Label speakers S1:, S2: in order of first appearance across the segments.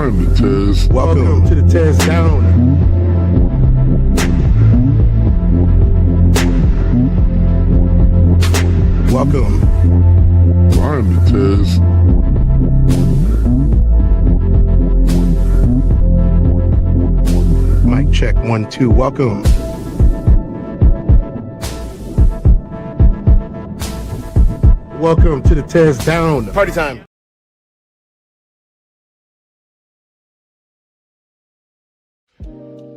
S1: Finally, Tez.
S2: Welcome to the Tezdown. Welcome.
S1: Finally, Tez.
S2: Mic check 1 2. Welcome. Welcome to the Tezdown. Party time.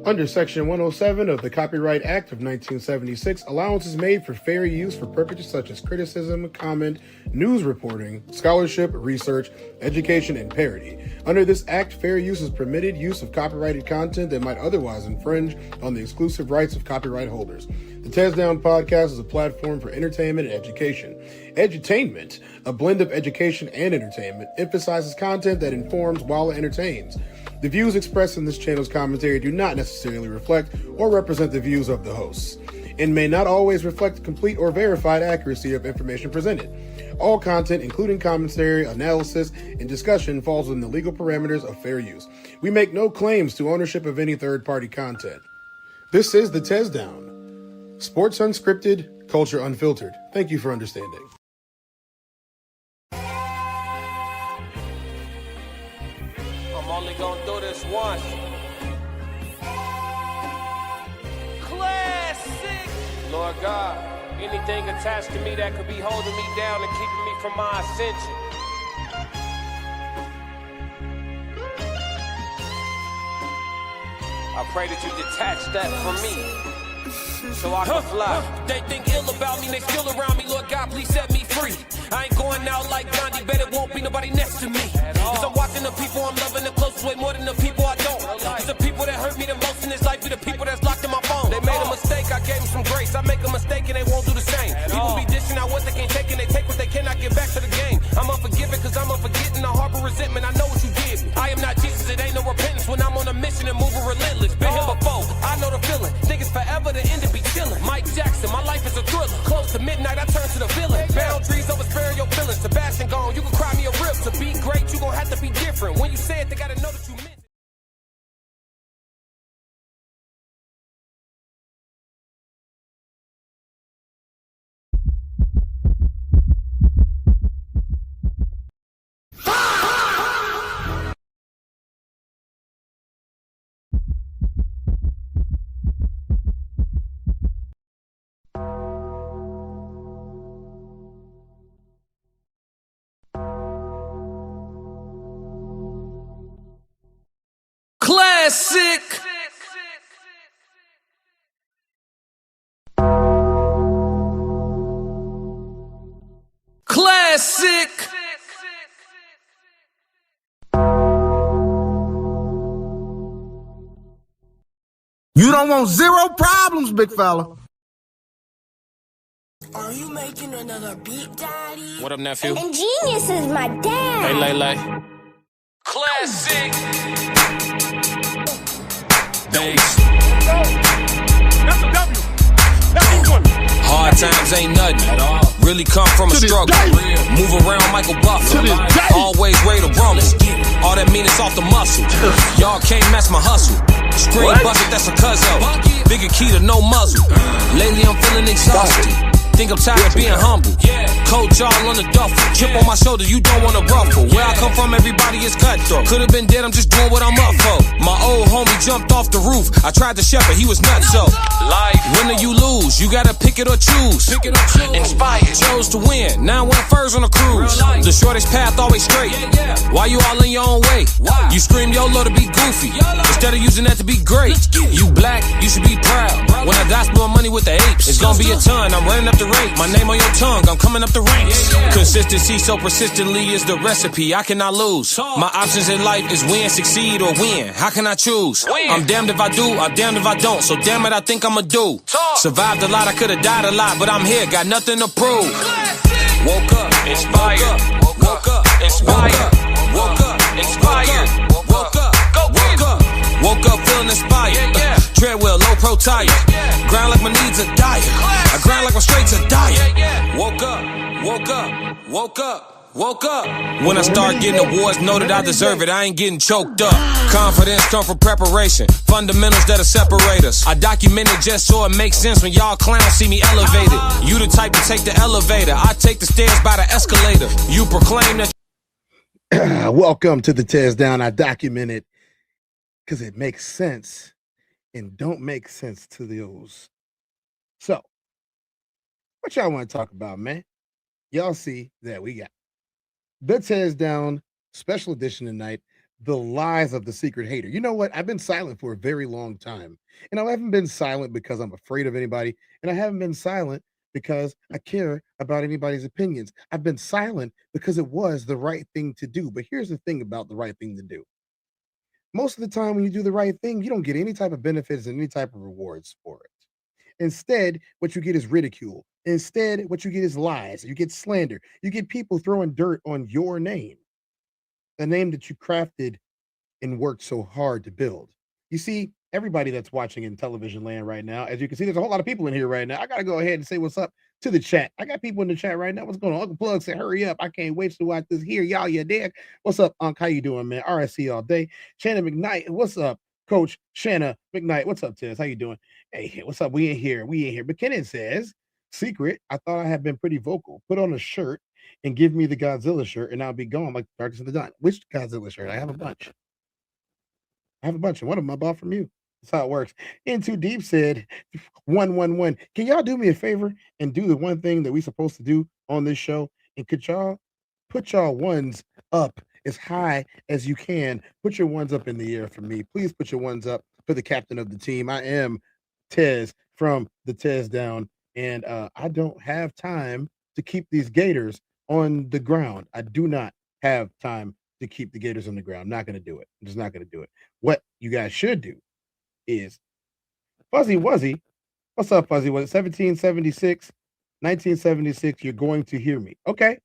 S2: Under Section 107 of the Copyright Act of 1976, allowance is made for fair use for purposes such as criticism, comment, news reporting, scholarship, research, education, and parody. Under this act, fair use is permitted use of copyrighted content that might otherwise infringe on the exclusive rights of copyright holders. The Tezdown podcast is a platform for entertainment and education. Edutainment, a blend of education and entertainment, emphasizes content that informs while it entertains. The views expressed in this channel's commentary do not necessarily reflect or represent the views of the hosts, and may not always reflect complete or verified accuracy of information presented. All content, including commentary, analysis, and discussion, falls within the legal parameters of fair use. We make no claims to ownership of any third-party content. This is the Tezdown. Sports unscripted, culture unfiltered. Thank you for understanding.
S3: Only gonna do this once. Classic. Lord God, anything attached to me that could be holding me down and keeping me from my ascension. I pray that you detach that from me, so I can fly. They think ill about me, they still around me. Lord God, please set me free. I ain't going out like Gandhi, bet it won't be nobody next to me. Cause I'm watching the people I'm loving the closest way more than the people I don't. Cause the people that hurt me the most in this life be the people that's locked in my phone. They made a mistake, I gave them some grace. I make a mistake and they won't do the same. People be dishing out what they can't take and they take what they cannot get back to the game. I'm unforgiving cause I'm unforgetting. I harbor resentment, I know what you did. I am not Jesus, it ain't no repentance when I'm on a mission and moving relentless. Been here before, I know the feeling. Think it's forever, the end to be chilling. Mike Jackson, my life is a thriller. Close to midnight, I turn to the villain. Boundaries over sparing your feelings. Sebastian gone, you can cry me a rip. To be great, you gon' have to be different. When you say it, they gotta know that you meant it. Classic. Classic.
S4: You don't want zero problems, big fella.
S5: Are you making another beat, Daddy?
S3: What up, nephew?
S5: And Genius is my dad.
S3: Hey, Lele. Classic. Bass.
S6: That's a W. That's one.
S3: Hard times ain't nothing at all. Really come from a struggle. Move around Michael Buffett. Always ready to rumble. All that mean is off the muscle. Y'all can't match my hustle. Screen bucket, that's a cuzzo. Bigger key to no muzzle. Lately I'm feeling exhausted. Think I'm tired of being humble. Coach all on the duffel. Chip on my shoulder, you don't wanna ruffle. Where I come from, everybody is cutthroat. Could've been dead, I'm just doing what I'm up for. My old homie jumped off the roof. I tried to shepherd, he was nuts so. Life, win or you lose, you gotta pick it or choose. Inspired, chose to win. Now I'm wearing furs on a cruise. The shortest path always straight. Why you all in your own way? You scream YOLO to be goofy instead of using that to be great. You black, you should be proud. When I die split money with the apes, it's gonna be a ton. I'm running up the rate. My name on your tongue, I'm coming up the ranks. Consistency so persistently is the recipe. I cannot lose. My options in life is win, succeed, or win. How can I choose? I'm damned if I do, I'm damned if I don't. So damn it, I think I'ma do. Survived a lot, I could've died a lot, but I'm here, got nothing to prove. Woke up, inspired. Woke up, inspired. Woke up, inspired. Woke up, woke up. Woke up feeling inspired. Treadwell, low pro tire. Grind like my needs are dire. I grind like my straights are dire. Woke up, woke up, woke up. Woke up. When I start getting awards, know that I deserve it. I ain't getting choked up. Confidence come from preparation. Fundamentals that'll separate us. I document it just so it makes sense when y'all clowns see me elevated. You the type to take the elevator. I take the stairs by the escalator. You proclaim that.
S2: Welcome to the Tezdown. I document it because it makes sense and don't make sense to those. So, what y'all want to talk about, man? Y'all see that we got the Tezdown special edition tonight, The Lies of the Secret Hater. You know what? I've been silent for a very long time. And I haven't been silent because I'm afraid of anybody. And I haven't been silent because I care about anybody's opinions. I've been silent because it was the right thing to do. But here's the thing about the right thing to do. Most of the time when you do the right thing, you don't get any type of benefits and any type of rewards for it. Instead, what you get is ridicule. Instead, what you get is lies. You get slander. You get people throwing dirt on your name, the name that you crafted and worked so hard to build. You see, everybody that's watching in television land right now, as you can see, there's a whole lot of people in here right now. I got to go ahead and say what's up to the chat. I got people in the chat right now. What's going on? Uncle Plug said, hurry up. I can't wait to watch this here. Y'all, you dig? What's up, Unc? How you doing, man? RSC all day. Shannon McKnight, what's up? Coach Shanna McKnight, what's up, Tez? How you doing? Hey, what's up? We ain't here. We ain't here. McKinnon says, secret, I thought I had been pretty vocal. Put on a shirt and give me the Godzilla shirt, and I'll be gone like Darkest of the Dawn. Which Godzilla shirt? I have a bunch. And one of them I bought from you. That's how it works. In Too Deep said, 111. Can y'all do me a favor and do the one thing that we supposed to do on this show? And could y'all put y'all ones up as high as you can? Put your ones up in the air for me. Please put your ones up for the captain of the team. I am Tez from the Tezdown, and I don't have time to keep these Gators on the ground. I do not have time to keep the Gators on the ground. I'm not going to do it. I'm just not going to do it. What you guys should do is Fuzzy Wuzzy. What's up, Fuzzy Wuzzy? 1776, 1976. You're going to hear me. Okay.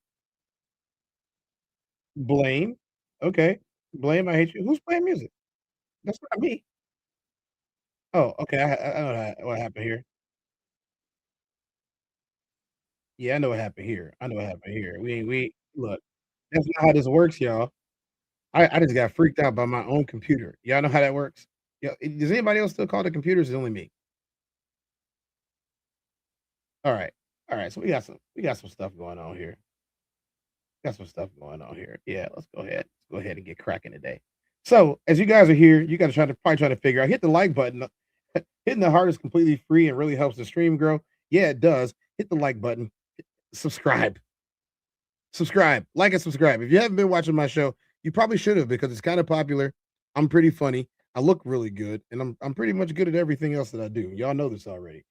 S2: Blame. Okay. Blame. I hate you. Who's playing music? That's not me. Oh, okay. I know what happened here. Yeah, I know what happened here. I know what happened here. We look. That's not how this works, y'all. I just got freaked out by my own computer. Y'all know how that works? Yeah. Does anybody else still call the computers? It's only me. All right. All right. So we got some stuff going on here. Got some stuff going on here. Yeah, let's go ahead. Let's go ahead and get cracking today. So as you guys are here, you got to try to figure out. Hit the like button. Hitting the heart is completely free and really helps the stream grow. Yeah, it does. Hit the like button. Subscribe. Like and subscribe. If you haven't been watching my show, you probably should have because it's kind of popular. I'm pretty funny. I look really good, and I'm pretty much good at everything else that I do. Y'all know this already.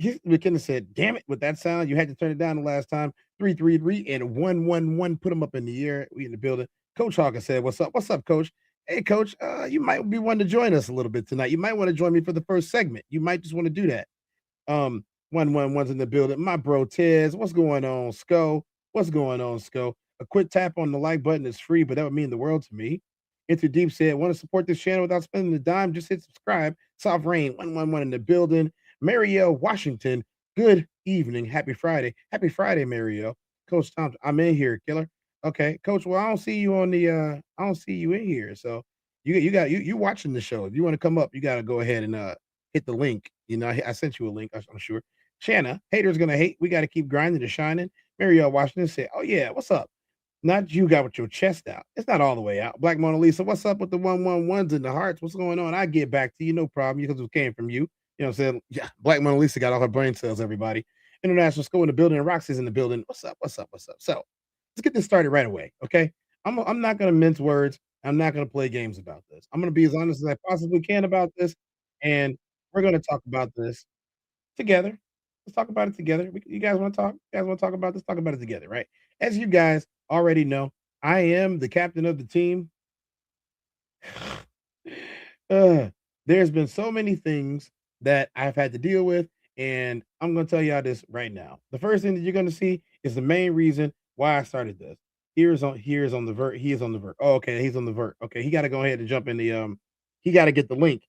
S2: McKinnon said, "Damn it, with that sound, you had to turn it down the last time." 333 and 111. Put them up in the air. We in the building. Coach Hawkins said, "What's up? What's up, Coach? Hey, Coach. You might be wanting to join us a little bit tonight. You might want to join me for the first segment. You might just want to do that." 111's in the building. My bro Tez, what's going on, Sco? What's going on, Sco? A quick tap on the like button is free, but that would mean the world to me. Into Deep said, want to support this channel without spending a dime? Just hit subscribe. Soft Rain 111 in the building. Marielle Washington, good evening. Happy Friday. Happy Friday, Marielle. Coach Thompson, I'm in here, killer. Okay, Coach. Well, I don't see you on the I don't see you in here. So you watching the show. If you want to come up, you gotta go ahead and hit the link. You know, I sent you a link, I'm sure. Shanna, haters gonna hate. We got to keep grinding and shining. Marielle Washington said, "Oh yeah, what's up? Not you got with your chest out. It's not all the way out." Black Mona Lisa, what's up with the 111s and the hearts? What's going on? I get back to you, no problem, because it came from you. You know what I'm saying? Yeah, Black Mona Lisa got all her brain cells, everybody. International School in the building, Roxy's in the building. What's up? What's up? What's up? So let's get this started right away. Okay. I'm not gonna mince words. I'm not gonna play games about this. I'm gonna be as honest as I possibly can about this, and we're gonna talk about this together. Let's talk about it together. You guys want to talk? You guys want to talk about this? Talk about it together, right? As you guys already know, I am the captain of the team. There's been so many things that I've had to deal with, and I'm going to tell y'all this right now. The first thing that you're going to see is the main reason why I started this. He is on the vert. Oh, okay, he's on the vert. Okay, he got to go ahead and jump in the he got to get the link.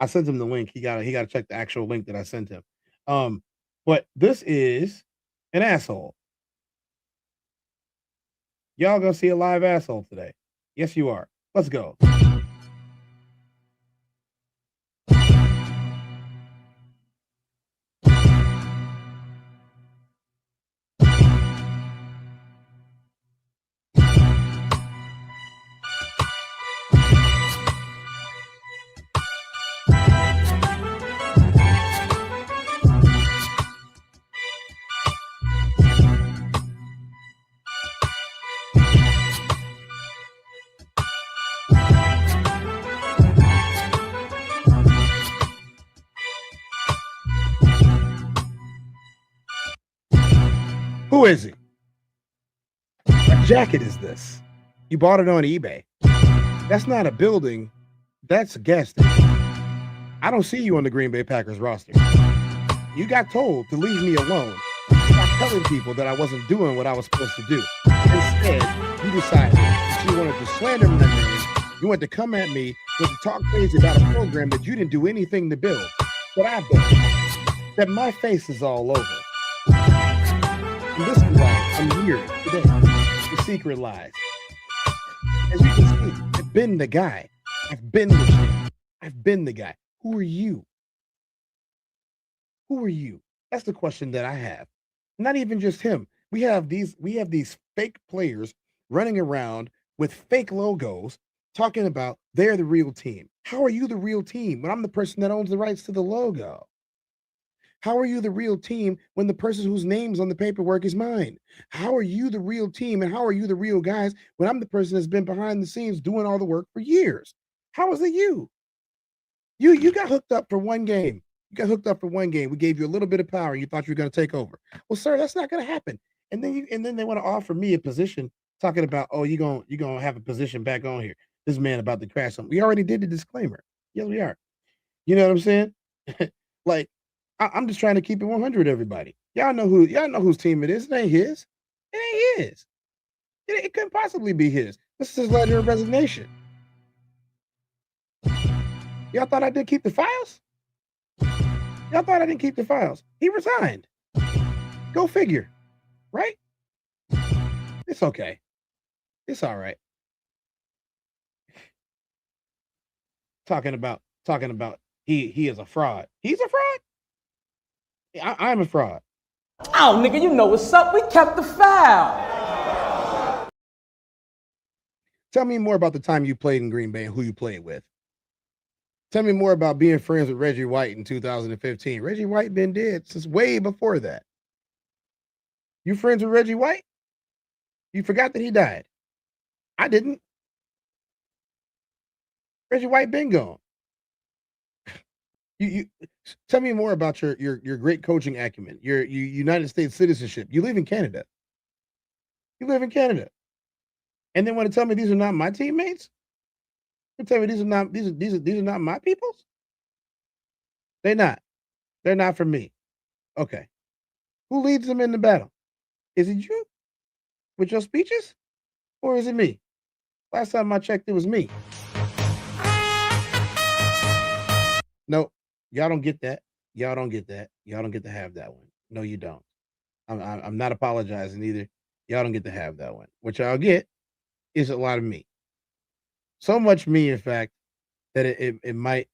S2: I sent him the link. He got to check the actual link that I sent him. But this is an asshole. Y'all gonna see a live asshole today. Yes, you are. Let's go. Who is he? What jacket is this? You bought it on eBay. That's not a building. That's a gas station. I don't see you on the Green Bay Packers roster. You got told to leave me alone. Stop telling people that I wasn't doing what I was supposed to do. Instead, you decided that you wanted to slander my name. You wanted to come at me and to talk crazy about a program that you didn't do anything to build. That I've done. That my face is all over. And this is why I'm here today. The secret lies. As you can see, I've been the guy. I've been the shit. I've been the guy. Who are you? Who are you? That's the question that I have. Not even just him. We have these fake players running around with fake logos talking about they're the real team. How are you the real team when I'm the person that owns the rights to the logo? How are you the real team when the person whose name's on the paperwork is mine? How are you the real team and how are you the real guys when I'm the person that's been behind the scenes doing all the work for years? How is it you? You got hooked up for one game. You got hooked up for one game. We gave you a little bit of power. You thought you were going to take over. Well, sir, that's not going to happen. And then they want to offer me a position talking about, oh, you're gonna have a position back on here. This man about to crash something. We already did the disclaimer. Yes, we are. You know what I'm saying? Like, I'm just trying to keep it 100, everybody. Y'all know whose team it is. It ain't his. It ain't his. It couldn't possibly be his. This is his letter of resignation. Y'all thought I did keep the files? Y'all thought I didn't keep the files. He resigned. Go figure. Right? It's okay. It's all right. Talking about he is a fraud. He's a fraud? I'm a fraud.
S7: Oh, nigga, you know what's up. We kept the file.
S2: Tell me more about the time you played in Green Bay and who you played with. Tell me more about being friends with Reggie White in 2015. Reggie White been dead since way before that. You friends with Reggie White? You forgot that he died. I didn't. Reggie White been gone. You tell me more about your great coaching acumen, your United States citizenship. You live in Canada. You live in Canada. And then want to tell me these are not my teammates? You tell me these are not my peoples? They're not. They're not for me. Okay. Who leads them in the battle? Is it you with your speeches? Or is it me? Last time I checked, it was me. No, y'all don't get that. Y'all don't get that. Y'all don't get to have that one. No, you don't. I'm not apologizing either. Y'all don't get to have that one. What y'all get is a lot of me. So much me, in fact, that it might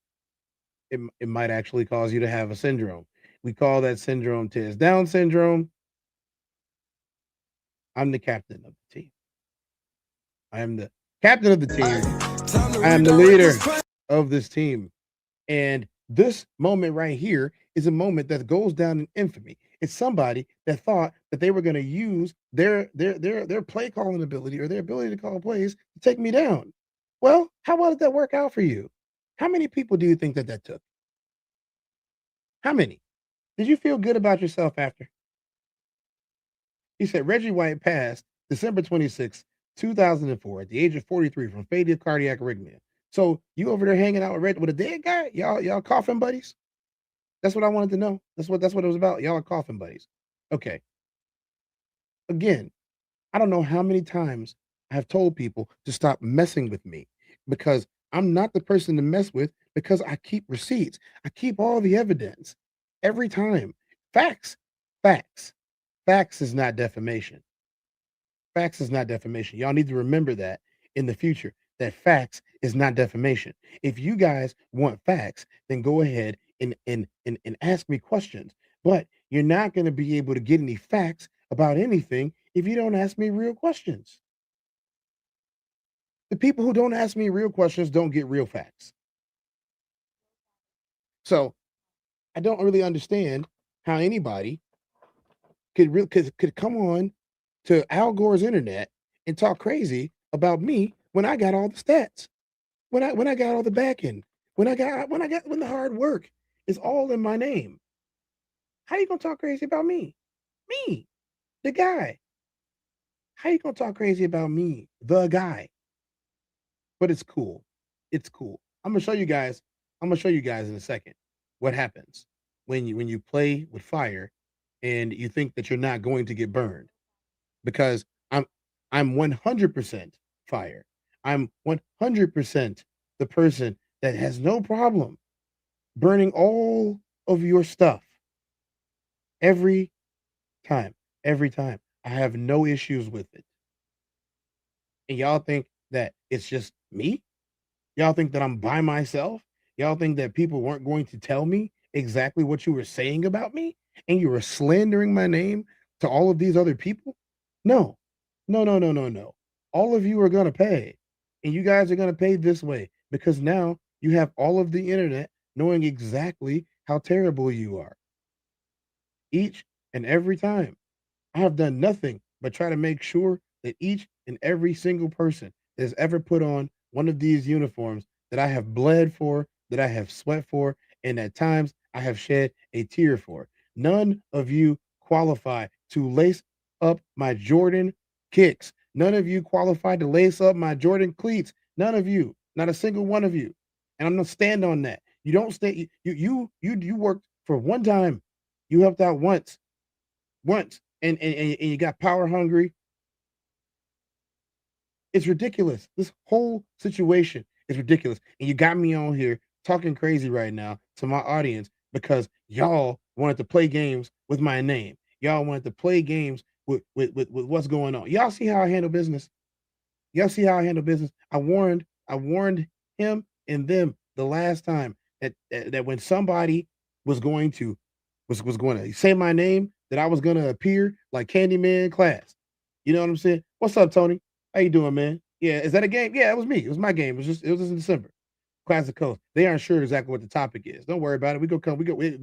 S2: actually cause you to have a syndrome. We call that syndrome Tezdown syndrome. I'm the captain of the team. I am the captain of the team. I am the leader of this team. And this moment right here is a moment that goes down in infamy. It's somebody that thought that they were going to use their play calling ability or their ability to call plays to take me down. Well, how well did that work out for you? How many people do you think that took? How many? Did you feel good about yourself after? He said Reggie White passed December 26, 2004 at the age of 43 from fatal cardiac arrhythmia. So you over there hanging out with a dead guy? Y'all coffin buddies? That's what I wanted to know. That's what it was about. Y'all are coffin buddies. Okay. Again, I don't know how many times I have told people to stop messing with me because I'm not the person to mess with because I keep receipts. I keep all the evidence every time. Facts. Facts is not defamation. Facts is not defamation. Y'all need to remember that in the future, that facts is not defamation. If you guys want facts, then go ahead and ask me questions. But you're not going to be able to get any facts about anything if you don't ask me real questions. The people who don't ask me real questions don't get real facts. So I don't really understand how anybody could come on to Al Gore's internet and talk crazy about me when I got all the stats, when I got all the backing, when the hard work is all in my name. How you gonna talk crazy about me? Me, the guy. How you gonna talk crazy about me, the guy? But it's cool. It's cool. I'm gonna show you guys in a second what happens when you play with fire and you think that you're not going to get burned. Because I'm 100% fire. I'm 100% the person that has no problem burning all of your stuff every time. Every time. I have no issues with it. And y'all think that it's just me? Y'all think that I'm by myself? Y'all think that people weren't going to tell me exactly what you were saying about me? And you were slandering my name to all of these other people? No. No, no, no, no, no. All of you are going to pay. And you guys are going to pay this way because now you have all of the internet knowing exactly how terrible you are. Each and every time. I have done nothing but try to make sure that each and every single person that has ever put on one of these uniforms that I have bled for, that I have sweat for, and at times I have shed a tear for. None of you qualify to lace up my Jordan kicks. None of you qualify to lace up my Jordan cleats. None of you, not a single one of you. And I'm gonna stand on that. You don't stay. You worked for one time. You helped out once, and you got power hungry. It's ridiculous. This whole situation is ridiculous. And you got me on here talking crazy right now to my audience because y'all wanted to play games with my name. Y'all wanted to play games with what's going on. Y'all see how I handle business? Y'all see how I handle business? I warned him and them the last time that when somebody was going to say my name, that I was going to appear like Candyman class. You know what I'm saying? What's up, Tony? How you doing, man? Yeah, is that a game? Yeah, it was me. It was my game. It was just in December. Classic Coast. They aren't sure exactly what the topic is. Don't worry about it. We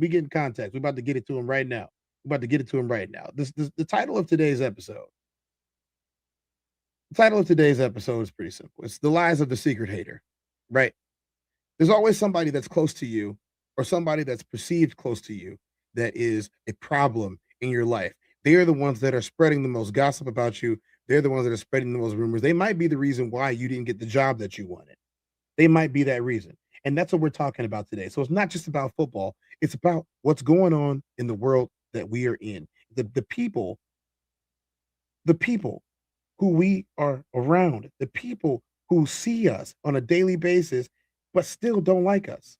S2: get in contact. We're about to get it to him right now. The title of today's episode. The title of today's episode is pretty simple. It's The Lies of the Secret Hater, right? There's always somebody that's close to you or somebody that's perceived close to you that is a problem in your life. They are the ones that are spreading the most gossip about you. They're the ones that are spreading the most rumors. They might be the reason why you didn't get the job that you wanted. They might be that reason. And that's what we're talking about today. So it's not just about football. It's about what's going on in the world that we are in. The people who we are around, the people who see us on a daily basis, but still don't like us.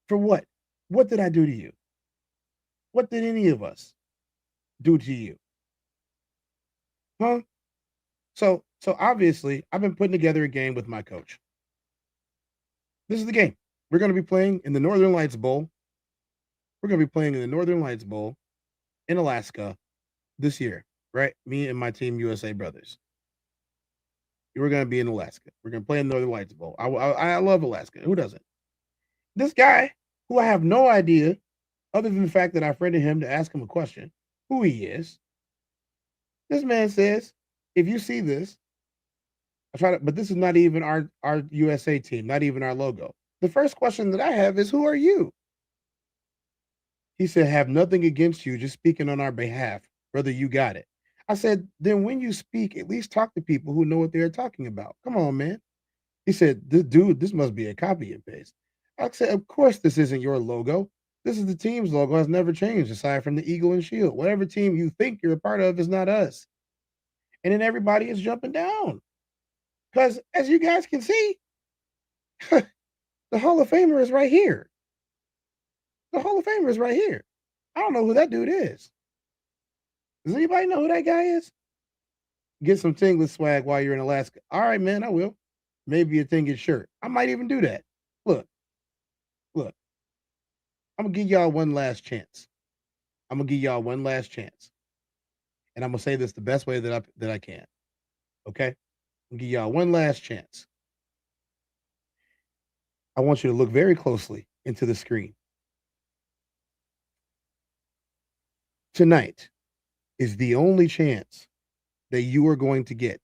S2: For what? What did I do to you? What did any of us do to you? Huh? So obviously, I've been putting together a game with my coach. This is the game. We're going to be playing in the Northern Lights Bowl. We're going to be playing in the Northern Lights Bowl in Alaska this year, right? Me and my Team USA brothers. We're going to be in Alaska. We're going to play in the Northern Lights Bowl. I love Alaska. Who doesn't? This guy, who I have no idea, other than the fact that I friended him to ask him a question, who he is. This man says, if you see this, but this is not even our USA team, not even our logo. The first question that I have is, who are you? He said, have nothing against you, just speaking on our behalf. Brother, you got it. I said, then when you speak, at least talk to people who know what they're talking about. Come on, man. He said, this must be a copy and paste. I said, of course this isn't your logo. This is the team's logo. It has never changed aside from the eagle and shield. Whatever team you think you're a part of is not us. And then everybody is jumping down. Because as you guys can see, the Hall of Famer is right here. The Hall of Famer is right here. I don't know who that dude is. Does anybody know who that guy is? Get some Tingler swag while you're in Alaska. All right, man, I will. Maybe a Tingler shirt. I might even do that. Look. I'm gonna give y'all one last chance. And I'm gonna say this the best way that I can. Okay? I'm gonna give y'all one last chance. I want you to look very closely into the screen. Tonight is the only chance that you are going to get.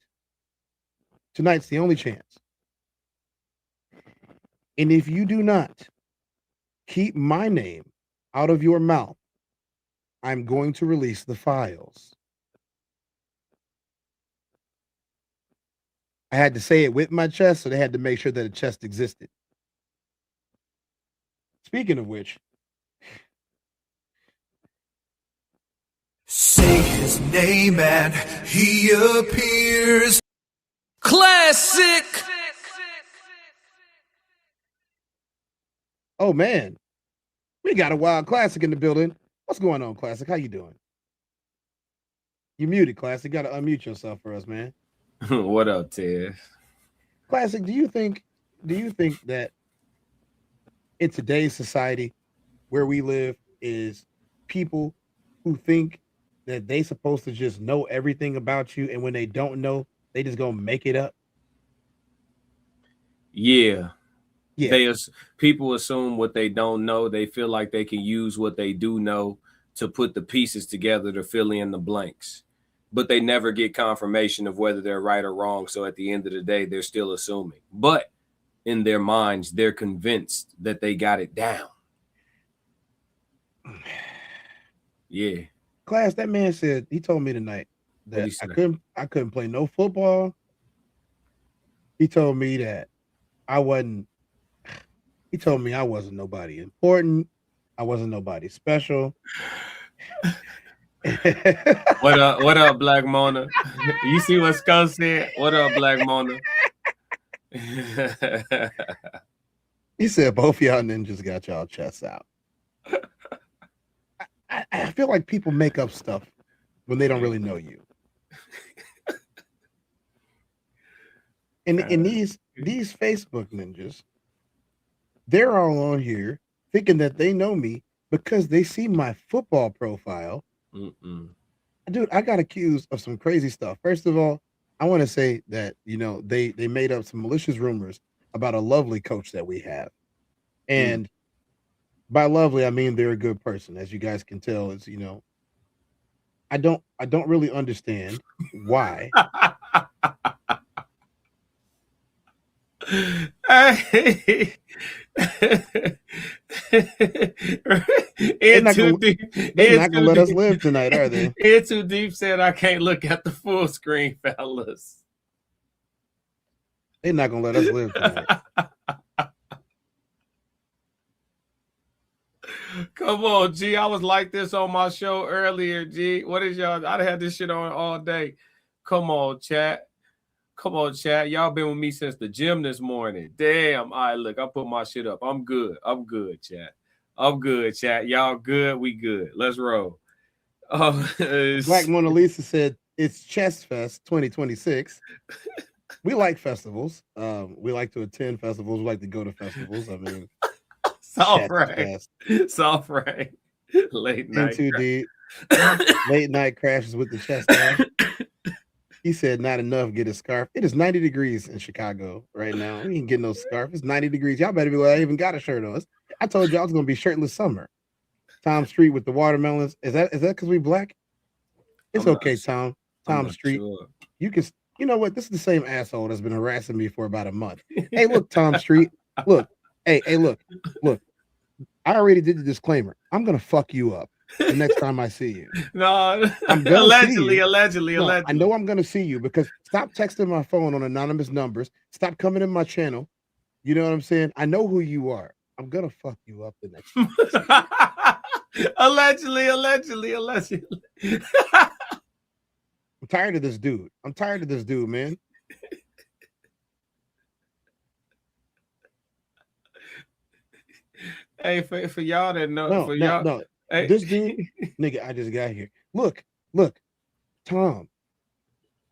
S2: Tonight's the only chance. And if you do not keep my name out of your mouth, I'm going to release the files. I had to say it with my chest, so they had to make sure that a chest existed. Speaking of which,
S8: say his name and he appears.
S3: Classic.
S2: oh man, we got a wild classic in the building. What's going on, Classic? How you doing? You muted, Classic. Got to unmute yourself for us, man.
S9: What up, Ted?
S2: Classic, do you think that in today's society where we live is people who think that they supposed to just know everything about you, and when they don't know, they just gonna make it up?
S9: Yeah. People assume what they don't know. They feel like they can use what they do know to put the pieces together to fill in the blanks, but they never get confirmation of whether they're right or wrong. So at the end of the day, they're still assuming, but in their minds, they're convinced that they got it down. Yeah.
S2: Class, that man said, he told me tonight that I couldn't play no football. He told me that I wasn't nobody important. I wasn't nobody special.
S9: What up, Black Mona? You see what Skull said? What up, Black Mona?
S2: He said both y'all ninjas got y'all chests out. I feel like people make up stuff when they don't really know you. And these Facebook ninjas, they're all on here thinking that they know me because they see my football profile. Dude, I got accused of some crazy stuff. First of all, I want to say that, they made up some malicious rumors about a lovely coach that we have. And by lovely, I mean they're a good person. As you guys can tell, it's, I don't really understand why.
S9: They're
S2: not gonna let us live tonight, are they?
S9: In Too Deep said I can't look at the full screen, fellas.
S2: They're not gonna let us live tonight.
S9: Come on, G. I was like this on my show earlier, G. What is y'all? I had this shit on all day. Come on, chat. Y'all been with me since the gym this morning. Damn. All right, look, I put my shit up. I'm good, chat. Y'all good? We good. Let's roll.
S2: Black Mona Lisa said it's Chest Fest 2026. We like festivals. We like to attend festivals. We like to go to festivals. I mean,
S9: Soft right. Late night.
S2: Too Deep. Late night crashes with the chest down. He said, not enough, get a scarf. It is 90 degrees in Chicago right now. We ain't getting no scarf. It's 90 degrees. Y'all better be like, I even got a shirt on. I told y'all it's going to be shirtless summer. Tom Street with the watermelons. Is that because we black? It's okay, Tom. Tom Street. Sure. You know what? This is the same asshole that's been harassing me for about a month. Hey, look, Tom Street. Look. Hey, look. I already did the disclaimer. I'm going to fuck you up the next time I see you.
S9: No, allegedly.
S2: I know I'm going to see you because stop texting my phone on anonymous numbers. Stop coming in my channel. You know what I'm saying? I know who you are. I'm going to fuck you up the next time.
S9: Allegedly.
S2: I'm tired of this dude, man.
S9: Hey, for y'all that know,
S2: No.
S9: Hey.
S2: This dude, nigga, I just got here. Look. Tom.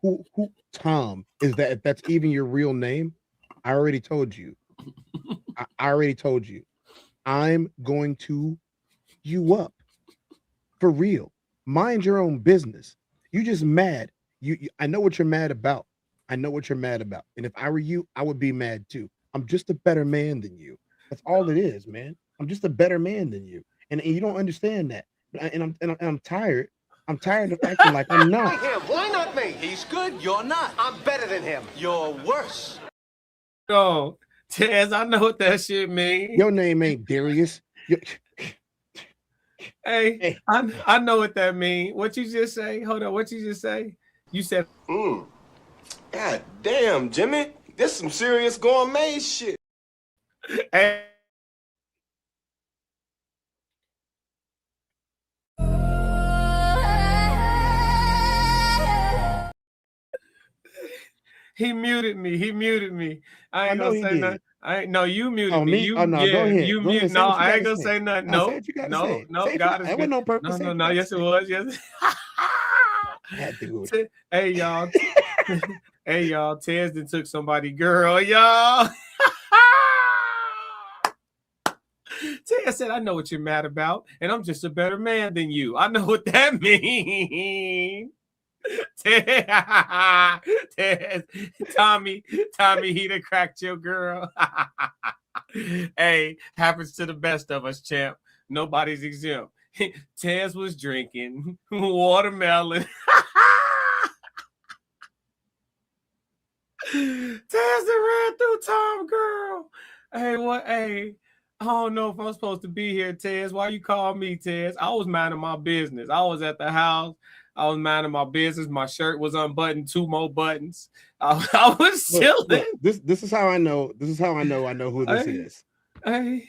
S2: Who Tom is that? If that's even your real name, I already told you. I already told you. I'm going to you up for real. Mind your own business. You just mad. I know what you're mad about. I know what you're mad about. And if I were you, I would be mad too. I'm just a better man than you. That's all it is, man. I'm just a better man than you. And you don't understand that. And I'm tired. I'm tired of acting like I'm not.
S10: Him. Why not me? He's good. You're not. I'm better than him. You're worse.
S9: Oh, Tez, I know what that shit means.
S2: Your name ain't Darius.
S9: Hey, I know what that means. What you just say? Hold on. What you just say? You said,
S10: God damn, Jimmy. This some serious gourmet shit.
S9: Hey. He muted me. I ain't gonna say nothing. You muted me. You,
S2: no, go ahead.
S9: You muted. No, I ain't gonna say nothing. No. God is good.
S2: No, purpose.
S9: No. Yes, it was. Yes. Hey, y'all. Hey, y'all. Tez done took somebody girl, y'all. Tez said, I know what you're mad about, and I'm just a better man than you. I know what that means. Tez, Tommy, he done cracked your girl. Hey, happens to the best of us, champ. Nobody's exempt. Tez was drinking watermelon. Tez ran through Tom, girl. Hey, what? Hey, I don't know if I'm supposed to be here, Tez. Why you call me, Tez? I was minding my business. I was at the house. I was minding my business. My shirt was unbuttoned, 2 more buttons. I was chilling.
S2: This is how I know. This is how I know who this is.
S9: Hey,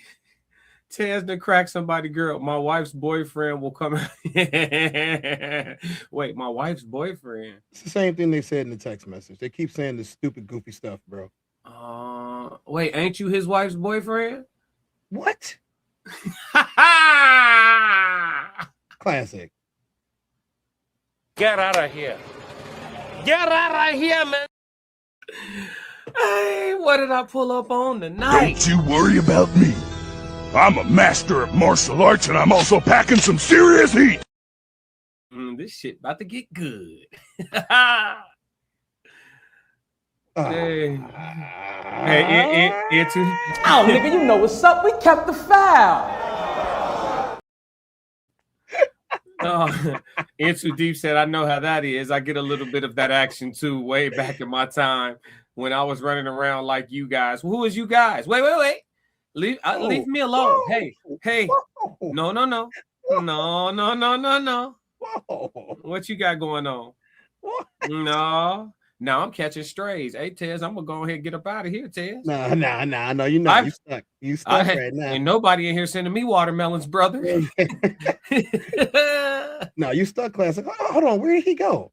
S9: Tez done crack somebody girl. My wife's boyfriend will come. Wait, my wife's boyfriend?
S2: It's the same thing they said in the text message. They keep saying this stupid, goofy stuff, bro.
S9: Wait, ain't you his wife's boyfriend?
S2: What? Classic.
S10: Get out of here. Get out of here, man.
S9: Hey, what did I pull up on tonight?
S1: Don't you worry about me. I'm a master of martial arts, and I'm also packing some serious heat.
S9: This shit about to get good.
S7: Hey, oh, nigga, you know what's up. We kept the foul.
S9: Into Deep said, I know how that is. I get a little bit of that action too, way back in my time when I was running around like you guys. Who is you guys? Wait. Leave me alone. Whoa. Hey. No. Whoa. What you got going on?
S2: What?
S9: No. Now I'm catching strays. Hey, Tez, I'm gonna go ahead and get up out of here, Tez.
S2: No, you're not. You stuck right now.
S9: Ain't nobody in here sending me watermelons, brother.
S2: No, you stuck, classic. Hold on, where did he go?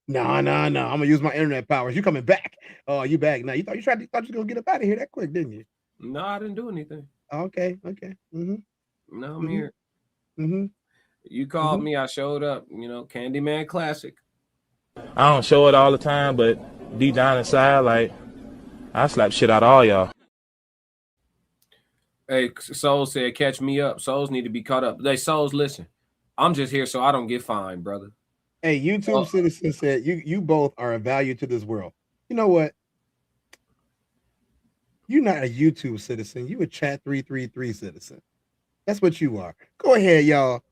S2: No. I'm gonna use my internet powers. You coming back? Oh, you back now? You thought you were gonna get up out of here that quick, didn't you?
S9: No, I didn't do anything.
S2: Okay. Mm-hmm.
S9: No, I'm here.
S2: Mm-hmm.
S9: You called me. I showed up. Candyman Classic.
S11: I don't show it all the time, but deep down inside, like, I slap shit out of all y'all.
S9: Hey, Souls said, catch me up. Souls need to be caught up. Hey, Souls, listen. I'm just here so I don't get fined, brother.
S2: Hey, YouTube citizen said, you both are a value to this world. You know what? You're not a YouTube citizen. You a chat 333 citizen. That's what you are. Go ahead, y'all.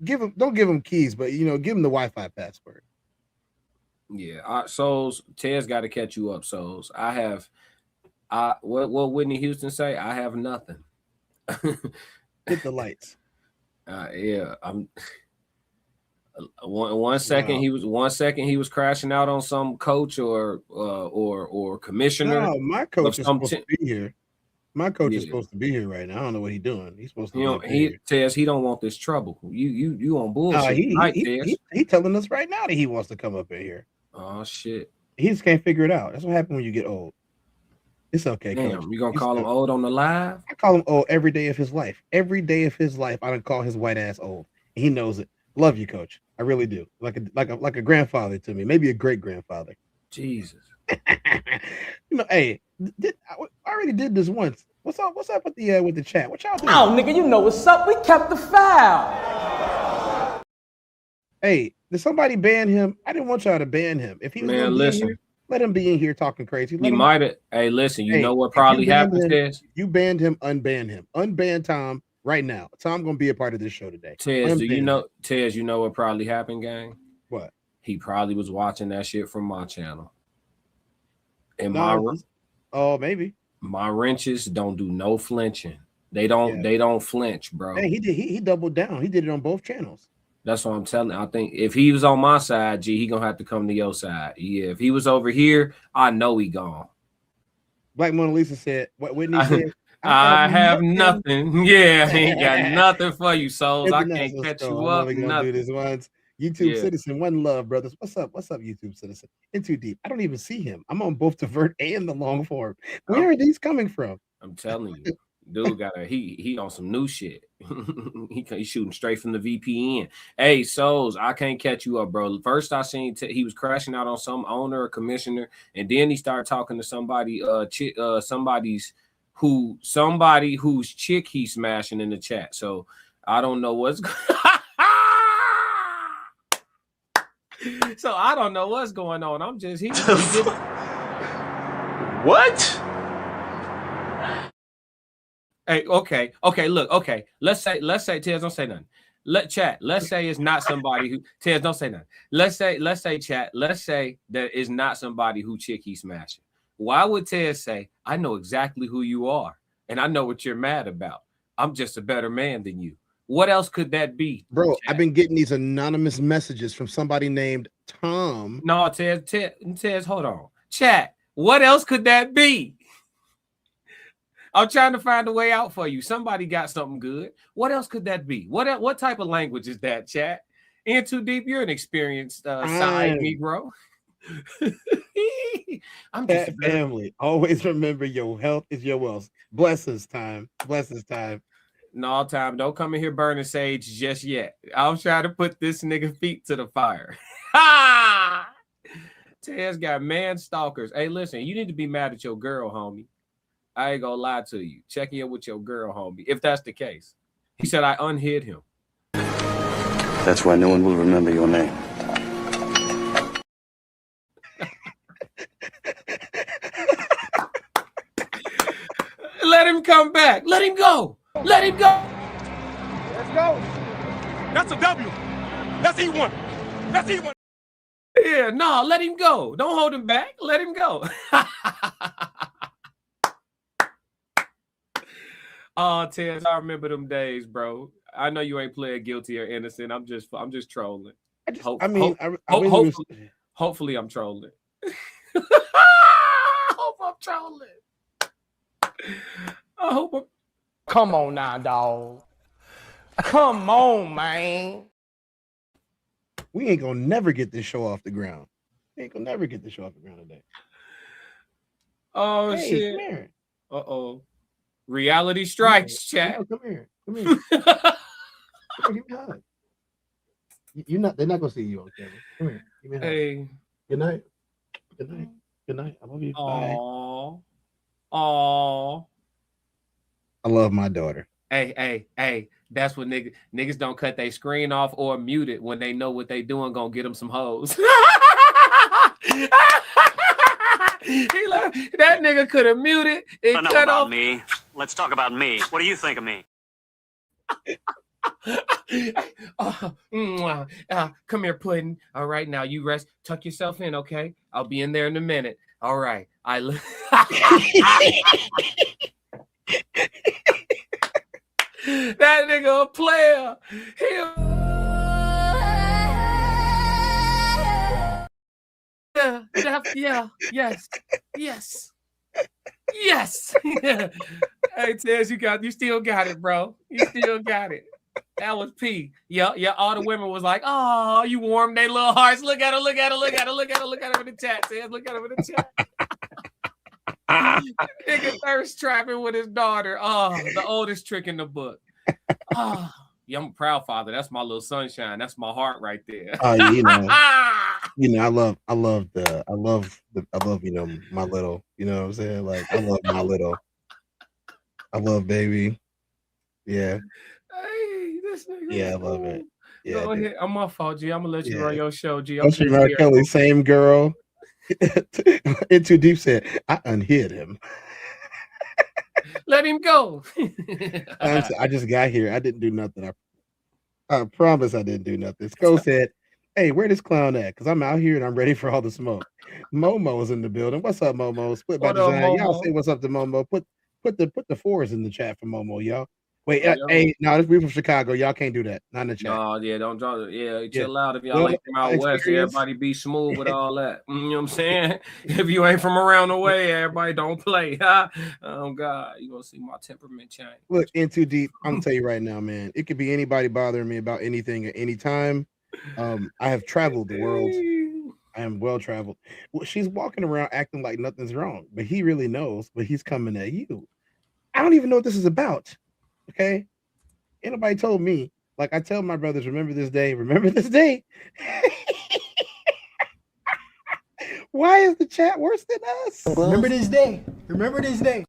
S2: Don't give them keys, but give them the Wi-Fi password.
S9: Yeah, Souls, Tez got to catch you up, Souls. What Whitney Houston say? I have nothing.
S2: Hit the lights.
S9: Yeah, I'm. One second he was crashing out on some coach or commissioner.
S2: No, my coach is supposed to be here. My coach is supposed to be here right now. I don't know what he's doing. He's supposed to.
S9: Tez, he don't want this trouble. You on bullshit?
S2: He telling us right now that he wants to come up in here.
S9: Oh shit!
S2: He just can't figure it out. That's what happens when you get old. It's okay.
S9: Damn,
S2: coach.
S9: You gonna call him old on the live?
S2: I call him old every day of his life. Every day of his life, I done call his white ass old. He knows it. Love you, coach. I really do. Like a grandfather to me, maybe a great grandfather.
S9: Jesus.
S2: Hey, I already did this once. What's up with the chat? What y'all doing?
S7: Oh, nigga, you know what's up. We kept the foul.
S2: Hey, did somebody ban him? I didn't want y'all to ban him. If he was here, let him be in here talking crazy.
S9: He might have. Hey, listen, you know what probably happened, Tez?
S2: You banned him, unban him. Unban Tom right now. Tom gonna be a part of this show today.
S9: Tez, you know what probably happened, gang?
S2: What?
S9: He probably was watching that shit from my channel. And
S2: maybe.
S9: My wrenches don't do no flinching. They don't flinch, bro.
S2: Hey, he doubled down. He did it on both channels.
S9: That's what I'm telling you. I think if he was on my side, he gonna have to come to your side. Yeah, if he was over here, I know he gone.
S2: Black Mona Lisa said, what Whitney said?
S9: I have nothing. Yeah, he ain't got nothing for you, souls. I can't catch you up.
S2: I'm only gonna do this once. YouTube Citizen, one love, brothers. What's up, YouTube Citizen? In too deep. I don't even see him. I'm on both the vert and the long form. Where are these coming from?
S9: I'm telling you, dude he on some new shit. He's shooting straight from the VPN. Hey, souls, I can't catch you up, bro. First I seen he was crashing out on some owner or commissioner, and then he started talking to somebody, somebody whose chick he's smashing in the chat. So I don't know what's So I don't know what's going on. I'm just here.
S10: What?
S9: Hey, okay. Look, okay. Let's say, Tez, don't say nothing. Let's say it's not somebody who Tez, don't say nothing. Let's say, chat. Let's say that it's not somebody who chick he's smashing. Why would Tez say, I know exactly who you are, and I know what you're mad about? I'm just a better man than you. What else could that be?
S2: Bro, I've been getting these anonymous messages from somebody named Tom.
S9: No, Tez, hold on. Chat, what else could that be? I'm trying to find a way out for you. Somebody got something good. What else could that be? What type of language is that, chat? In too deep, you're an experienced side Negro.
S2: I'm just family. Always remember your health is your wealth. Bless us, time.
S9: No, Tom, don't come in here burning sage just yet. I'm trying to put this nigga feet to the fire. Ha! Tez got man stalkers. Hey, listen, you need to be mad at your girl, homie. I ain't gonna lie to you. Check in with your girl, homie, if that's the case. He said I unhid him.
S12: That's why no one will remember your name.
S9: Let him come back. Let him go. Let him go.
S6: Let's go. That's a W. That's E1. That's E1.
S9: Yeah, no, let him go. Don't hold him back. Let him go. Oh, Tez, I remember them days, bro. I know you ain't playing guilty or innocent. I'm just trolling. Hopefully I'm trolling. I hope I'm trolling. I hope I'm...
S7: Come on now, dog. Come on, man.
S2: We ain't gonna never get this show off the ground. Today.
S9: Oh,
S2: hey,
S9: shit.
S2: Come here.
S9: Uh-oh. Reality strikes, chat.
S2: Come here. Come here, give me a hug. They're not gonna see you on camera. Come here. Give me a hug.
S9: Hey.
S2: Good night. I love you.
S9: Aww.
S2: Bye.
S9: Aww.
S2: I love my daughter.
S9: Hey. That's what niggas don't cut their screen off or mute it when they know what they doing gonna get them some hoes. That nigga could have muted and cut off
S13: me. Let's talk about me. What do you think of me?
S9: Come here, Puddin'. All right, now you rest. Tuck yourself in, okay? I'll be in there in a minute. All right. That nigga a player. Yes. Hey, Tez, you still got it, bro. You still got it. That was P. Yeah. All the women was like, oh, you warmed their little hearts. Look at her in the chat, Tez. Look at her in the chat. Nigga thirst trapping with his daughter. Oh, the oldest trick in the book. Oh, I'm a proud father. That's my little sunshine. That's my heart right there.
S2: You know, I love my little. You know what I'm saying? Like I love my little. I love baby. Yeah.
S9: Hey, this nigga.
S2: Yeah, I love it. Yeah,
S9: go ahead. I'm my fault, G. I'm gonna let you run your show, G.
S2: I'm sure Kelly, same girl. In Too Deep said, I unhid him.
S9: Let him go.
S2: I just got here. I didn't do nothing. I promise I didn't do nothing. Sko said, hey, where this clown at? Because I'm out here and I'm ready for all the smoke. Momo's in the building. What's up, Momo? Split by design. Y'all say what's up to Momo. Put the fours in the chat for Momo, y'all. Wait, hey, no, this we from Chicago. Y'all can't do that. Not in the chat.
S9: No, yeah, don't draw it. Yeah, chill out. If y'all ain't from out west, everybody be smooth with all that. You know what I'm saying? If you ain't from around the way, everybody don't play. Oh God, you gonna see my temperament change.
S2: Look, In Too Deep. I'm gonna tell you right now, man. It could be anybody bothering me about anything at any time. I have traveled the world. I am well traveled. Well, she's walking around acting like nothing's wrong, but he really knows. But he's coming at you. I don't even know what this is about. Okay, anybody told me, like I tell my brothers, remember this day, remember this day. Why is the chat worse than us?
S14: Remember this day. Remember this day.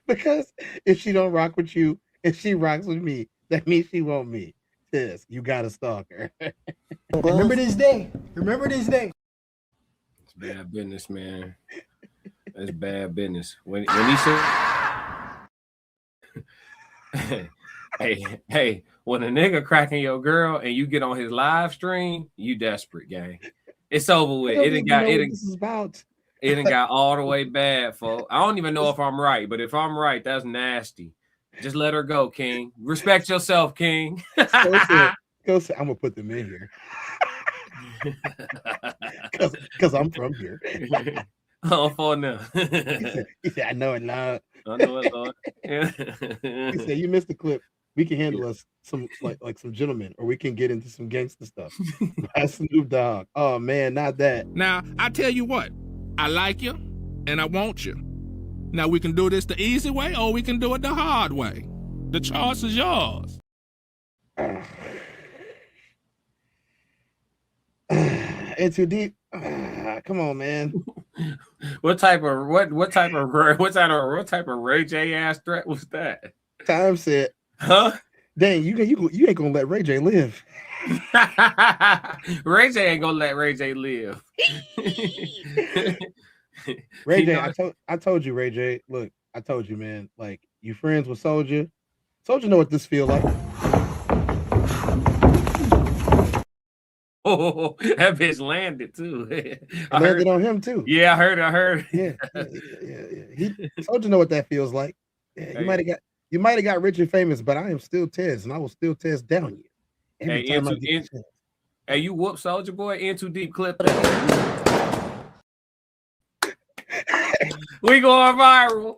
S2: Because if she don't rock with you, if she rocks with me, that means she want me. Sis, you gotta stalk her.
S14: Remember this day. Remember this day.
S9: It's bad business, man. That's bad business. When he said, hey, when a nigga cracking your girl and you get on his live stream, you desperate, gang. It's over with. It ain't got all the way bad, folks. I don't even know if I'm right, but if I'm right, that's nasty. Just let her go, King. Respect yourself, King.
S2: Go say, I'm gonna put them in here. Because I'm from here.
S9: Oh, for now.
S2: He said, I know it, Lord.
S9: I know it, Lord.
S2: He said, you missed the clip. We can handle us some like some gentlemen, or we can get into some gangster stuff. That's Snoop Dogg. Oh man, not that.
S15: Now, I tell you what, I like you and I want you. Now we can do this the easy way or we can do it the hard way. The choice is yours.
S2: In Too Deep. Come on, man.
S9: What type of Ray J ass threat was that?
S2: Time said,
S9: huh?
S2: Dang, you ain't gonna let Ray J live.
S9: Ray J ain't gonna let Ray J live.
S2: Ray J, I told you, Ray J. Look, I told you, man. Like, you friends with Soulja. Soulja know what this feel like.
S9: Oh, that bitch landed too.
S2: I landed on him too.
S9: Yeah, I heard.
S2: Yeah. Soulja know what that feels like. Yeah, you might have got rich and famous, but I am still Tez, and I will still Tezdown you. Every time I get the chance.
S9: Hey, you whoop Soulja Boy. In Too Deep clip. We going viral.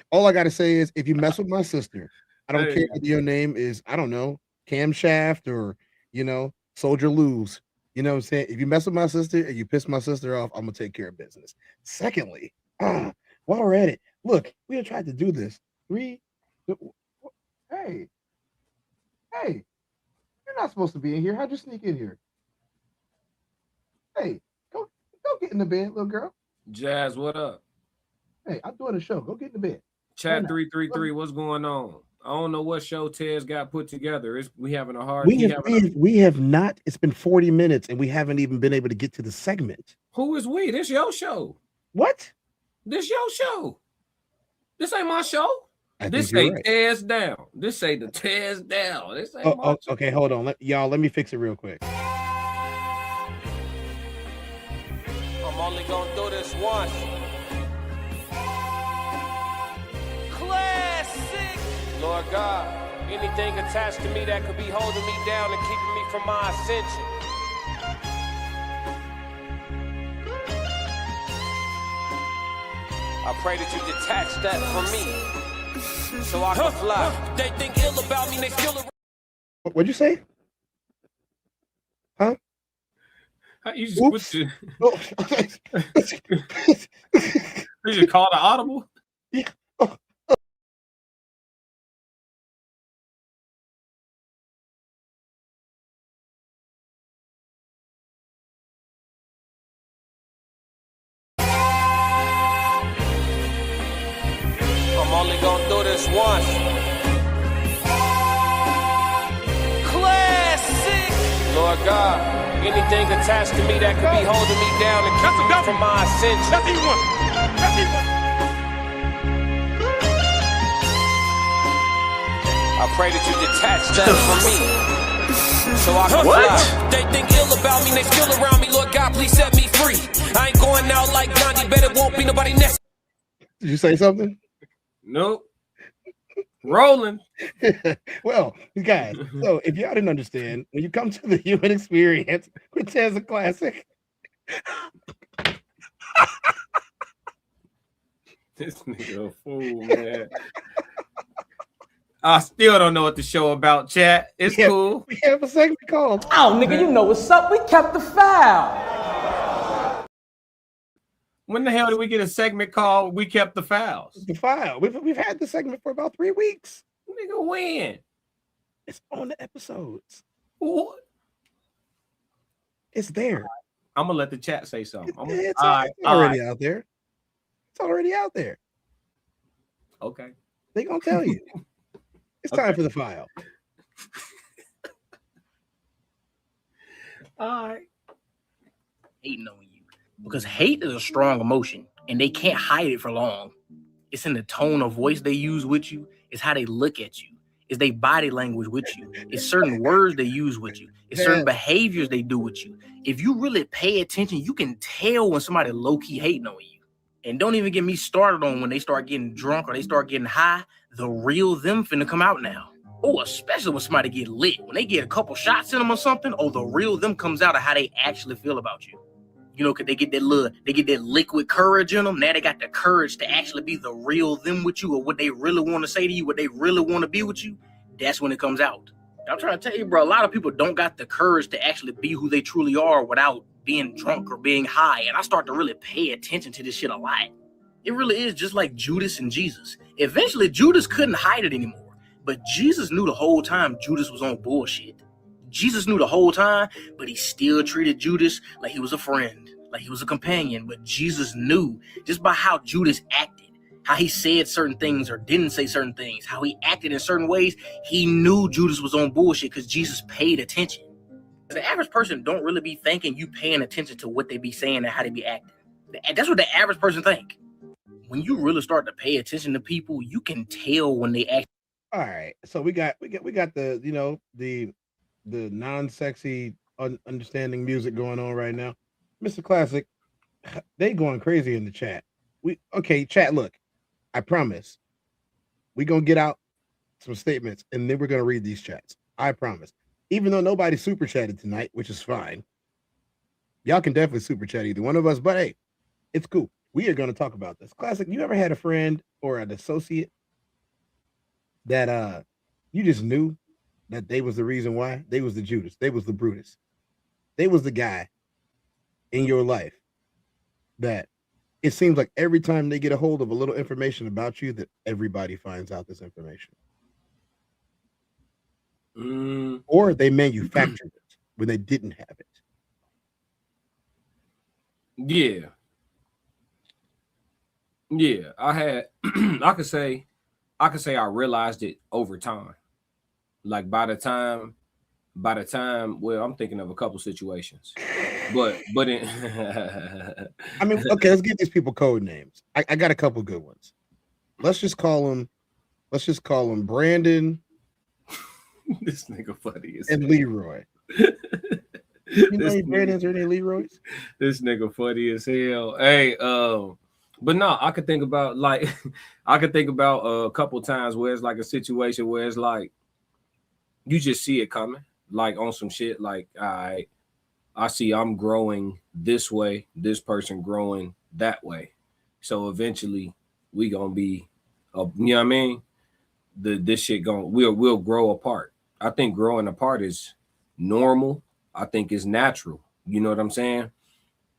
S2: All I gotta say is, if you mess with my sister, I don't care if your name is, I don't know, Camshaft or Soldier Lose. You know what I'm saying? If you mess with my sister and you piss my sister off, I'm gonna take care of business. Secondly, while we're at it, look, we have tried to do this. Hey, you're not supposed to be in here. How'd you sneak in here? Hey, go get in the bed, little girl.
S9: Jazz, what up?
S2: Hey, I'm doing a show. Go get in the bed.
S9: Chat 333, what's going on? I don't know what show Tez got put together. We having a hard.
S2: We have not. It's been 40 minutes and we haven't even been able to get to the segment.
S9: Who is we? This your show.
S2: What?
S9: This your show. This ain't my show. This say right. Tezdown. This say the Tezdown. This ain't my show.
S2: Okay, hold on. Let me fix it real quick.
S3: I'm only gonna do this once. Classic. Lord God, anything attached to me that could be holding me down and keeping me from my ascension. I pray that you detach that from me so I can fly. They think ill about me, they feel it.
S2: What'd you say? Huh?
S9: You just put your... You just call the audible?
S2: Yeah.
S3: I'm only gonna do this once. Classic. Lord God, anything attached to me that could be holding me down and keeping me from my ascension.
S6: That's E1. That's E1.
S3: I pray that you detach that from me. So I can fly. They think ill about me, they still around me. Lord God, please set me free. I ain't going out like Gandhi, bet it won't be nobody next.
S2: Did you say something?
S9: Nope. Rolling.
S2: Well, guys, so if y'all didn't understand, when you come to the human experience with Tez Classic,
S9: this nigga a fool, man. I still don't know what the show about, chat. It's cool.
S2: We have a segment called
S7: Oh, nigga, you know what's up. We kept the foul.
S9: When the hell did we get a segment called We Kept the Fouls?
S2: The file. We've had the segment for about 3 weeks.
S9: Nigga, when?
S2: It's on the episodes.
S9: What?
S2: It's there.
S9: I'm gonna let the chat say something.
S2: It's already out there. It's already out there.
S9: Okay.
S2: They gonna tell you. It's time for the file.
S9: All right.
S16: Hating on you. Because hate is a strong emotion and they can't hide it for long. It's in the tone of voice they use with you. It's how they look at you. It's their body language with you. It's certain words they use with you. It's certain behaviors they do with you. If you really pay attention, you can tell when somebody low-key hating on you. And don't even get me started on when they start getting drunk or they start getting high. The real them finna come out now. Oh, especially when somebody get lit. When they get a couple shots in them or something, oh, the real them comes out of how they actually feel about you. You know, cause they get that liquid courage in them. Now they got the courage to actually be the real them with you, or what they really want to say to you, what they really want to be with you. That's when it comes out. I'm trying to tell you, bro, a lot of people don't got the courage to actually be who they truly are without being drunk or being high. And I start to really pay attention to this shit a lot. It really is just like Judas and Jesus. Eventually, Judas couldn't hide it anymore. But Jesus knew the whole time Judas was on bullshit. Jesus knew the whole time, but he still treated Judas like he was a friend, like he was a companion. But Jesus knew just by how Judas acted, how he said certain things or didn't say certain things, how he acted in certain ways. He knew Judas was on bullshit because Jesus paid attention. The average person don't really be thinking you paying attention to what they be saying and how they be acting. And that's what the average person think. When you really start to pay attention to people, you can tell when they act.
S2: All right, so we got the the non-sexy understanding music going on right now. Mr. Classic, they going crazy in the chat. Chat, look, I promise we gonna get out some statements and then we're gonna read these chats. I promise. Even though nobody super chatted tonight, which is fine. Y'all can definitely super chat either one of us, but hey, it's cool. We are gonna talk about this. Classic, you ever had a friend or an associate that you just knew that they was the reason why? They was the Judas, they was the Brutus, they was the guy in your life that it seems like every time they get a hold of a little information about you, that everybody finds out this information. Or they manufactured it when they didn't have it.
S9: Yeah, I had I could say I realized it over time. Like by the time, well, I'm thinking of a couple situations. But in
S2: I mean, okay, let's give these people code names. I got a couple good ones. Let's just call them Brandon.
S9: This nigga funny as
S2: and Leroy. You know any Brandons or any Leroys?
S9: This nigga funny as hell. Hey, but no, I could think about a couple times where it's like a situation where it's like you just see it coming, like on some shit. Like, all right, I see I'm growing this way, this person growing that way. So eventually we gonna be, you know what I mean? This shit we'll grow apart. I think growing apart is normal. I think it's natural. You know what I'm saying?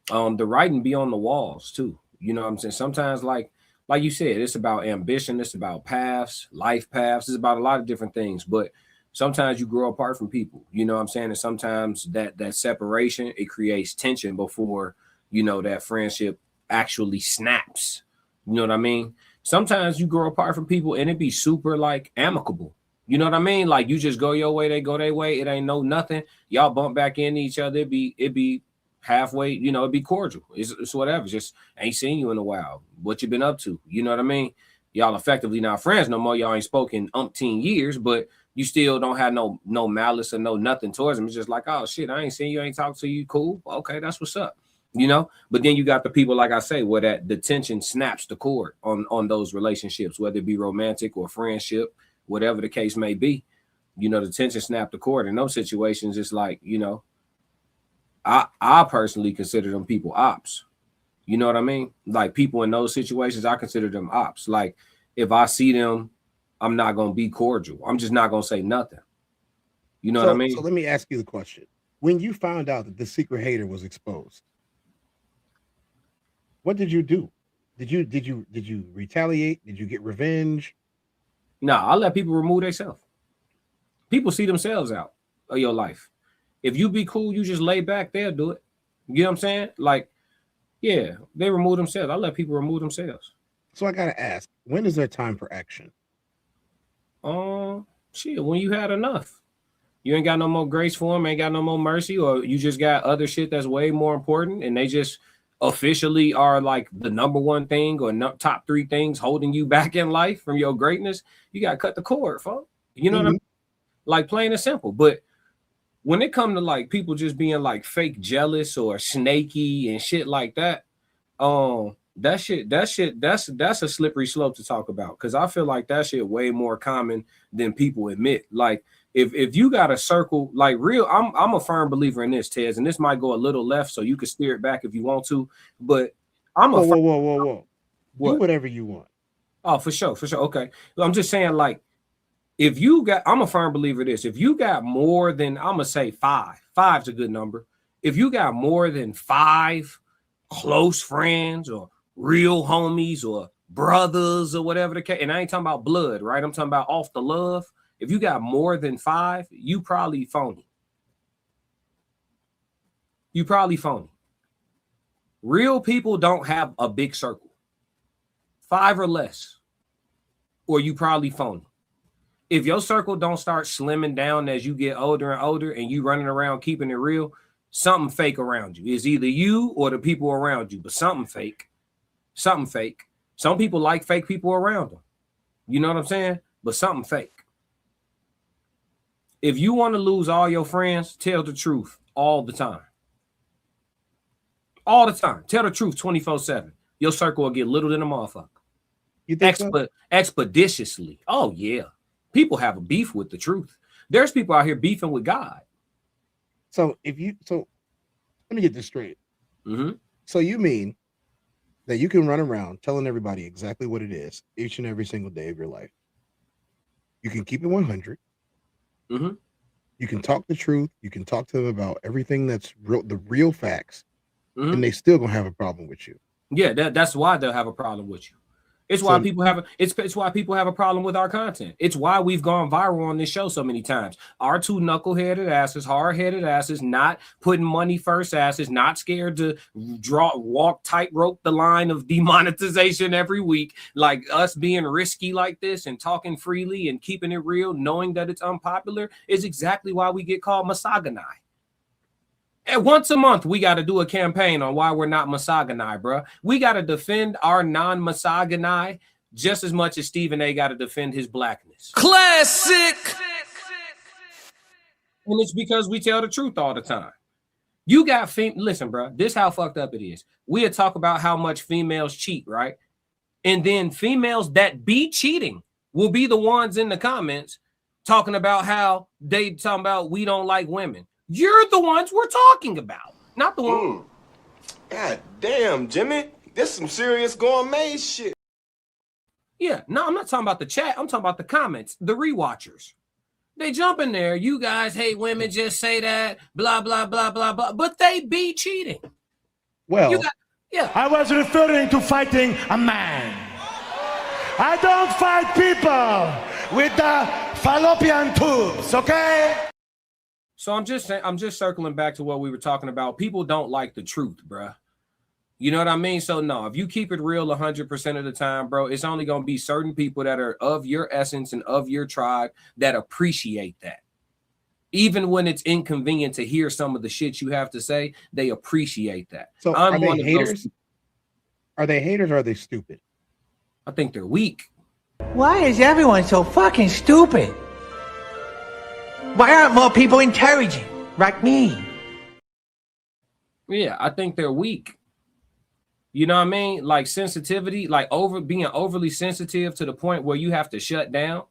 S9: The writing be on the walls too. You know what I'm saying? Sometimes like you said, it's about ambition, it's about paths, life paths, it's about a lot of different things. But sometimes you grow apart from people, you know what I'm saying? And sometimes that separation, it creates tension before, you know, that friendship actually snaps. You know what I mean? Sometimes you grow apart from people and it be super like amicable. You know what I mean? Like you just go your way, they go their way. It ain't no nothing. Y'all bump back into each other. It be halfway, you know, it'd be cordial. It's whatever. Just ain't seen you in a while. What you been up to? You know what I mean? Y'all effectively not friends no more. Y'all ain't spoken umpteen years, but you still don't have no malice or no nothing towards them. It's just like, oh shit, I ain't seen you, ain't talked to you. Cool. Okay, that's what's up. You know, but then you got the people, like I say, where the tension snaps the cord on those relationships, whether it be romantic or friendship, whatever the case may be. You know, the tension snapped the cord. In those situations, it's like, you know, I personally consider them people ops. You know what I mean? Like people in those situations, I consider them ops. Like if I see them, I'm not going to be cordial. I'm just not going to say nothing. You know what I mean?
S2: So let me ask you the question. When you found out that the secret hater was exposed, what did you do? Did you retaliate? Did you get revenge?
S9: No, I let people remove themselves. People see themselves out of your life. If you be cool, you just lay back, they'll do it. You know what I'm saying? Like, yeah, they remove themselves. I let people remove themselves.
S2: So I gotta ask, when is there time for action?
S9: Shit, when you had enough. You ain't got no more grace for them, ain't got no more mercy, or you just got other shit that's way more important, and they just officially are like the number one thing or top three things holding you back in life from your greatness. You gotta cut the cord, folks. You know what I mean? Like plain and simple. But when it comes to like people just being like fake jealous or snaky and shit like that, that's a slippery slope to talk about, because I feel like that shit way more common than people admit. Like if you got a circle, like real, I'm a firm believer in this, Tez, and this might go a little left, so you can steer it back if you want to. But I'm a
S2: whoa. Do whatever you want.
S9: Oh, for sure. Okay, I'm just saying, like, if you got, I'm a firm believer in this. If you got more than, I'm gonna say five's a good number. If you got more than 5 close friends or real homies or brothers or whatever the case, and I ain't talking about blood, right? I'm talking about off the love. If you got more than 5, you probably phony. Real people don't have a big circle. 5 or less, or you probably phony. If your circle don't start slimming down as you get older and older and you running around keeping it real, something fake around you. It's either you or the people around you, but something fake. Some people like fake people around them. You know what I'm saying? But something fake. If you want to lose all your friends, tell the truth all the time. All the time. Tell the truth 24/7. Your circle will get little than a motherfucker.
S2: You think so?
S9: Expeditiously. Oh, yeah. People have a beef with the truth. There's people out here beefing with God.
S2: So let me get this straight.
S9: Mm-hmm.
S2: So you mean that you can run around telling everybody exactly what it is each and every single day of your life. You can keep it 100.
S9: Mm-hmm.
S2: You can talk the truth. You can talk to them about everything that's real, the real facts, and they still gonna have a problem with you.
S9: Yeah, that's why they'll have a problem with you. It's why people have it's why people have a problem with our content. It's why we've gone viral on this show so many times. Our 2 knuckle-headed asses, hard-headed asses, not putting money first asses, not scared to walk tightrope the line of demonetization every week, like us being risky like this and talking freely and keeping it real, knowing that it's unpopular, is exactly why we get called misogyny. And once a month, we got to do a campaign on why we're not misogyny, bro. We got to defend our non-misogyny just as much as Stephen A. got to defend his blackness.
S3: Classic!
S9: And it's because we tell the truth all the time. You got, listen, bro, this how fucked up it is. We'll talk about how much females cheat, right? And then females that be cheating will be the ones in the comments talking about how they talking about we don't like women. You're the ones we're talking about, not the one.
S10: God damn, Jimmy. This some serious gourmet shit.
S9: Yeah, no, I'm not talking about the chat. I'm talking about the comments, the rewatchers. They jump in there. You guys hate women. Just say that. Blah blah blah blah blah. But they be cheating.
S17: Well,
S9: yeah.
S18: I was referring to fighting a man. I don't fight people with the fallopian tubes. Okay.
S9: So I'm just circling back to what we were talking about. People don't like the truth, bruh. You know what I mean? So no, if you keep it real 100% of the time, bro, it's only going to be certain people that are of your essence and of your tribe that appreciate that. Even when it's inconvenient to hear some of the shit you have to say, they appreciate that.
S17: So are they haters? Are they haters or are they stupid?
S9: I think they're weak.
S19: Why is everyone so fucking stupid? Why aren't more people intelligent like me?
S9: Yeah, I think they're weak. You know what I mean? Like sensitivity, like being overly sensitive to the point where you have to shut down.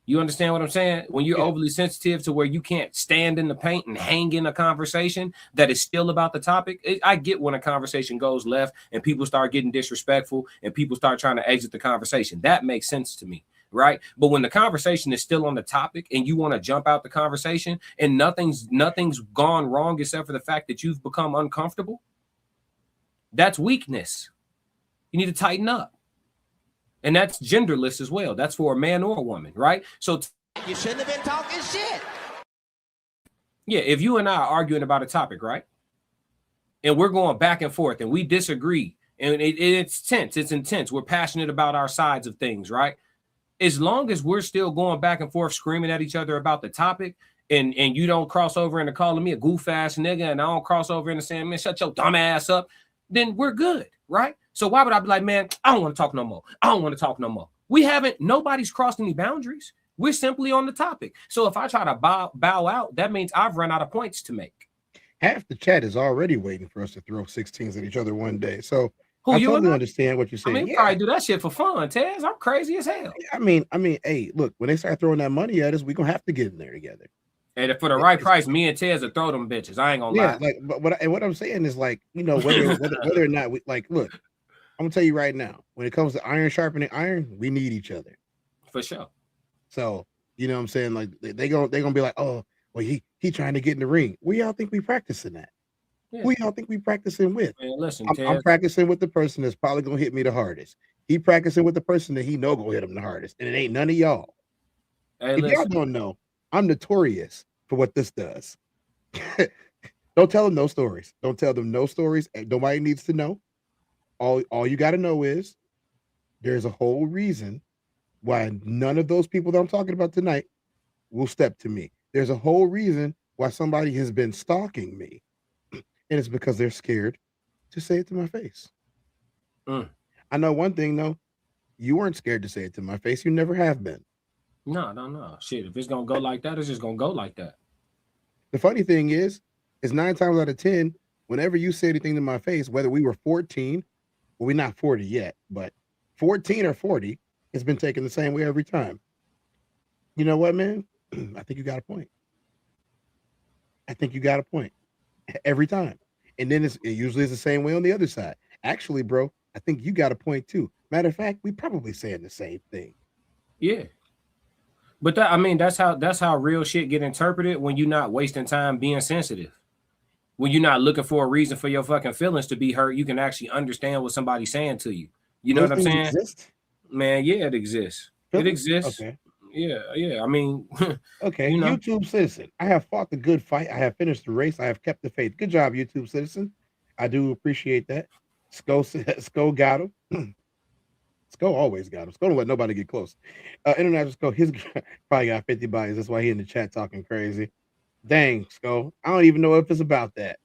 S9: You understand what I'm saying? When you're overly sensitive to where you can't stand in the paint and hang in a conversation that is still about the topic. I get when a conversation goes left and people start getting disrespectful and people start trying to exit the conversation. That makes sense to me, right? But when the conversation is still on the topic and you want to jump out the conversation and nothing's gone wrong except for the fact that you've become uncomfortable, that's weakness. You need to tighten up. And that's genderless as well. That's for a man or a woman, right? So
S19: you shouldn't have been talking shit.
S9: Yeah, if you and I are arguing about a topic, right? And we're going back and forth and we disagree and it's tense, it's intense. We're passionate about our sides of things, right? As long as we're still going back and forth screaming at each other about the topic and you don't cross over into calling me a goof ass nigga and I don't cross over into saying, man, shut your dumb ass up, then we're good, right? So why would I be like, man, I don't want to talk no more. I don't want to talk no more. Nobody's crossed any boundaries. We're simply on the topic. So if I try to bow out, that means I've run out of points to make.
S17: Half the chat is already waiting for us to throw 16s at each other one day. So I totally understand what you're saying.
S9: I mean, probably do that shit for fun, Tez. I'm crazy as hell.
S17: I mean, hey, look, when they start throwing that money at us, we're going to have to get in there together.
S9: And for the right price, me and Tez will throw them bitches. I ain't gonna lie.
S17: Like, but what I'm saying is, like, you know, whether or not we, like, look, I'm gonna tell you right now, when it comes to iron sharpening iron, we need each other.
S9: For sure.
S17: So, you know what I'm saying? Like, they're gonna be like, oh, well, he trying to get in the ring. Where y'all think we practicing that? Yeah. Who y'all think we practicing with?
S9: Man, listen,
S17: I'm practicing with the person that's probably gonna hit me the hardest. He practicing with the person that he know gonna hit him the hardest, and it ain't none of y'all. Hey, if y'all don't know, I'm notorious for what this does. Don't tell them no stories. Don't tell them no stories. Nobody needs to know. All you got to know is there's a whole reason why none of those people that I'm talking about tonight will step to me. There's a whole reason why somebody has been stalking me. And it's because they're scared to say it to my face. I know one thing, though. You weren't scared to say it to my face. You never have been.
S9: No. Shit, if it's going to go like that, it's just going to go like that.
S17: The funny thing is 9 times out of 10, whenever you say anything to my face, whether we were 14, well, we're not 40 yet, but 14 or 40, it's been taken the same way every time. You know what, man? I think you got a point. Every time. And then it usually is the same way on the other side. Actually, bro, I think you got a point too. Matter of fact, we probably saying the same thing.
S9: Yeah. But that's how real shit get interpreted when you're not wasting time being sensitive. When you're not looking for a reason for your fucking feelings to be hurt, you can actually understand what somebody's saying to you. You know what I'm saying?
S17: Exist?
S9: Man, yeah, it exists. It exists.
S17: Okay.
S9: Yeah. I mean,
S17: okay. You know? YouTube citizen, I have fought the good fight. I have finished the race. I have kept the faith. Good job, YouTube citizen. I do appreciate that. Sko got him. Sko always got him. Sko don't let nobody get close. International Sko, his probably got 50 bodies. That's why he in the chat talking crazy. Dang, Sko. I don't even know if it's about that.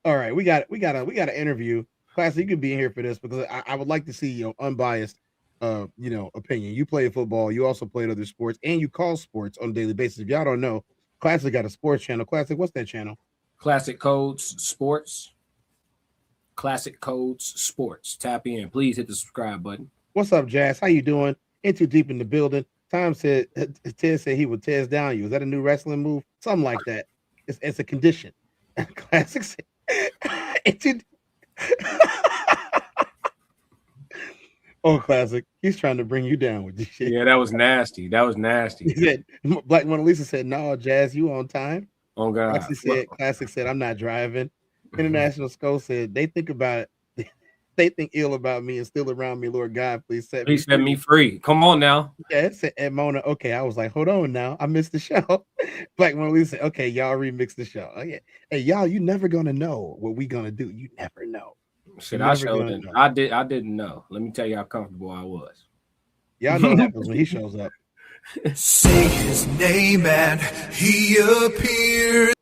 S17: All right, we got an interview. Classic, you could be in here for this because I would like to see your unbiased opinion. You play football, you also played other sports, and you call sports on a daily basis. If y'all don't know, Classic got a sports channel. Classic, what's that channel?
S9: Classic Codes Sports. Classic Codes Sports. Tap in. Please hit the subscribe button.
S17: What's up, Jazz? How you doing? In too deep in the building. Tom said Ted said he would Tezdown you. Is that a new wrestling move? Something like that. It's a condition. Classic said Oh, classic. He's trying to bring you down with this shit.
S9: Yeah, that was nasty. That was nasty.
S17: He said, Black Mona Lisa said, "No, Jazz, you on time."
S9: Oh God.
S17: Roxy said, Classic said, "I'm not driving." International Skull said, "They think about it. They think ill about me and still around me. Lord God, please set me
S9: free. Set me free. Come on now."
S17: Yeah, said and Mona. Okay, I was like, hold on now. I missed the show. Black Mona Lisa said, "Okay, y'all remix the show." Okay. Hey, y'all, you never gonna know what we gonna do. You never know.
S9: Shit, I didn't know. Let me tell you how comfortable I was.
S17: Y'all know what happens when he shows up.
S8: Say his name and he appears.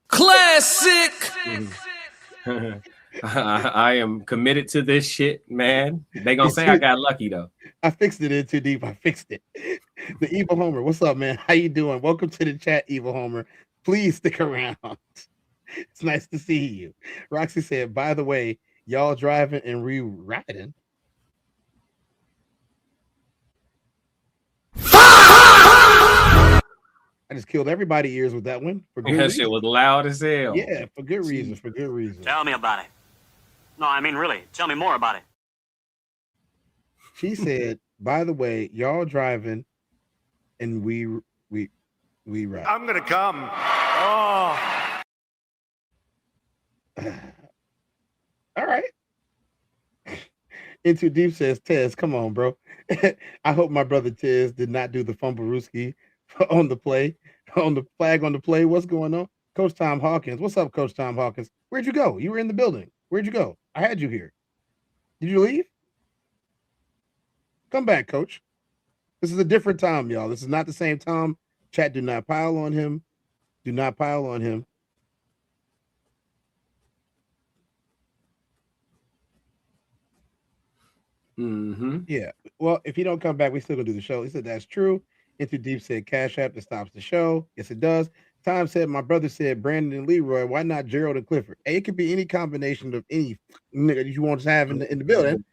S3: Classic.
S9: I am committed to this shit, man. They gonna say I got lucky though.
S17: I fixed it in too deep. I fixed it. The Evil Homer, what's up, man? How you doing? Welcome to the chat, Evil Homer. Please stick around. It's nice to see you. Roxy said, by the way, y'all driving and re-riding. I just killed everybody's ears with that one.
S9: For good reason. Shit was loud as hell.
S17: Yeah, for good reason. For good reason.
S13: Tell me about it. No, I mean really. Tell me more about it.
S17: She said, by the way, y'all driving and we ride.
S18: I'm gonna come. Oh.
S17: All right. Into Deep says, Tez, come on, bro. I hope my brother Tez did not do the fumblerooski on the play, on the flag on the play. What's going on? Coach Tom Hawkins. What's up, Coach Tom Hawkins? Where'd you go? You were in the building. Where'd you go? I had you here. Did you leave? Come back, Coach. This is a different Tom, y'all. This is not the same Tom. Chat, do not pile on him. Do not pile on him.
S9: Mm-hmm.
S17: Yeah. Well, if he don't come back, we still gonna do the show. He said that's true. Into Deep said Cash App that stops the show. Yes, it does. Tom said my brother said Brandon and Leroy. Why not Gerald and Clifford? Hey, it could be any combination of any nigga you want to have in the building.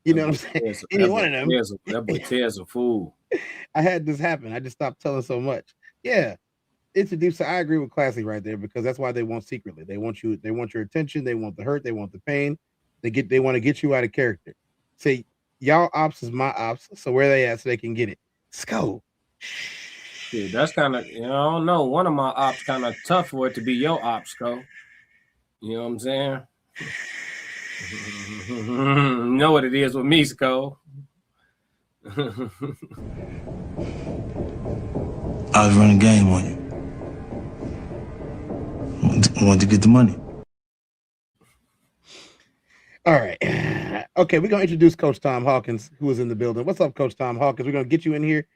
S17: You know what I'm saying? Any one of them.
S9: That boy Ted's a fool.
S17: I had this happen. I just stopped telling so much. Yeah. Into Deep said I agree with Classic right there because that's why they want secretly. They want you. They want your attention. They want the hurt. They want the pain. They want to get you out of character. Say y'all ops is my ops. So where they at so they can get it? Sco.
S9: Dude, that's kind of, I don't know. One of my ops kind of tough for it to be your ops, Sco. You know what I'm saying? You know what it is with me, Sco.
S20: I was running game on you. Wanted to get the money.
S17: All right. Okay, we're going to introduce Coach Tom Hawkins, who is in the building. What's up, Coach Tom Hawkins? We're going to get you in here.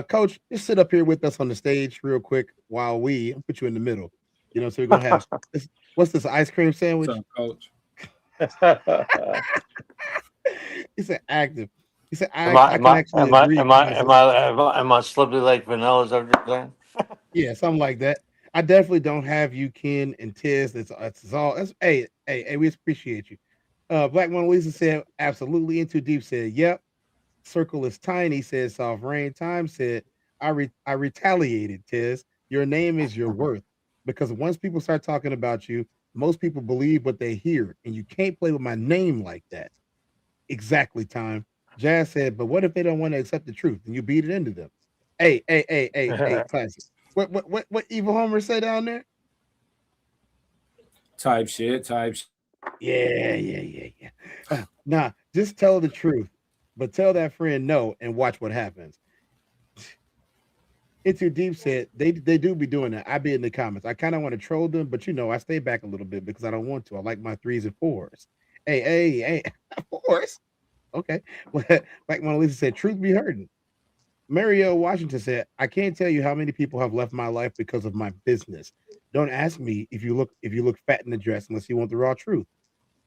S17: Coach, just sit up here with us on the stage real quick while I'll put you in the middle. You know, so we're going to have, what's this, ice cream sandwich?
S9: What's up, Coach?
S17: He said active. He said,
S21: Am I slippery like vanilla? Is that what you're saying?
S17: Yeah, something like that. I definitely don't have you, Ken and Tiz. That's all. That's hey, we appreciate you. Black Mona Lisa said absolutely. Into Deep said, yep. Circle is tiny, said Soft Rain. Time said, I retaliated, Tiz. Your name is your worth. Because once people start talking about you, most people believe what they hear, and you can't play with my name like that. Exactly, Time. Jazz said, but what if they don't want to accept the truth and you beat it into them? Hey, Classic. What Evil Homer say down there?
S9: Type shit.
S17: Yeah. Nah, just tell the truth, but tell that friend no and watch what happens. Into Deep said they do be doing that. I be in the comments. I kind of want to troll them, but I stay back a little bit because I don't want to. I like my 3s and 4s. Hey, 4s. Okay. Like Mona Lisa said, truth be heard. Mario Washington said, I can't tell you how many people have left my life because of my business. Don't ask me if you look fat in the dress unless you want the raw truth.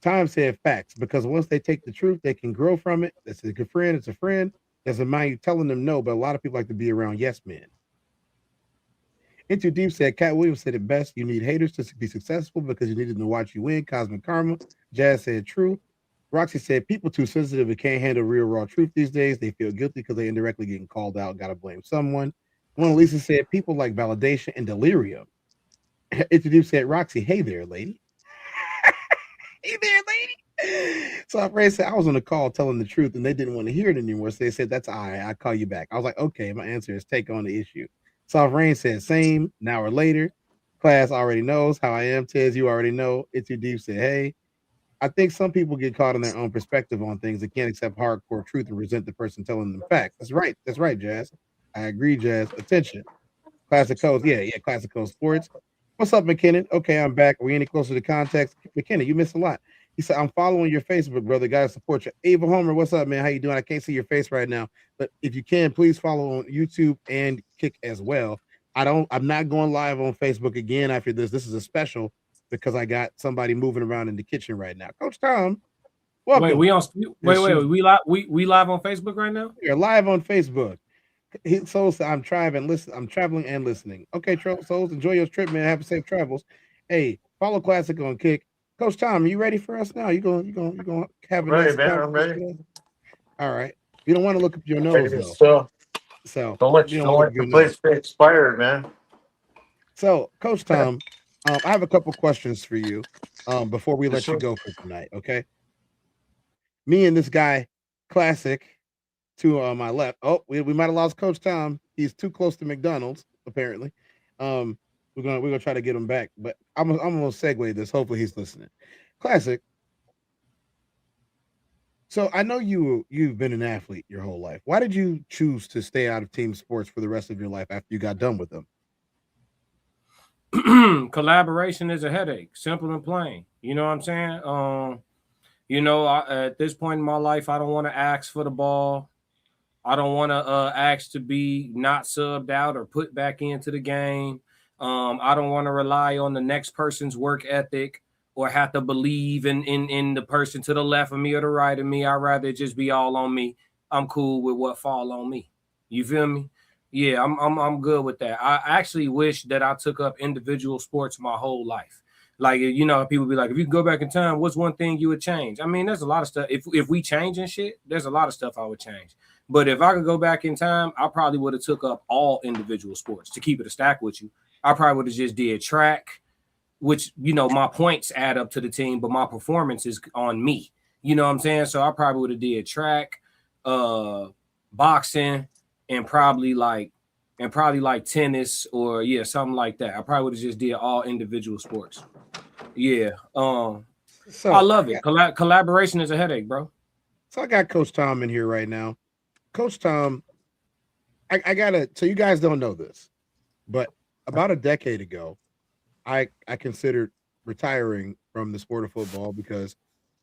S17: Time said facts, because once they take the truth, they can grow from it. That's a good friend. It's a friend. Doesn't mind you telling them no, but a lot of people like to be around yes men. Into Deep said, Cat Williams said it best. You need haters to be successful because you need them to watch you win. Cosmic Karma. Jazz said true. Roxy said, people too sensitive and can't handle real raw truth these days. They feel guilty because they indirectly getting called out. Got to blame someone. Mona Lisa said, people like validation and delirium. Into Deep said, Roxy, hey there, lady. Hey there, lady. So Ray said I was on the call telling the truth, and they didn't want to hear it anymore. So they said, "That's all right. I'll call you back." I was like, "Okay." My answer is take on the issue. Soft Rain said, "Same." An hour later, class already knows how I am. Tez, you already know. It's Your Deep said, "Hey, I think some people get caught in their own perspective on things. They can't accept hardcore truth and resent the person telling them facts." That's right. That's right, Jazz. I agree, Jazz. Attention. Classic Codes. Yeah, Classic Code Sports. What's up, McKinnon? Okay, I'm back. Are we any closer to context? McKinnon, you missed a lot. He said, I'm following your Facebook, brother. Gotta support you. Ava Homer, what's up, man? How you doing? I can't see your face right now, but if you can, please follow on YouTube and Kick as well. I'm not going live on Facebook again after this. This is a special because I got somebody moving around in the kitchen right now. Coach Tom, welcome.
S9: Wait, we live on Facebook right now?
S17: We're live on Facebook. Souls, I'm traveling and listening. Okay, Souls, enjoy your trip, man. Have safe travels. Hey, follow Classic on Kick. Coach Tom, are you ready for us now? You gonna have a nice
S21: man, I'm ready.
S17: All right. You don't want to look up your nose though. So
S21: don't let the place be expired, man.
S17: So, Coach Tom, I have a couple questions for you before we let you go for tonight. Okay. Me and this guy, Classic, to my left. Oh, we might have lost Coach Tom. He's too close to McDonald's, apparently. We're gonna try to get him back, but I'm gonna segue this. Hopefully he's listening. Classic. So I know you've been an athlete your whole life. Why did you choose to stay out of team sports for the rest of your life after you got done with them?
S9: Collaboration is a headache, simple and plain. You know what I'm saying? At this point in my life, I don't want to ask for the ball. I don't want to ask to be not subbed out or put back into the game. I don't want to rely on the next person's work ethic or have to believe in the person to the left of me or the right of me. I'd rather just be all on me. I'm cool with what fall on me. You feel me? Yeah, I'm good with that. I actually wish that I took up individual sports my whole life. Like, people be like, if you could go back in time, what's one thing you would change? I mean, there's a lot of stuff. If we changing shit, there's a lot of stuff I would change. But if I could go back in time, I probably would have took up all individual sports. To keep it a stack with you, I probably would have just did track, which, my points add up to the team, but my performance is on me. You know what I'm saying? So I probably would have did track, boxing, and probably like tennis or something like that. I probably would have just did all individual sports. Yeah. So I love it. Collaboration is a headache, bro.
S17: So I got Coach Tom in here right now. Coach Tom, I gotta, so you guys don't know this, but about a decade ago, I considered retiring from the sport of football because,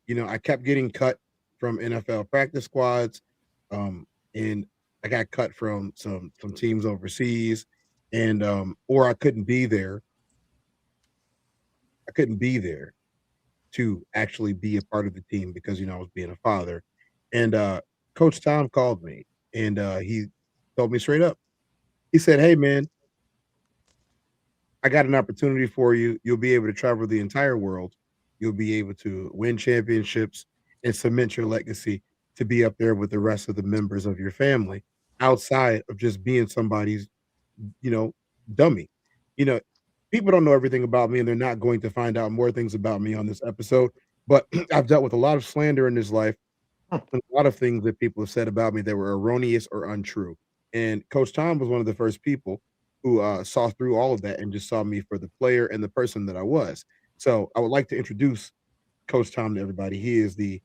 S17: I kept getting cut from NFL practice squads, and I got cut from some teams overseas, and or I couldn't be there. I couldn't be there to actually be a part of the team because I was being a father. And Coach Tom called me and he told me straight up. He said, "Hey man, I got an opportunity for you. You'll be able to travel the entire world. You'll be able to win championships and cement your legacy to be up there with the rest of the members of your family outside of just being somebody's, dummy. People don't know everything about me and they're not going to find out more things about me on this episode, but I've dealt with a lot of slander in this life and a lot of things that people have said about me that were erroneous or untrue. And Coach Tom was one of the first people who saw through all of that and just saw me for the player and the person that I was. So I would like to introduce Coach Tom to everybody. He is the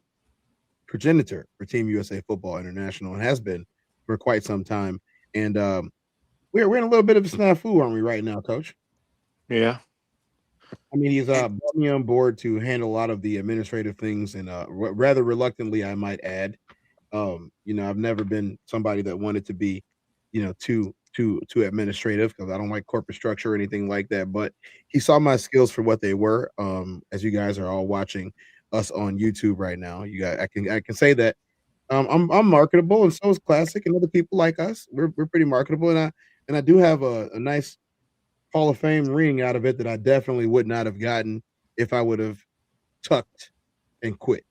S17: progenitor for Team USA Football International and has been for quite some time. And we're in a little bit of a snafu, aren't we, right now, Coach?
S21: Yeah.
S17: I mean, he's brought me on board to handle a lot of the administrative things, and rather reluctantly, I might add. I've never been somebody that wanted to be, too administrative because I don't like corporate structure or anything like that. But he saw my skills for what they were. As you guys are all watching us on YouTube right now, I can say that I'm marketable, and so is Classic, and other people like us. We're pretty marketable, and I do have a nice Hall of Fame ring out of it that I definitely would not have gotten if I would have tucked and quit.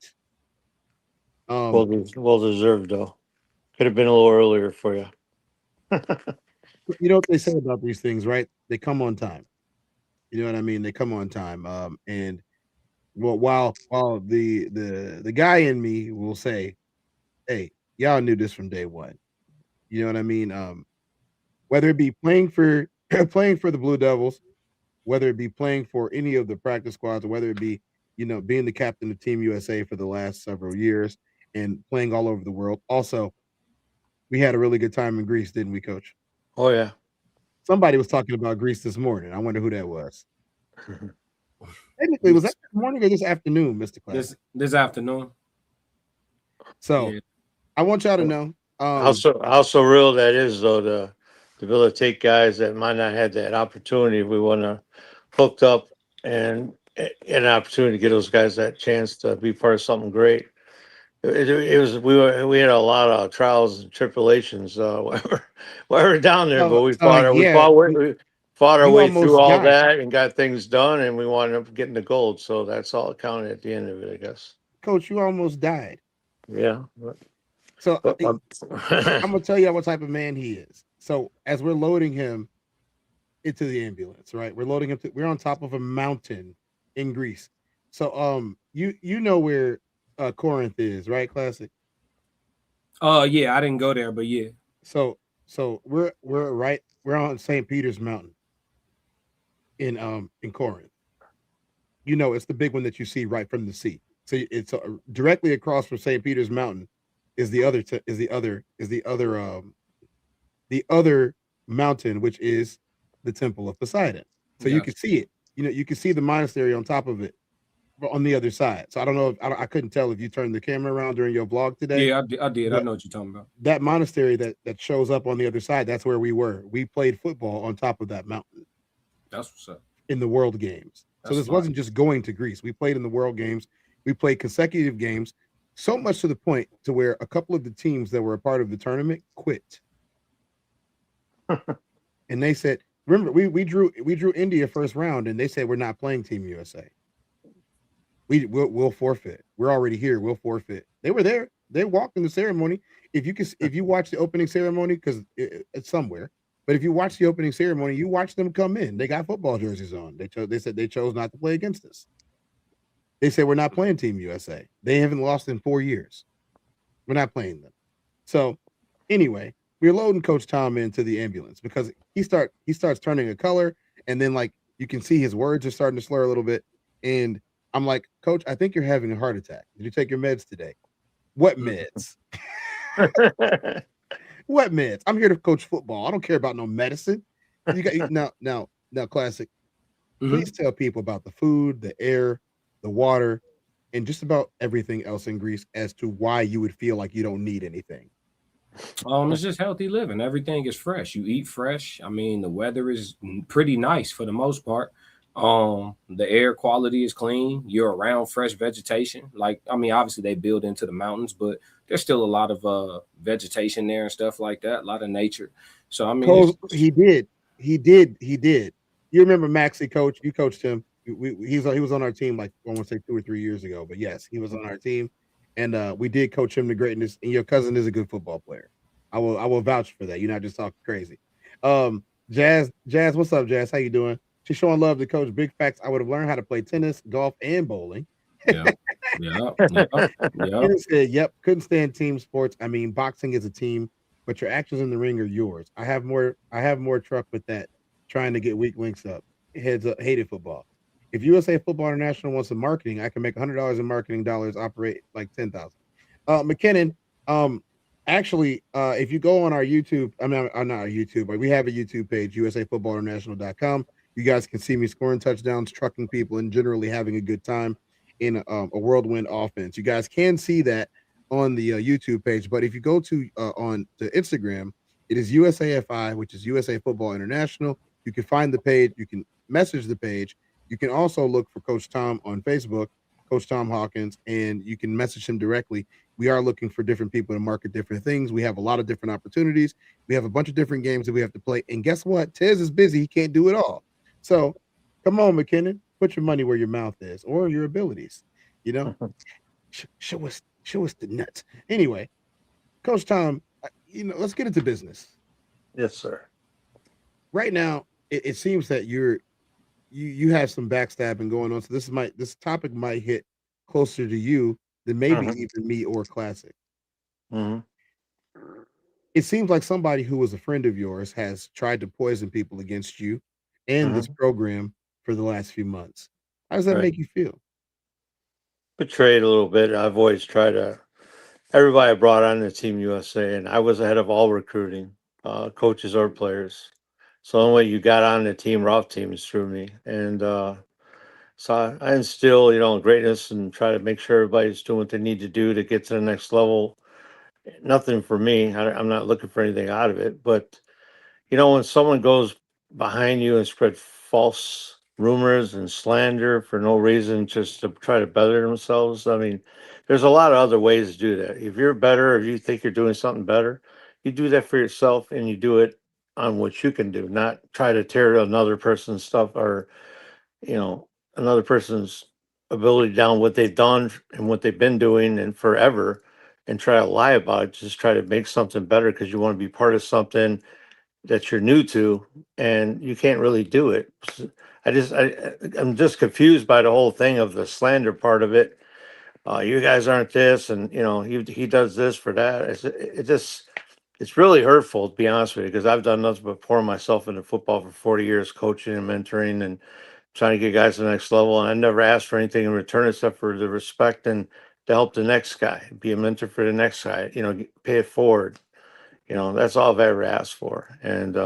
S21: Well deserved though. Could have been a little earlier for you.
S17: You know what they say about these things, right? They come on time. You know what I mean? They come on time. And Well, while the guy in me will say, "Hey, y'all knew this from day one." You know what I mean? Whether it be playing for playing for the Blue Devils, whether it be playing for any of the practice squads, or whether it be being the captain of Team USA for the last several years and playing all over the world. Also, we had a really good time in Greece, didn't we, Coach?
S21: Oh yeah.
S17: Somebody was talking about Greece this morning. I wonder who that was. Technically, was that this morning or this afternoon, Mr. Classic?
S9: This afternoon.
S17: So,
S9: yeah.
S17: I want y'all to know
S21: how surreal that is, though, to be able to take guys that might not have that opportunity. If we want to hooked up and an opportunity to get those guys that chance to be part of something great. It was we had a lot of trials and tribulations while we were down there, but we fought our way through all that and got things done, and we wound up getting the gold. So that's all that counted at the end of it, I guess.
S17: Coach, you almost died.
S21: Yeah.
S17: So I'm gonna tell you what type of man he is. So as we're loading him into the ambulance, right? We're loading him. We're on top of a mountain in Greece. So you know where Corinth is, right? Classic.
S9: Yeah, I didn't go there, but yeah.
S17: So we're on St. Peter's Mountain in Corinth. It's the big one that you see right from the sea. So it's directly across from St. Peter's Mountain is the other mountain, which is the Temple of Poseidon. So you can see it. You can see the monastery on top of it on the other side. So I don't know if I couldn't tell if you turned the camera around during your vlog today.
S9: Yeah, I did. I know what you're talking about.
S17: That monastery that shows up on the other side, that's where we were. We played football on top of that mountain.
S9: That's what's up.
S17: In the World Games. So this wasn't just going to Greece. We played in the World Games. We played consecutive games, so much to the point to where a couple of the teams that were a part of the tournament quit. And they said, remember, we drew India first round, and they said we're not playing Team USA. We'll forfeit. We're already here. We'll forfeit. They were there. They walked in the ceremony. If you watch the opening ceremony, because it's somewhere, but if you watch the opening ceremony, you watch them come in. They got football jerseys on. They said they chose not to play against us. They said we're not playing Team USA. They haven't lost in 4 years. We're not playing them. So anyway, we're loading Coach Tom into the ambulance because he starts turning a color, and then like you can see his words are starting to slur a little bit. And I'm like, Coach, I think you're having a heart attack. Did you take your meds today? What meds? What meds? I'm here to coach football. I don't care about no medicine. You got now, Classic. Please tell people about the food, the air, the water, and just about everything else in Greece as to why you would feel like you don't need anything.
S9: It's just healthy living. Everything is fresh. You eat fresh. I mean, the weather is pretty nice for the most part. The air quality is clean. You're around fresh vegetation. Like, I mean, obviously they build into the mountains, but there's still a lot of vegetation there and stuff like that. A lot of nature. So I mean,
S17: he did. You remember Maxie, Coach? You coached him. He was on our team like I want to say 2 or 3 years ago. But yes, he was on our team, and we did coach him to greatness. And your cousin is a good football player. I will vouch for that. You're not just talking crazy. Jazz, what's up, Jazz? How you doing? She's showing love to Coach. Big facts. I would have learned how to play tennis, golf, and bowling.
S9: Yeah.
S17: Said, yep. Couldn't stand team sports. I mean, boxing is a team, but your actions in the ring are yours. I have more truck with that. Trying to get weak links up. Heads up. Hated football. If USA Football International wants some marketing, I can make $100 in marketing dollars. Operate like 10,000. McKinnon. Actually, if you go on our YouTube, not our YouTube, but we have a YouTube page, USAFootballInternational.com. You guys can see me scoring touchdowns, trucking people, and generally having a good time in a whirlwind offense. You guys can see that on the YouTube page. But if you go to Instagram, it is USAFI, which is USA Football International. You can find the page. You can message the page. You can also look for Coach Tom on Facebook, Coach Tom Hawkins, and you can message him directly. We are looking for different people to market different things. We have a lot of different opportunities. We have a bunch of different games that we have to play. And guess what? Tez is busy. He can't do it all. So come on, McKinnon, put your money where your mouth is or your abilities, show us the nuts. Anyway, Coach Tom, let's get into business.
S21: Yes, sir.
S17: Right now, it seems that you're you have some backstabbing going on. So this topic might hit closer to you than maybe even me or Classic. It seems like somebody who was a friend of yours has tried to poison people against you and this program for the last few months. How does that make you feel?
S21: Betrayed a little bit. I've always tried to. Everybody I brought on the Team USA, and I was ahead of all recruiting, coaches or players. So the only way you got on the team or off team is through me. And so I instill, greatness and try to make sure everybody's doing what they need to do to get to the next level. Nothing for me. I'm not looking for anything out of it. But, when someone goes behind you and spread false rumors and slander for no reason, just to try to better themselves, I mean, there's a lot of other ways to do that. If you're better, if you think you're doing something better, you do that for yourself and you do it on what you can do, not try to tear another person's stuff or, another person's ability down, what they've done and what they've been doing and forever, and try to lie about it. Just try to make something better because you want to be part of something that you're new to, and you can't really do it. I'm just confused by the whole thing of the slander part of it. You guys aren't this, and he does this for that. It's really hurtful, to be honest with you, because I've done nothing but pour myself into football for 40 years, coaching and mentoring and trying to get guys to the next level. And I never asked for anything in return except for the respect and to help the next guy, be a mentor for the next guy, pay it forward. That's all I've ever asked for. And,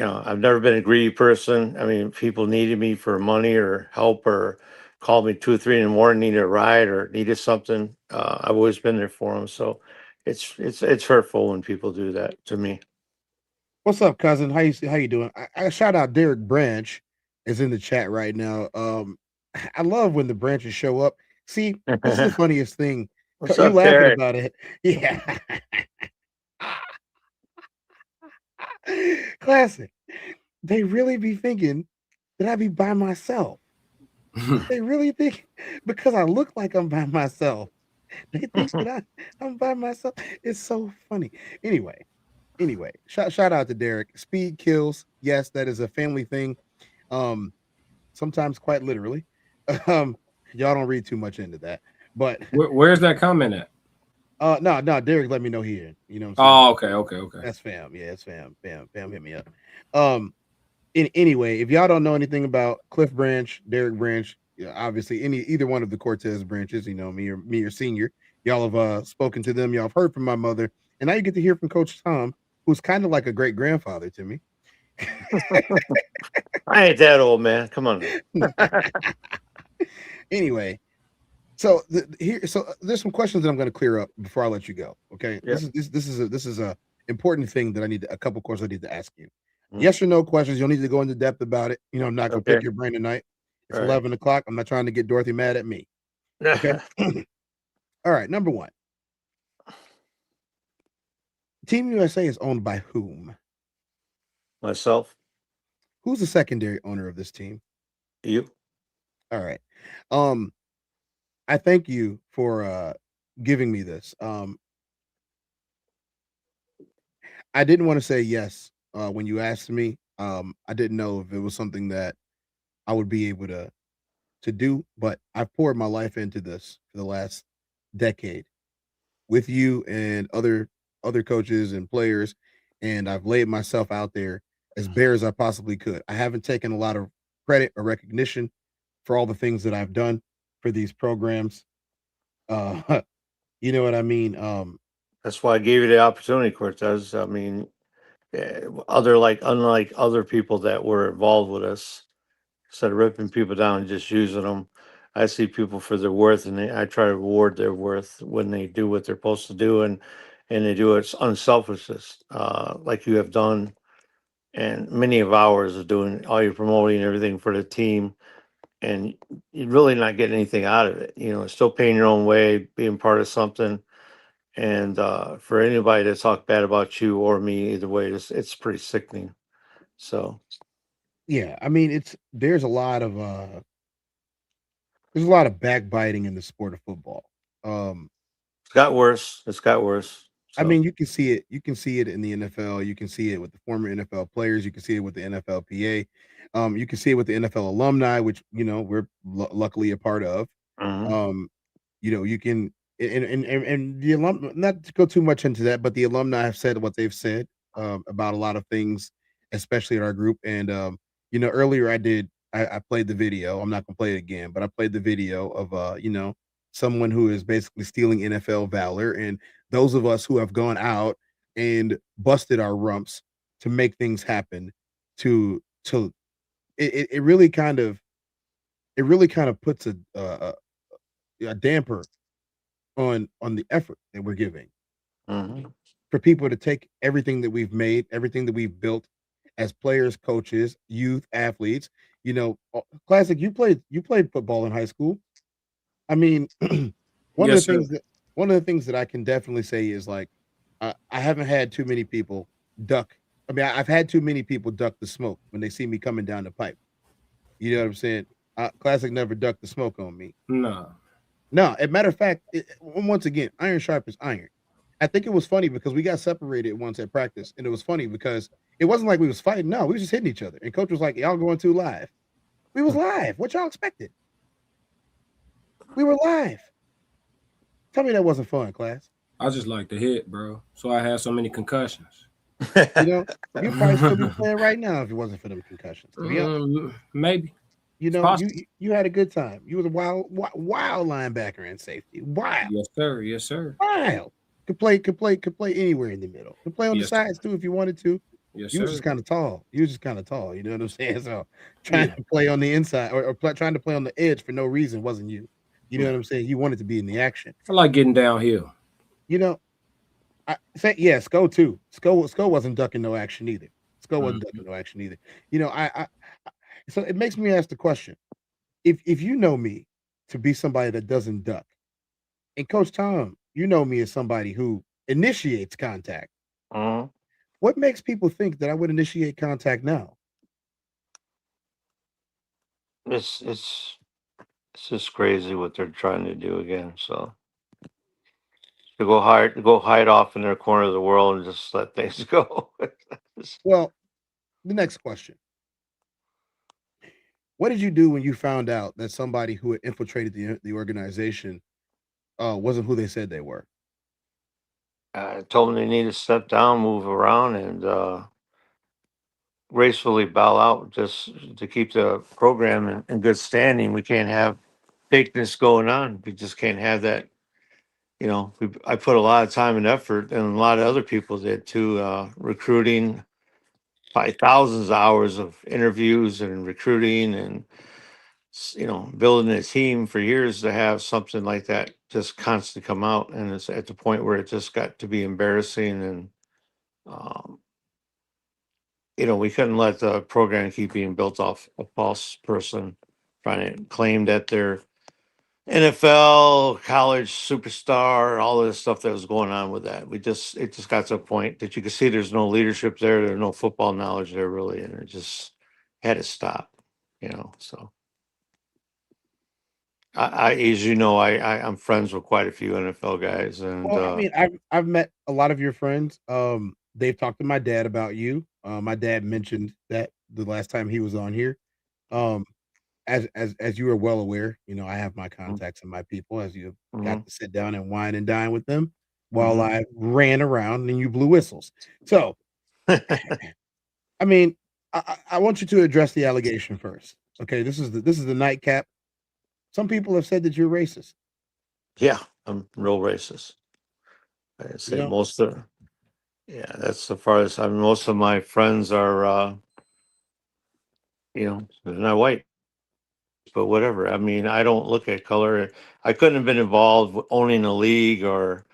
S21: I've never been a greedy person. I mean, people needed me for money or help or called me 2 or 3 in the morning, needed a ride or needed something. I've always been there for them. So it's hurtful when people do that to me.
S17: What's up, cousin? How you doing? I shout out Derek Branch is in the chat right now. I love when the branches show up. See, this is the funniest thing.
S21: What's
S17: You
S21: up,
S17: laughing
S21: Derek?
S17: about it. Yeah. Classic. They really be thinking that I be by myself. They really think because I look like I'm by myself. They think that I'm by myself. It's so funny. Anyway, shout out to Derek. Speed kills. Yes, that is a family thing. Sometimes quite literally. Y'all don't read too much into that. But
S9: where's that comment at?
S17: No, Derek let me know here. You know what I'm saying?
S9: Oh, okay.
S17: That's fam. Yeah, it's fam. Fam hit me up. Anyway, if y'all don't know anything about Cliff Branch, Derek Branch, obviously either one of the Cortez branches, me or Senior, y'all have spoken to them, y'all have heard from my mother, and now you get to hear from Coach Tom, who's kind of like a great grandfather to me.
S21: I ain't that old, man. Come on.
S17: Anyway, so there's some questions that I'm going to clear up before I let you go. Okay,
S21: yeah.
S17: This is a important thing that a couple questions I need to ask you. Yes or no questions. You'll need to go into depth about it. I'm not going to pick your brain tonight. It's 11 o'clock. I'm not trying to get Dorothy mad at me. Okay. All right. Number one. Team USA is owned by whom?
S21: Myself.
S17: Who's the secondary owner of this team?
S21: You.
S17: All right. I thank you for giving me this. I didn't want to say yes when you asked me. I didn't know if it was something that I would be able to do, but I've poured my life into this for the last decade with you and other coaches and players, and I've laid myself out there as bare as I possibly could. I haven't taken a lot of credit or recognition for all the things that I've done for these programs. You know what I mean?
S21: That's why I gave you the opportunity, Cortez. I mean, unlike other people that were involved with us, instead of ripping people down and just using them, I see people for their worth, and I try to reward their worth when they do what they're supposed to do, and they do it unselfishness, like you have done, and many of ours are doing all your promoting and everything for the team, and you're really not getting anything out of it. Still paying your own way, being part of something. And for anybody to talk bad about you or me, either way, it's pretty sickening. So,
S17: yeah, I mean, there's a lot of backbiting in the sport of football.
S21: It's got worse.
S17: I mean, you can see it. You can see it in the NFL. You can see it with the former NFL players. You can see it with the NFLPA. You can see it with the NFL alumni, which we're luckily a part of. Um, you can and the alum. Not to go too much into that, but the alumni have said what they've said about a lot of things, especially in our group. And earlier I played the video. I'm not gonna play it again, but I played the video of someone who is basically stealing NFL valor, and those of us who have gone out and busted our rumps to make things happen, to it really kind of puts a damper on the effort that we're giving for people to take everything that we've made, everything that we've built as players, coaches, youth, athletes. Classic, you played football in high school. I mean, one
S9: Yes,
S17: of the things that I can definitely say is like I haven't had too many people duck. I mean, I've had too many people duck the smoke when they see me coming down the pipe. You know what I'm saying? Classic never ducked the smoke on me.
S9: No.
S17: No, as a matter of fact, once again, iron sharpens iron. I think it was funny because we got separated once at practice, and it was funny because it wasn't like we was fighting. No, we was just hitting each other. And coach was like, "Y'all going too live." We was live. What y'all expected? We were live. Tell me that wasn't fun, class.
S9: I just like to hit, bro. So I had so many concussions.
S17: You probably still be playing right now if it wasn't for them concussions.
S9: Maybe.
S17: You had a good time. You was a wild linebacker and safety. Wild.
S9: Yes, sir. Yes, sir.
S17: Wild. Could play anywhere in the middle. Could play on the sides too if you wanted to.
S9: Yes,
S17: you was just kind of tall. You was just kind of tall. You know what I'm saying? So trying to play on the inside or trying to play on the edge for no reason wasn't you. You know what I'm saying? You wanted to be in the action.
S9: I like getting downhill.
S17: I say Sko too. Sko wasn't ducking no action either. Sko wasn't ducking no action either. So it makes me ask the question: if you know me to be somebody that doesn't duck, and Coach Tom, you know me as somebody who initiates contact. What makes people think that I would initiate contact now?
S21: It's just crazy what they're trying to do again. So to go hide off in their corner of the world and just let things go.
S17: Well, the next question. What did you do when you found out that somebody who had infiltrated the organization wasn't who they said they were?
S21: I told them they need to step down, move around, and gracefully bow out just to keep the program in good standing. We can't have fakeness going on. We just can't have that. I put a lot of time and effort, and a lot of other people did too, recruiting, by thousands of hours of interviews and recruiting and building a team for years to have something like that just constantly come out. And it's at the point where it just got to be embarrassing. And, we couldn't let the program keep being built off a false person trying to claim that they're NFL, college superstar, all of this stuff that was going on with that. It just got to a point that you could see there's no leadership there. There's no football knowledge there really. And it just had to stop, so. As you know, I'm friends with quite a few NFL guys, and
S17: well, I mean, I've met a lot of your friends. They've talked to my dad about you. My dad mentioned that the last time he was on here. As you are well aware, I have my contacts and my people. As you got to sit down and wine and dine with them while I ran around and you blew whistles. So, I mean, I want you to address the allegation first. Okay, this is the nightcap. Some people have said that you're racist.
S21: Yeah, I'm real racist. I say that's as far as most of my friends are, they're not white, but whatever. I mean, I don't look at color. I couldn't have been involved with owning a league or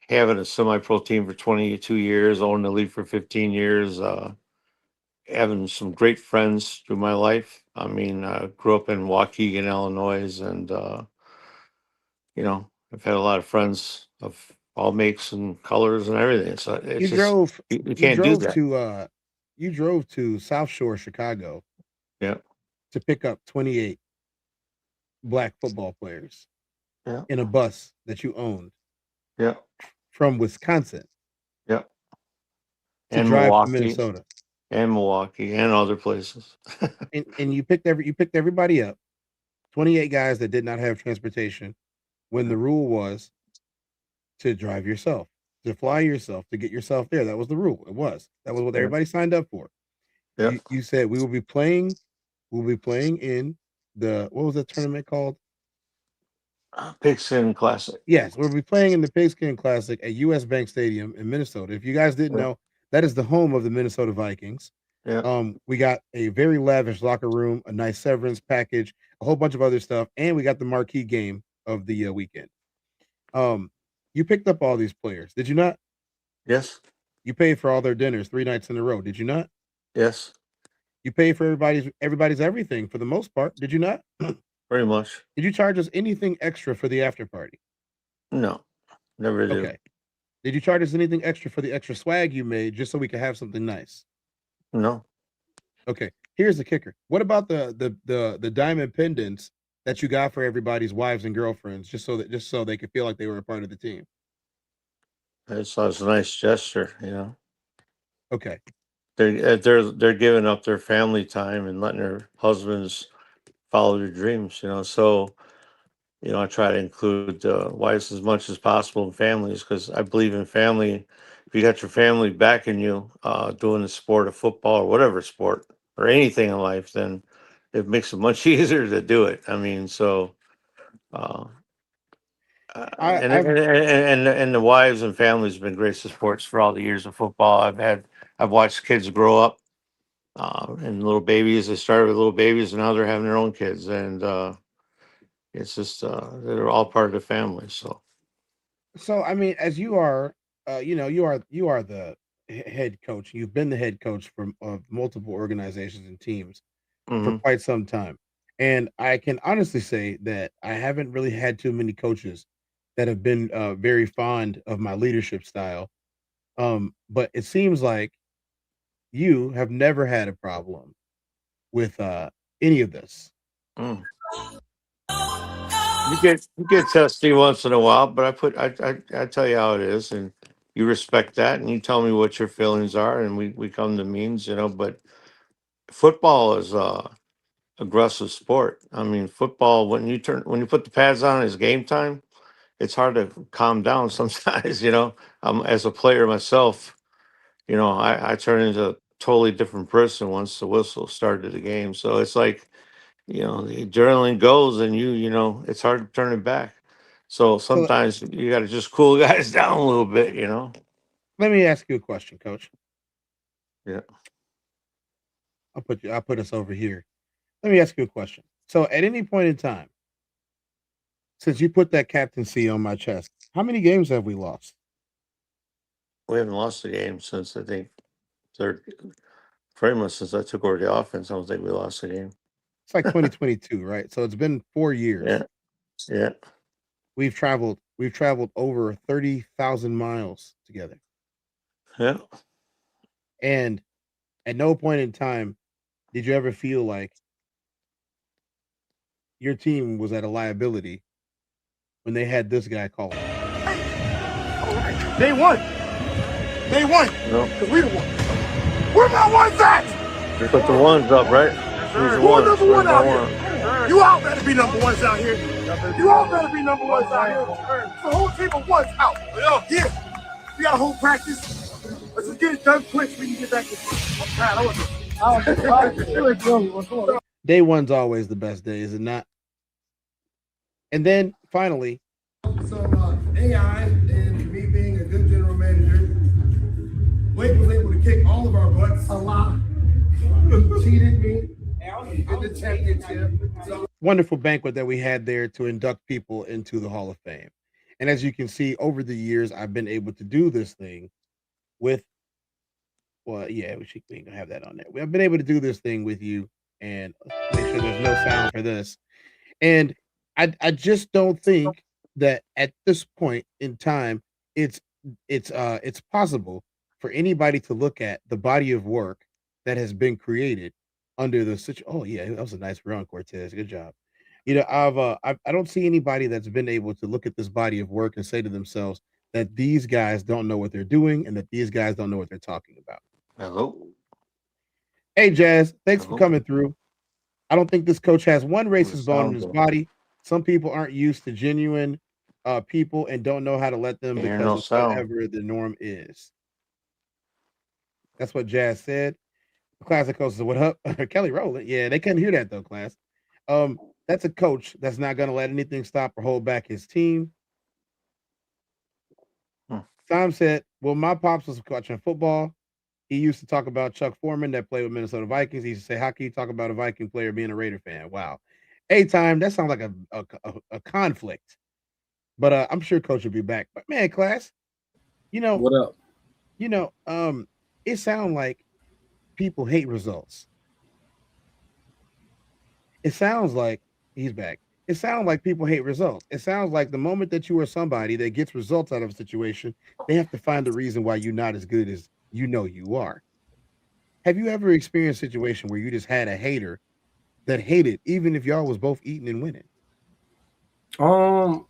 S21: having a semi-pro team for 22 years, owning the league for 15 years, having some great friends through my life. I mean, I grew up in Waukegan, Illinois, and, I've had a lot of friends of all makes and colors and everything. So it's you can't do that.
S17: You drove to South Shore, Chicago.
S21: Yeah.
S17: To pick up 28 black football players.
S21: Yeah.
S17: In a bus that you owned.
S21: Yeah.
S17: From Wisconsin.
S21: and
S2: drive to
S21: Milwaukee,
S2: Minnesota.
S21: and other places.
S2: And you picked everybody up, 28 guys that did not have transportation, when the rule was to drive yourself, to fly yourself, to get yourself there. That was the rule. That was what
S21: Yeah.
S2: everybody signed up for.
S21: Yeah.
S2: You said we'll be playing in what was that tournament called?
S21: Pigskin Classic.
S2: Yes, we'll be playing in the Pigskin Classic at US Bank Stadium in Minnesota. If you guys didn't know, that is the home of the Minnesota Vikings.
S21: Yeah.
S2: We got a very lavish locker room, a nice severance package, a whole bunch of other stuff, and we got the marquee game of the weekend. You picked up all these players, did you not?
S21: Yes.
S2: You paid for all their dinners 3 nights in a row, did you not?
S21: Yes.
S2: You paid for everybody's everything for the most part, did you not?
S21: Pretty much.
S2: Did you charge us anything extra for the after party?
S21: No, never did.
S2: Okay. Did you charge us anything extra for the extra swag you made just so we could have something nice?
S21: No.
S2: Okay. Here's the kicker. What about the diamond pendants that you got for everybody's wives and girlfriends, just so they could feel like they were a part of the team?
S21: It's a nice gesture, you know.
S2: Okay.
S21: They're giving up their family time and letting their husbands follow their dreams, you know. So, you know, I try to include wives as much as possible in families, because I believe in family. If you got your family backing you, doing the sport of football or whatever sport or anything in life, then it makes it much easier to do it. I mean, so and the wives and families have been great supports for all the years of football. I've watched kids grow up, and little babies. They started with little babies, and now they're having their own kids, and it's just they're all part of the family.
S2: So I mean, as you are, you are the head coach. You've been the head coach of multiple organizations and teams for quite some time, and I can honestly say that I haven't really had too many coaches that have been very fond of my leadership style. But it seems like you have never had a problem with any of this.
S21: You get testy once in a while, but I tell you how it is, and you respect that, and you tell me what your feelings are, and we come to means, you know. But football is aggressive sport. I mean, football, when you put the pads on, it's game time. It's hard to calm down sometimes, you know. As a player myself, you know, I turn into a totally different person once the whistle started the game. So it's like, you know, the adrenaline goes, and you know, it's hard to turn it back. So sometimes you got to just cool guys down a little bit, you know.
S2: Let me ask you a question, Coach.
S21: Yeah.
S2: I'll put us over here. Let me ask you a question. So at any point in time, since you put that captaincy on my chest, how many games have we lost?
S21: We haven't lost a game since, I think, pretty much since I took over the offense. I don't think we lost a game.
S2: It's like 2022, right? So it's been 4 years.
S21: Yeah. Yeah.
S2: We've traveled over 30,000 miles together.
S21: Yeah.
S2: And at no point in time did you ever feel like your team was at a liability when they had this guy calling?
S6: They won. They won.
S21: No.
S6: Because we the one. Where my ones at?
S21: Put the ones up, right? Who's the
S6: Who
S21: ones?
S6: number one
S21: Where's
S6: out
S21: my
S6: here?
S21: one?
S6: You all better be number ones out here. You all better be number ones out here. The whole team of ones out. Here. We got a whole practice. Let's just get it done quick so we can get back to
S2: Day one's always the best day, is it not? And then finally,
S6: so AI and me being a good general manager, Blake was able to kick all of our butts a lot. He cheated me in the championship. So
S2: wonderful banquet that we had there to induct people into the Hall of Fame. And as you can see, over the years, I've been able to do this thing with, well, yeah, we ain't gonna have that on there. I've been able to do this thing with you, and make sure there's no sound for this. And I just don't think that at this point in time, it's possible for anybody to look at the body of work that has been created under the situation. Oh yeah, that was a nice run, Cortez. Good job. You know, I don't see anybody that's been able to look at this body of work and say to themselves that these guys don't know what they're doing and that these guys don't know what they're talking about.
S21: Hello.
S2: Hey, Jazz, thanks for coming through. I don't think this coach has one racist bone in his body. Some people aren't used to genuine people and don't know how to let them
S21: Hear
S2: because
S21: no
S2: of
S21: sound.
S2: whatever the norm is. That's what Jazz said. The classic coach said, "What up?" Kelly Rowland. Yeah, they couldn't hear that though, class. That's a coach that's not going to let anything stop or hold back his team. Tom said, "Well, my pops was watching football. He used to talk about Chuck Foreman that played with Minnesota Vikings. He used to say, how can you talk about a Viking player being a Raider fan? Wow. A-time, that sounds like a conflict. But I'm sure coach will be back. But man, class,
S9: What up?
S2: It sounds like people hate results. It sounds like he's back. It sounds like people hate results. It sounds like the moment that you are somebody that gets results out of a situation, they have to find the reason why you're not as good as you know you are. Have you ever experienced a situation where you just had a hater that hated, even if y'all was both eating and winning?
S9: No,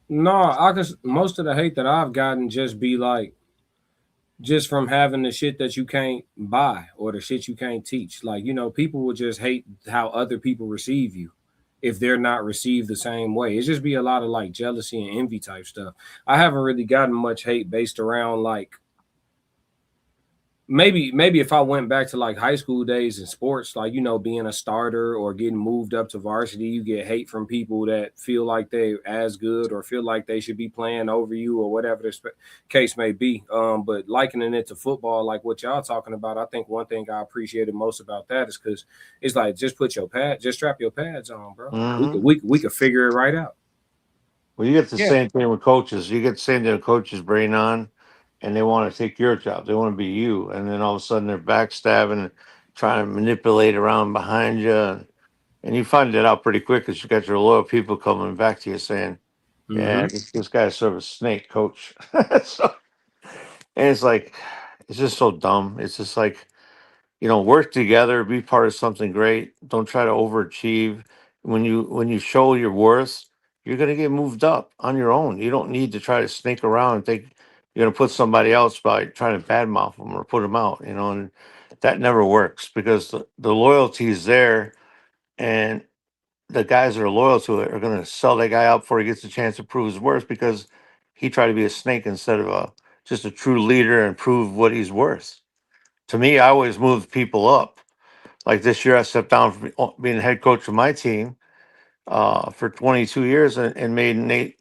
S9: I guess most of the hate that I've gotten just be like, just from having the shit that you can't buy or the shit you can't teach. Like, people will just hate how other people receive you if they're not received the same way. It's just be a lot of like jealousy and envy type stuff. I haven't really gotten much hate based around like maybe if I went back to like high school days in sports, like being a starter or getting moved up to varsity, you get hate from people that feel like they're as good or feel like they should be playing over you or whatever the case may be. But likening it to football, like what y'all talking about, I think one thing I appreciated most about that is because it's like just strap your pads on, bro. We could figure it right out.
S21: Well, you get the same thing with coaches. You get the same thing with coaches bring on, and they want to take your job. They want to be you, and then all of a sudden they're backstabbing and trying to manipulate around behind you, and you find it out pretty quick because you got your loyal people coming back to you saying, "Yeah, this guy's sort of a snake, coach." So, and it's like, it's just so dumb. It's just like, work together, be part of something great. Don't try to overachieve. When you show your worth, you're gonna get moved up on your own. You don't need to try to snake around and think you're gonna put somebody else by trying to badmouth them or put them out. And that never works because the loyalty is there, and the guys that are loyal to it are gonna sell that guy out before he gets a chance to prove his worth because he tried to be a snake instead of just a true leader and prove what he's worth. To me, I always move people up. Like this year, I stepped down from being the head coach of my team for 22 years and made Nate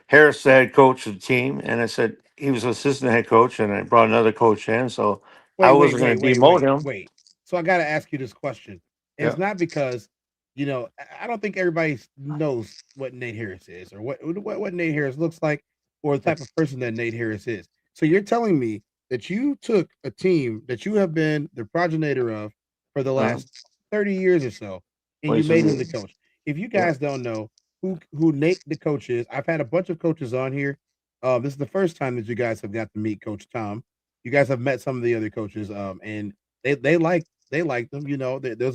S21: Harris the head coach of the team. And I said he was assistant head coach, and I brought another coach in. So I wasn't going to demote him.
S2: Wait. So I got to ask you this question. And it's not because, I don't think everybody knows what Nate Harris is or what Nate Harris looks like or the type of person that Nate Harris is. So you're telling me that you took a team that you have been the progenitor of for the last 30 years or so, and you made him the coach. If you guys don't know who Nate the coach is, I've had a bunch of coaches on here. This is the first time that you guys have got to meet Coach Tom. You guys have met some of the other coaches, and they like them.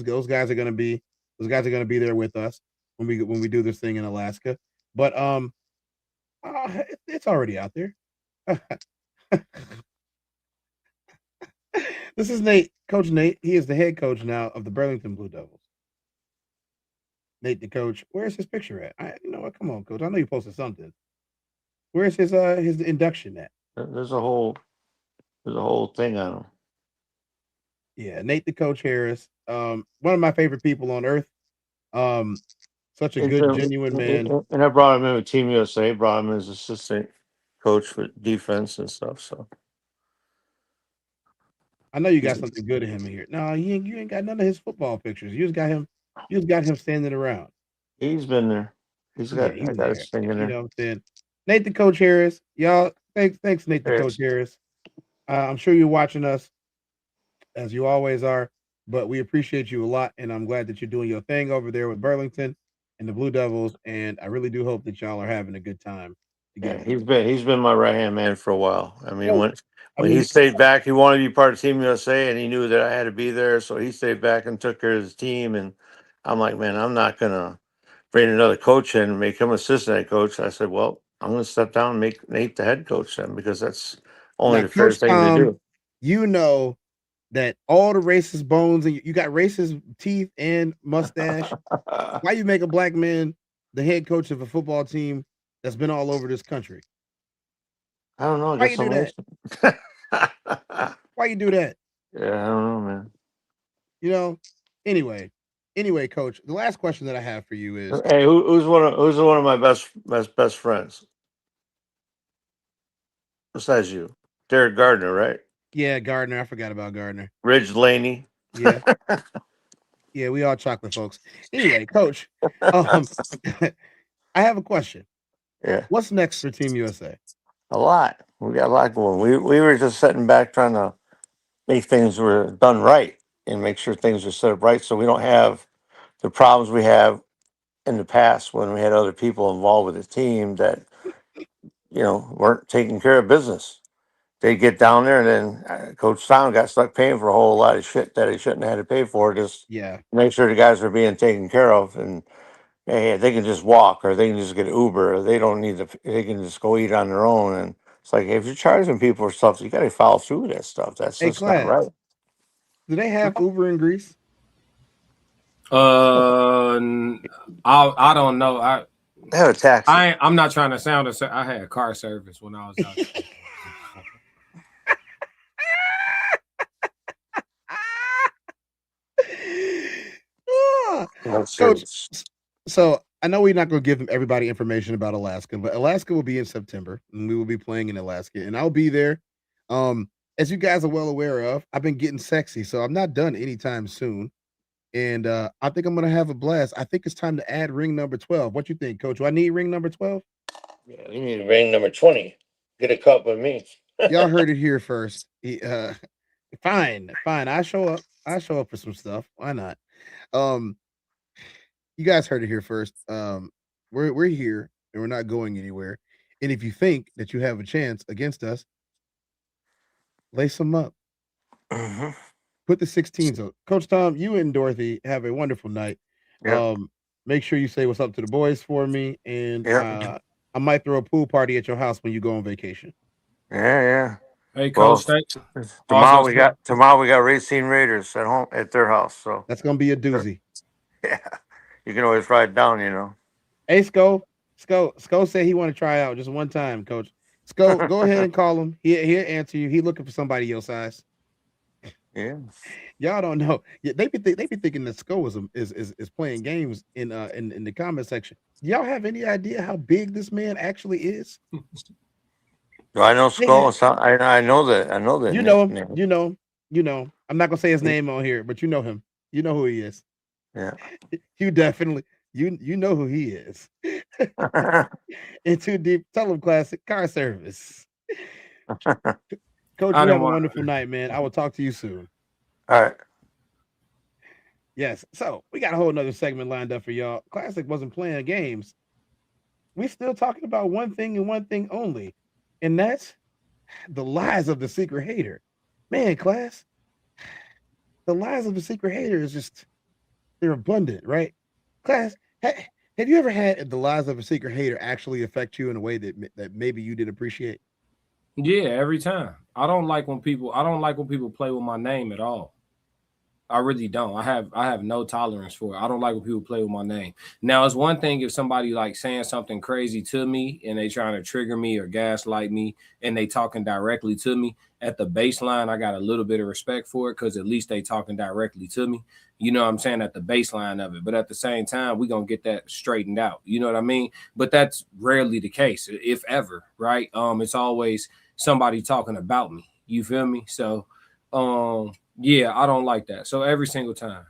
S2: Those guys are gonna be there with us when we do this thing in Alaska. But it's already out there. This is Nate, Coach Nate. He is the head coach now of the Burlington Blue Devils. Nate, the coach. Where's his picture at? Come on, Coach. I know you posted something. Where's his induction at?
S21: There's a whole thing on him.
S2: Yeah, Nate, the coach Harris. One of my favorite people on earth. Such a good, genuine man.
S21: And I brought him in with Team USA. Brought him as assistant coach for defense and stuff. So
S2: I know you got something good in him in here. No, you ain't got none of his football pictures. You just got him standing around.
S21: He's been there. I got his thing in there.
S2: You know what I'm saying? Nate the Coach Harris. Y'all, thanks, Nate the Coach Harris. I'm sure you're watching us as you always are, but we appreciate you a lot, and I'm glad that you're doing your thing over there with Burlington and the Blue Devils, and I really do hope that y'all are having a good time together.
S21: Yeah, he's been my right hand man for a while. I mean, when he stayed back, he wanted to be part of Team USA, and he knew that I had to be there, so he stayed back and took care of his team. And I'm like, man, I'm not gonna bring another coach in and make him assistant head coach. I said, well, I'm gonna step down and make Nate the head coach then because that's only the fair thing to do.
S17: you know that all the racist bones and you got racist teeth and mustache. Why you make a black man the head coach of a football team that's been all over this country?
S21: I don't know. I
S17: Why
S21: guess
S17: you do
S21: I'm
S17: that? Why you do that?
S21: Yeah, I don't know, man.
S17: You know. Anyway, coach. The last question that I have for you is,
S21: Hey, who's one of my best friends besides you? Derek Gardner, right?
S17: yeah, Gardner. I forgot about Gardner.
S21: Ridge Laney.
S17: Yeah. Yeah, we all chocolate folks. Anyway, coach, I have a question.
S21: Yeah,
S17: What's next for Team USA?
S21: a lot. We got a lot going. We were just sitting back trying to make things were done right and make sure things are set up right, so we don't have the problems we have in the past when we had other people involved with the team that weren't taking care of business. They get down there, and then Coach Town got stuck paying for a whole lot of shit that he shouldn't have had to pay for. Just
S17: Yeah.
S21: make sure the guys are being taken care of, and hey, they can just walk, or they can just get Uber, or they don't need to. They can just go eat on their own. And it's like, if you're charging people for stuff, you got to follow through with that stuff. That's
S17: Hey,
S21: just not right.
S17: class. Do they have Uber in Greece?
S9: I don't know.
S21: I have a taxi.
S9: I'm not trying to sound. I had car service when I was out there.
S17: Coach, so I know we're not going to give everybody information about Alaska, but Alaska will be in September, and we will be playing in Alaska, and I'll be there. As you guys are well aware of, I've been getting sexy, so I'm not done anytime soon. And I think I'm going to have a blast. I think it's time to add ring number 12. What you think, Coach? Do I need ring number 12?
S21: Yeah, you need ring number 20. Get a cup with me.
S17: Y'all heard it here first. Fine. I show up. I show up for some stuff. Why not? You guys heard it here first. We're here and we're not going anywhere. And if you think that you have a chance against us, lace them up.
S21: Mm-hmm.
S17: Put the 16s on. Coach Tom, you and Dorothy have a wonderful night.
S21: Yep.
S17: Make sure you say what's up to the boys for me, and
S21: Yep.
S17: I might throw a pool party at your house when you go on vacation.
S21: Yeah.
S9: Hey, Coach, thanks.
S21: Tomorrow we got Racine Raiders at home at their house. So
S17: that's gonna be a doozy.
S21: Yeah, you can always ride down.
S17: Hey, Sko said he want to try out just one time, Coach. Sko, go ahead and call him. He'll answer you. He looking for somebody your size.
S21: Yeah.
S17: Y'all don't know. Yeah, they be thinking that Sko is playing games in the comment section. Y'all have any idea how big this man actually is?
S21: Do I know Skull? I know that. I know that.
S17: You know him. You know. I'm not gonna say his name on here, but you know him. You know who he is.
S21: Yeah.
S17: You definitely you know who he is. In Too Deep, tell him classic car service. Coach, you have a wonderful night, man. I will talk to you soon.
S21: All right.
S17: Yes. So we got a whole nother segment lined up for y'all. Classic wasn't playing games. We still talking about one thing and one thing only, and that's the lies of the secret hater. Man, class, the lies of the secret hater is just they're abundant, right? Class, have you ever had the lies of a secret hater actually affect you in a way that maybe you didn't appreciate?
S9: Yeah, every time. I don't like when people play with my name at all. I really don't. I have no tolerance for it. I don't like when people play with my name. Now, it's one thing if somebody like saying something crazy to me and they trying to trigger me or gaslight me and they talking directly to me. At the baseline, I got a little bit of respect for it because at least they talking directly to me. You know what I'm saying? At the baseline of it. But at the same time, we're going to get that straightened out. You know what I mean? But that's rarely the case, if ever, right? It's always somebody talking about me. You feel me? So, yeah, I don't like that. So every single time,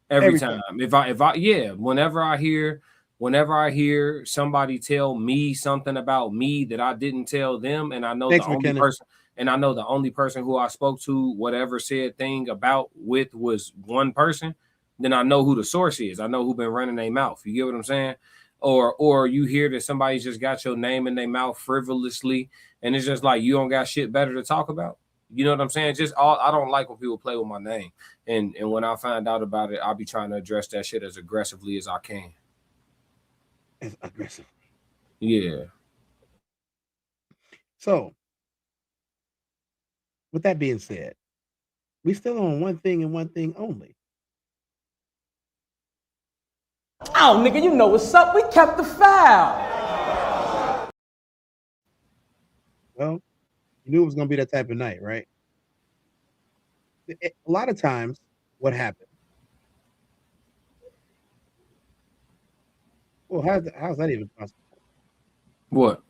S9: every time. Whenever I hear somebody tell me something about me that I didn't tell them, and I know the only person who I spoke to, whatever said thing about with was one person, then I know who the source is. I know who been running their mouth. You get what I'm saying? Or you hear that somebody just got your name in their mouth frivolously, and it's just like you don't got shit better to talk about. You know what I'm saying? I don't like when people play with my name. And when I find out about it, I'll be trying to address that shit as aggressively as I can.
S17: As aggressive.
S9: Yeah.
S17: So with that being said, we still on one thing and one thing only.
S7: Oh, nigga, you know what's up. We kept the foul.
S17: Well, you knew it was going to be that type of night, right? A lot of times, what happens? Well, how's that even possible?
S9: What?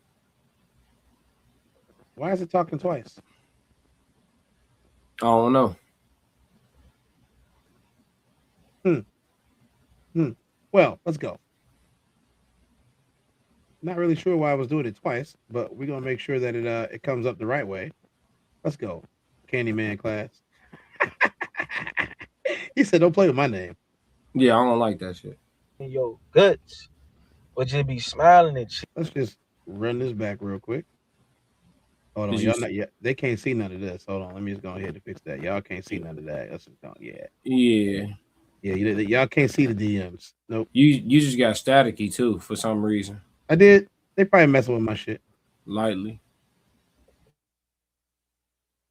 S17: Why is it talking twice?
S9: I don't know.
S17: Well, let's go. Not really sure why I was doing it twice, but we're gonna make sure that it comes up the right way. Let's go, Candyman class. He said, "Don't play with my name."
S9: Yeah, I don't like that shit.
S11: Yo, guts. But you be smiling at shit.
S17: Let's just run this back real quick. Hold on,
S9: Did
S17: y'all
S9: you
S17: not yet. They can't see none of this. Hold on, let me just go ahead and fix that. Y'all can't see none of that. That's
S9: Yeah.
S17: Yeah, y'all can't see the DMs. Nope.
S9: You just got staticky too for some reason.
S17: I did. They probably messing with my shit.
S9: Lightly.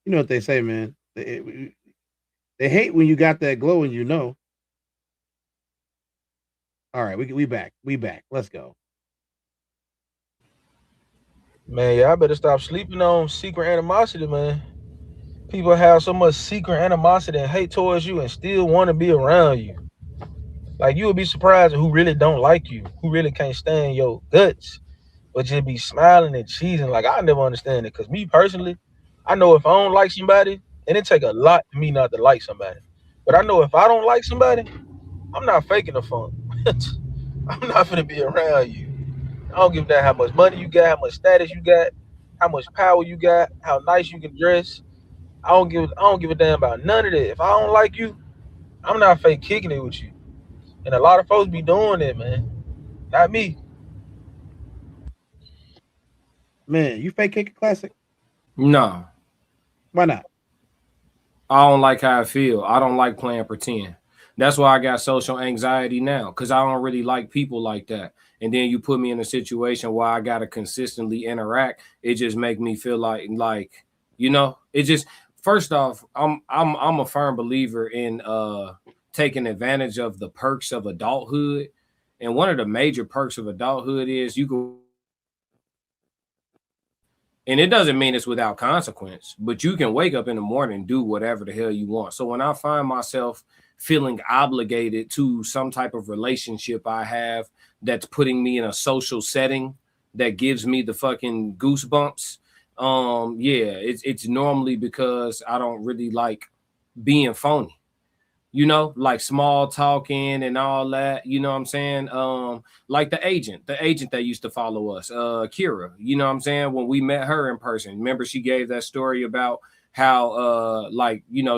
S17: You know what they say, man. They hate when you got that glow and you know. All right, we back. We back. Let's go.
S11: Man, y'all better stop sleeping on secret animosity, man. People have so much secret animosity and hate towards you and still want to be around you. Like, you would be surprised at who really don't like you, who really can't stand your guts, but just be smiling and cheesing. Like, I never understand it. Because me personally, I know if I don't like somebody, and it take a lot for me not to like somebody. But I know if I don't like somebody, I'm not faking the fun. I'm not going to be around you. I don't give a damn how much money you got, how much status you got, how much power you got, how nice you can dress. I don't give a damn about none of that. If I don't like you, I'm not fake kicking it with you. And a lot of folks be doing it, man. Not me.
S17: Man, you fake kick a classic?
S9: No.
S17: Why not?
S9: I don't like how I feel. I don't like playing pretend. That's why I got social anxiety now, because I don't really like people like that. And then you put me in a situation where I gotta consistently interact. It just make me feel like you know, it just, first off, I'm a firm believer in taking advantage of the perks of adulthood. And one of the major perks of adulthood is you can, and it doesn't mean it's without consequence, but you can wake up in the morning and do whatever the hell you want. So when I find myself feeling obligated to some type of relationship I have that's putting me in a social setting that gives me the fucking goosebumps, it's normally because I don't really like being phony. You know, like small talking and all that, you know what I'm saying? Like the agent that used to follow us, Kira, you know what I'm saying? When we met her in person, remember she gave that story about how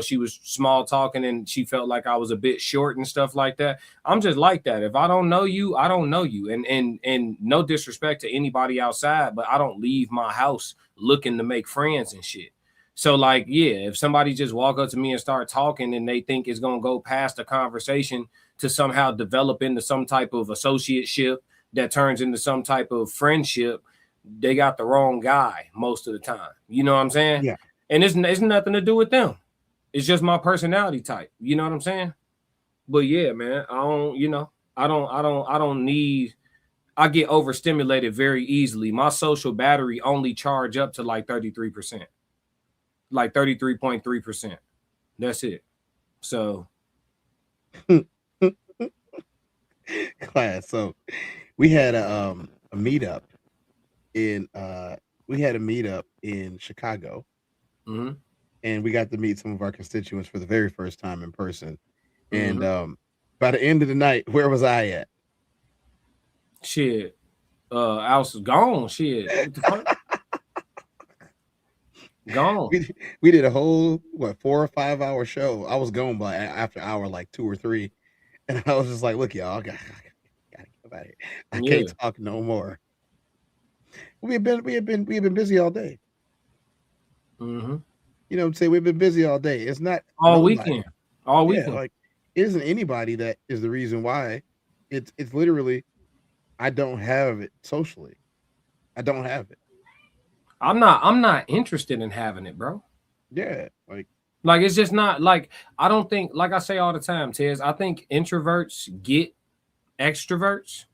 S9: she was small talking and she felt like I was a bit short and stuff like that. I'm just like that. If I don't know you, I don't know you. And no disrespect to anybody outside, but I don't leave my house looking to make friends and shit. So if somebody just walk up to me and start talking and they think it's going to go past a conversation to somehow develop into some type of associateship that turns into some type of friendship, they got the wrong guy most of the time. You know what I'm saying?
S17: Yeah.
S9: And it's nothing to do with them. It's just my personality type. You know what I'm saying? But yeah, man, I get overstimulated very easily. My social battery only charge up to like 33%. Like 33.3%. That's it. So
S17: class. So we had a meetup in Chicago.
S9: Mm-hmm.
S17: And we got to meet some of our constituents for the very first time in person. And by the end of the night, where was I at?
S9: Shit. I was gone. Shit. What the fuck? Gone.
S17: We did a whole 4 or 5 hour show. I was gone by after hour like 2 or 3, and I was just like, "Look, y'all, I gotta get out of here. I can't talk no more." We had been busy all day.
S9: Mm-hmm.
S17: You know what I'm saying? We've been busy all day. It's not
S9: all weekend. All weekend.
S17: Like, it isn't anybody that is the reason why. It's literally, I don't have it socially. I don't have it.
S9: I'm not interested in having it, bro.
S17: Yeah,
S9: like it's just not like I don't think like I say all the time, Tez. I think introverts get extroverts.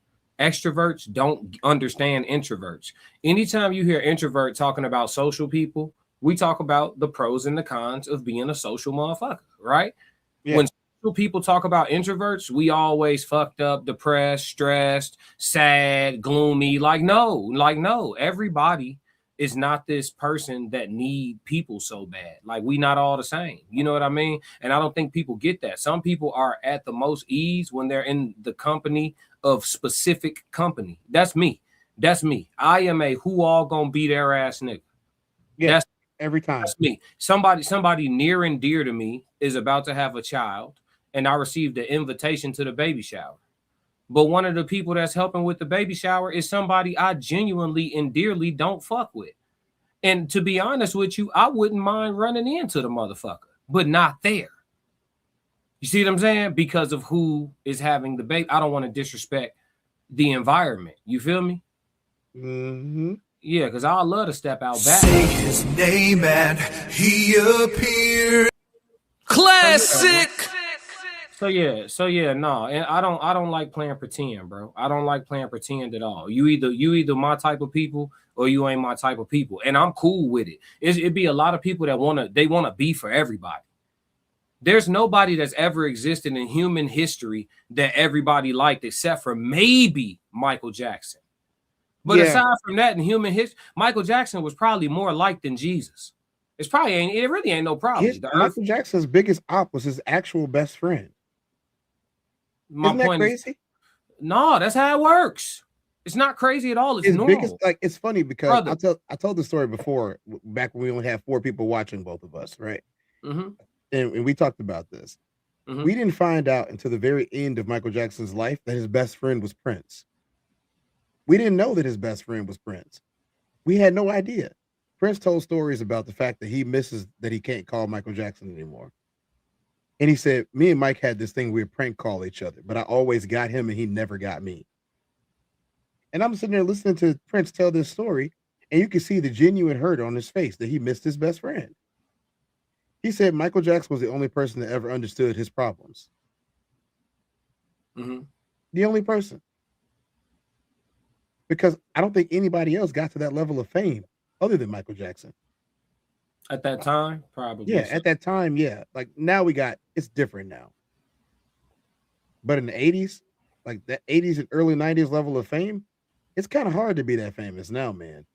S9: Extroverts don't understand introverts. Anytime you hear introvert talking about social people, we talk about the pros and the cons of being a social motherfucker, right?
S17: Yeah.
S9: When social people talk about introverts, we always fucked up, depressed, stressed, sad, gloomy. Like no, everybody is not this person that need people so bad. Like we not all the same. You know what I mean? And I don't think people get that. Some people are at the most ease when they're in the company of specific company. That's me. That's me. I am a who all gonna be their ass nigga.
S17: Yeah,
S9: that's
S17: every time.
S9: That's me. Somebody near and dear to me is about to have a child, and I received an invitation to the baby shower. But one of the people that's helping with the baby shower is somebody I genuinely and dearly don't fuck with. And to be honest with you, I wouldn't mind running into the motherfucker, but not there. You see what I'm saying? Because of who is having the baby. I don't want to disrespect the environment. You feel me?
S17: Mm-hmm.
S9: Yeah, because I love to step out back.
S8: Say his name and he appeared.
S3: Classic.
S9: So yeah, no, and I don't like playing pretend, bro. I don't like playing pretend at all. You either my type of people or you ain't my type of people, and I'm cool with it. It'd be a lot of people that wanna be for everybody. There's nobody that's ever existed in human history that everybody liked except for maybe Michael Jackson. But aside from that, in human history, Michael Jackson was probably more liked than Jesus. It really ain't no problem.
S17: Michael Jackson's biggest op was his actual best friend.
S9: Isn't that crazy? No, that's how it works. It's not crazy at all. It's normal.
S17: Biggest, it's funny because I told the story before, back when we only had 4 people watching, both of us, right?
S9: Mm-hmm.
S17: And we talked about this. Mm-hmm. We didn't find out until the very end of Michael Jackson's life that his best friend was Prince. We didn't know that his best friend was Prince. We had no idea. Prince told stories about the fact that he misses that he can't call Michael Jackson anymore. And he said, me and Mike had this thing we would prank call each other, but I always got him and he never got me. And I'm sitting there listening to Prince tell this story, and you can see the genuine hurt on his face that he missed his best friend. He said Michael Jackson was the only person that ever understood his problems.
S9: Mm-hmm.
S17: The only person. Because I don't think anybody else got to that level of fame other than Michael Jackson.
S9: At that time, probably.
S17: Yeah, at that time, yeah. Like now it's different now. But in the 80s, like that 80s and early 90s level of fame, it's kind of hard to be that famous now, man.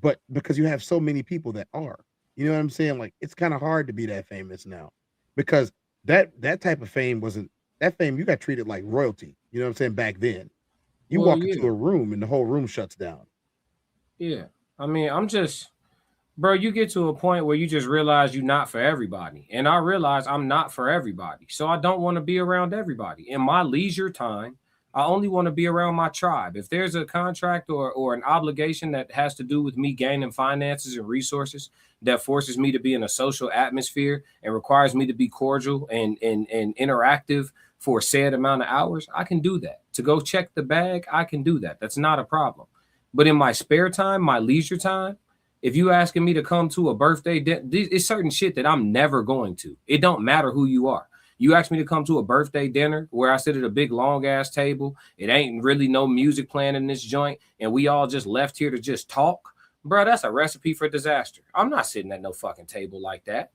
S17: But because you have so many people that are. You know what I'm saying? Like it's kind of hard to be that famous now. Because that type of fame wasn't that fame, you got treated like royalty. You know what I'm saying? Back then. You walk into a room and the whole room shuts down.
S9: Yeah. I mean, bro, you get to a point where you just realize you're not for everybody. And I realize I'm not for everybody. So I don't want to be around everybody. In my leisure time, I only want to be around my tribe. If there's a contract or an obligation that has to do with me gaining finances and resources that forces me to be in a social atmosphere and requires me to be cordial and interactive for a said amount of hours, I can do that. To go check the bag, I can do that. That's not a problem. But in my spare time, my leisure time, if you asking me to come to a birthday, it's certain shit that I'm never going to. It don't matter who you are. You ask me to come to a birthday dinner where I sit at a big long ass table. It ain't really no music playing in this joint, and we all just left here to just talk. Bro, that's a recipe for disaster. I'm not sitting at no fucking table like that.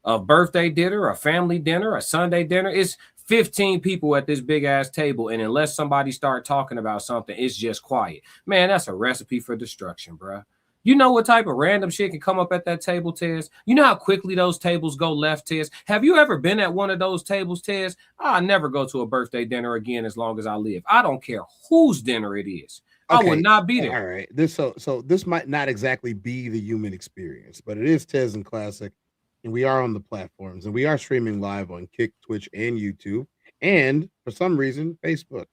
S9: A birthday dinner, a family dinner, a Sunday dinner, it's 15 people at this big ass table, and unless somebody start talking about something, it's just quiet. Man, that's a recipe for destruction, bro. You know what type of random shit can come up at that table, Tez? You know how quickly those tables go left, Tez? Have you ever been at one of those tables, Tez? I'll never go to a birthday dinner again as long as I live. I don't care whose dinner it is. Okay. I will not be there.
S17: All right. This might not exactly be the human experience, but it is Tez and Classic, and we are on the platforms, and we are streaming live on Kick, Twitch, and YouTube, and for some reason, Facebook.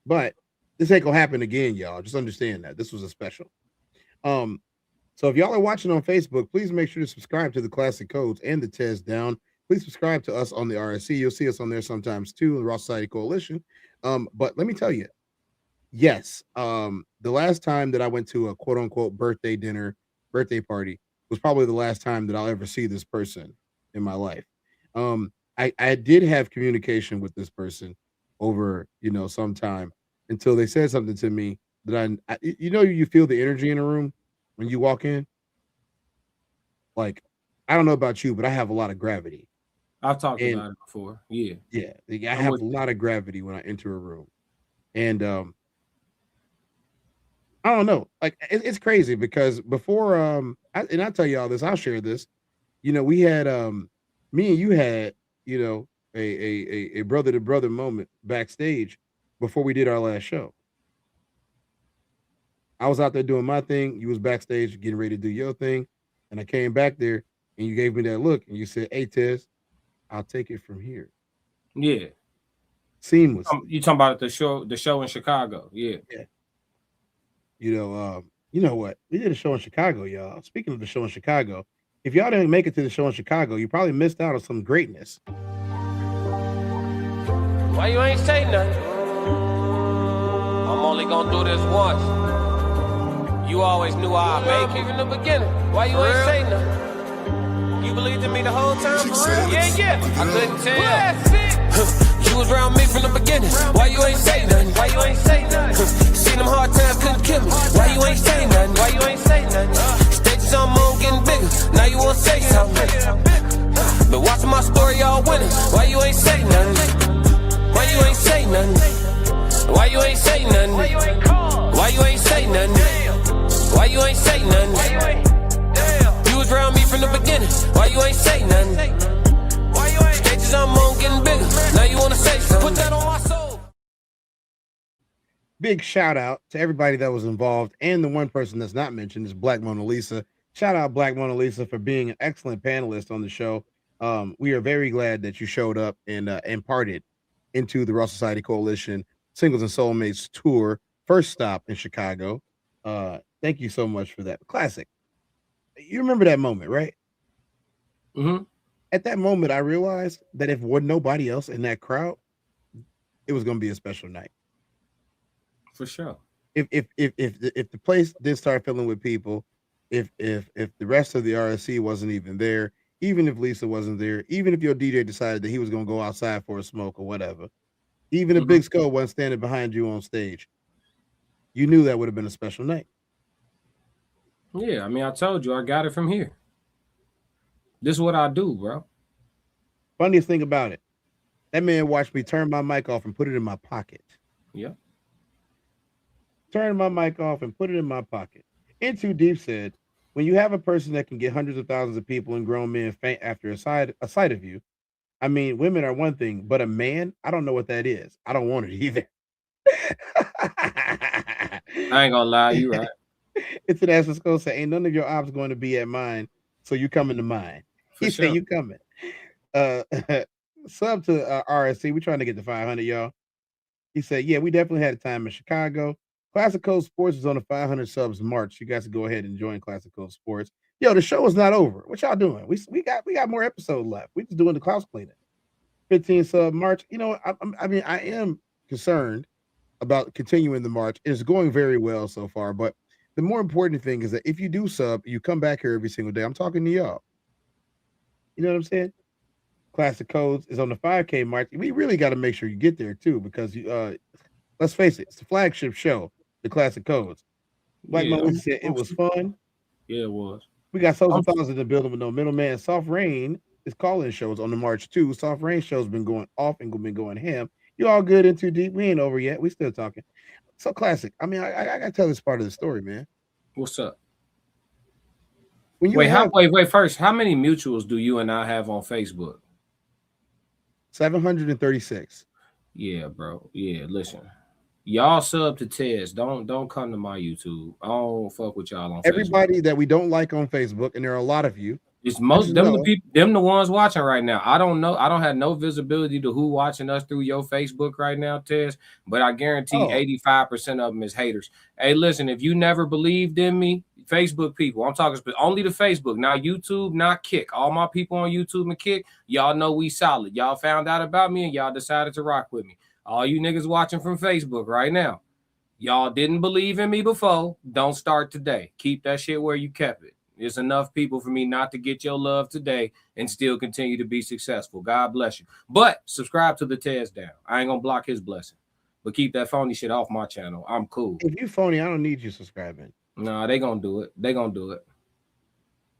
S17: But this ain't gonna happen again, y'all. Just understand that this was a special. So if y'all are watching on Facebook, please make sure to subscribe to the Classic Codes and the Tezdown. Please subscribe to us on the RSC. You'll see us on there sometimes too, the Raw Society Coalition. But let me tell you, yes, the last time that I went to a quote unquote birthday party was probably the last time that I'll ever see this person in my life. I did have communication with this person over, some time until they said something to me that you feel the energy in a room when you walk in. Like, I don't know about you, but I have a lot of gravity.
S9: I've talked about it before. Yeah.
S17: Yeah. I have a lot of gravity when I enter a room. And I don't know. Like, it's crazy because before and I'll tell you all this, I'll share this. We had me and you had, a brother to brother moment backstage before we did our last show. I was out there doing my thing, you was backstage getting ready to do your thing, and I came back there and you gave me that look and you said, "Hey Tez, I'll take it from here."
S9: Yeah.
S17: Seamless.
S9: You talking about the show in Chicago? Yeah.
S17: Yeah. You know what? We did a show in Chicago, y'all. Speaking of the show in Chicago, if y'all didn't make it to the show in Chicago, you probably missed out on some greatness.
S3: Why you ain't say nothing? I'm only gonna do this once. You always knew I'd make it from the beginning. Why you ain't say nothing? You believed in me the whole time? Yeah. I couldn't tell. You was around me from the beginning. Why you ain't say nothing? Why you ain't say nothing? Seen them hard times, couldn't kill me. Why you ain't say nothing? Why you ain't say nothing? Stages on moon getting bigger. Now you wanna say something. Been watching my story, y'all winning. Why you ain't say nothing? Why you ain't say nothing? Why you ain't say nothing? Why you ain't say nothing? Why you ain't say nothing? You was around me from the beginning. Why you ain't say nothing? Stages on moon getting bigger. Now you wanna say something. Put that on my soul.
S17: Big shout out to everybody that was involved, and the one person that's not mentioned is Black Mona Lisa. Shout out Black Mona Lisa for being an excellent panelist on the show. We are very glad that you showed up and imparted into the Raw Society Coalition Singles and Soulmates tour, first stop in Chicago. Thank you so much for that. Classic. You remember that moment, right?
S9: Mm-hmm.
S17: At that moment, I realized that if wasn't nobody else in that crowd, it was going to be a special night.
S9: For sure.
S17: If the place did start filling with people, if the rest of the RSC wasn't even there, even if Lisa wasn't there, even if your DJ decided that he was going to go outside for a smoke or whatever, even if Big Skull wasn't standing behind you on stage, you knew that would have been a special night.
S9: Yeah, I mean, I told you I got it from here. This is what I do, bro.
S17: Funniest thing about it, that man watched me turn my mic off and put it in my pocket.
S9: Yeah.
S17: Turn my mic off and put it in my pocket. In Too Deep said, when you have a person that can get hundreds of thousands of people and grown men faint after a sight of you, I mean, women are one thing, but a man, I don't know what that is. I don't want it either.
S9: I ain't gonna lie, you right.
S17: It's an ass go say, ain't none of your ops going to be at mine, so you coming to mine. He said you coming. Sub to RSC. We trying to get to 500, y'all. He said, yeah, we definitely had a time in Chicago. Classic Code Sports is on the 500 subs March. You guys can go ahead and join Classic Code Sports. Yo, the show is not over. What y'all doing? We got more episodes left. We just doing the Klaus cleaning. 15 sub March. You know, I mean, I am concerned about continuing the March. It's going very well so far, but the more important thing is that if you do sub, you come back here every single day. I'm talking to y'all. You know what I'm saying? Classic Codes is on the 5K March. We really got to make sure you get there too, because let's face it, it's the flagship show, the Classic Codes. Black Mama said it was fun.
S9: Yeah, it was.
S17: We got social thousands in the building with no middleman. Soft Rain is calling shows on the March 2. Soft Rain show's been going off and been going ham. You all good in Too Deep? We ain't over yet. We still talking. So Classic. I mean, I gotta tell this part of the story, man.
S9: What's up?
S17: When you
S9: wait. First, how many mutuals do you and I have on Facebook?
S17: 736.
S9: Yeah, bro. Yeah, listen. Y'all sub to Tez. Don't come to my YouTube. I don't fuck with y'all on
S17: Everybody
S9: Facebook.
S17: That we don't like on Facebook, and there are a lot of you.
S9: It's most them the people, them the ones watching right now. I don't know. I don't have no visibility to who watching us through your Facebook right now, Tez. But I guarantee 85% of them is haters. Hey, listen, if you never believed in me, Facebook people, I'm talking only to Facebook, not YouTube, not Kick. All my people on YouTube and Kick, y'all know we solid. Y'all found out about me and y'all decided to rock with me. All you niggas watching from Facebook right now, y'all didn't believe in me before. Don't start today. Keep that shit where you kept it. It's enough people for me not to get your love today and still continue to be successful. God bless you. But subscribe to the Tezdown. I ain't gonna block his blessing. But keep that phony shit off my channel. I'm cool.
S17: If you phony, I don't need you subscribing.
S9: Nah, they gonna do it. They gonna do it.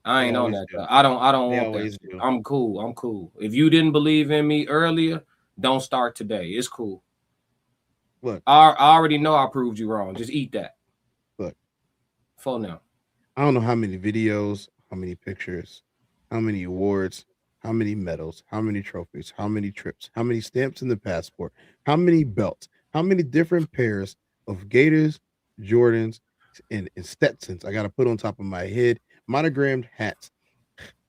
S9: I ain't on that. I don't want that. I'm cool. If you didn't believe in me earlier, don't start today. It's cool.
S17: Look,
S9: I already know I proved you wrong. Just eat that.
S17: Look.
S9: For now.
S17: I don't know how many videos, how many pictures, how many awards, how many medals, how many trophies, how many trips, how many stamps in the passport, how many belts, how many different pairs of Gators, Jordans, and Stetsons I got to put on top of my head, monogrammed hats,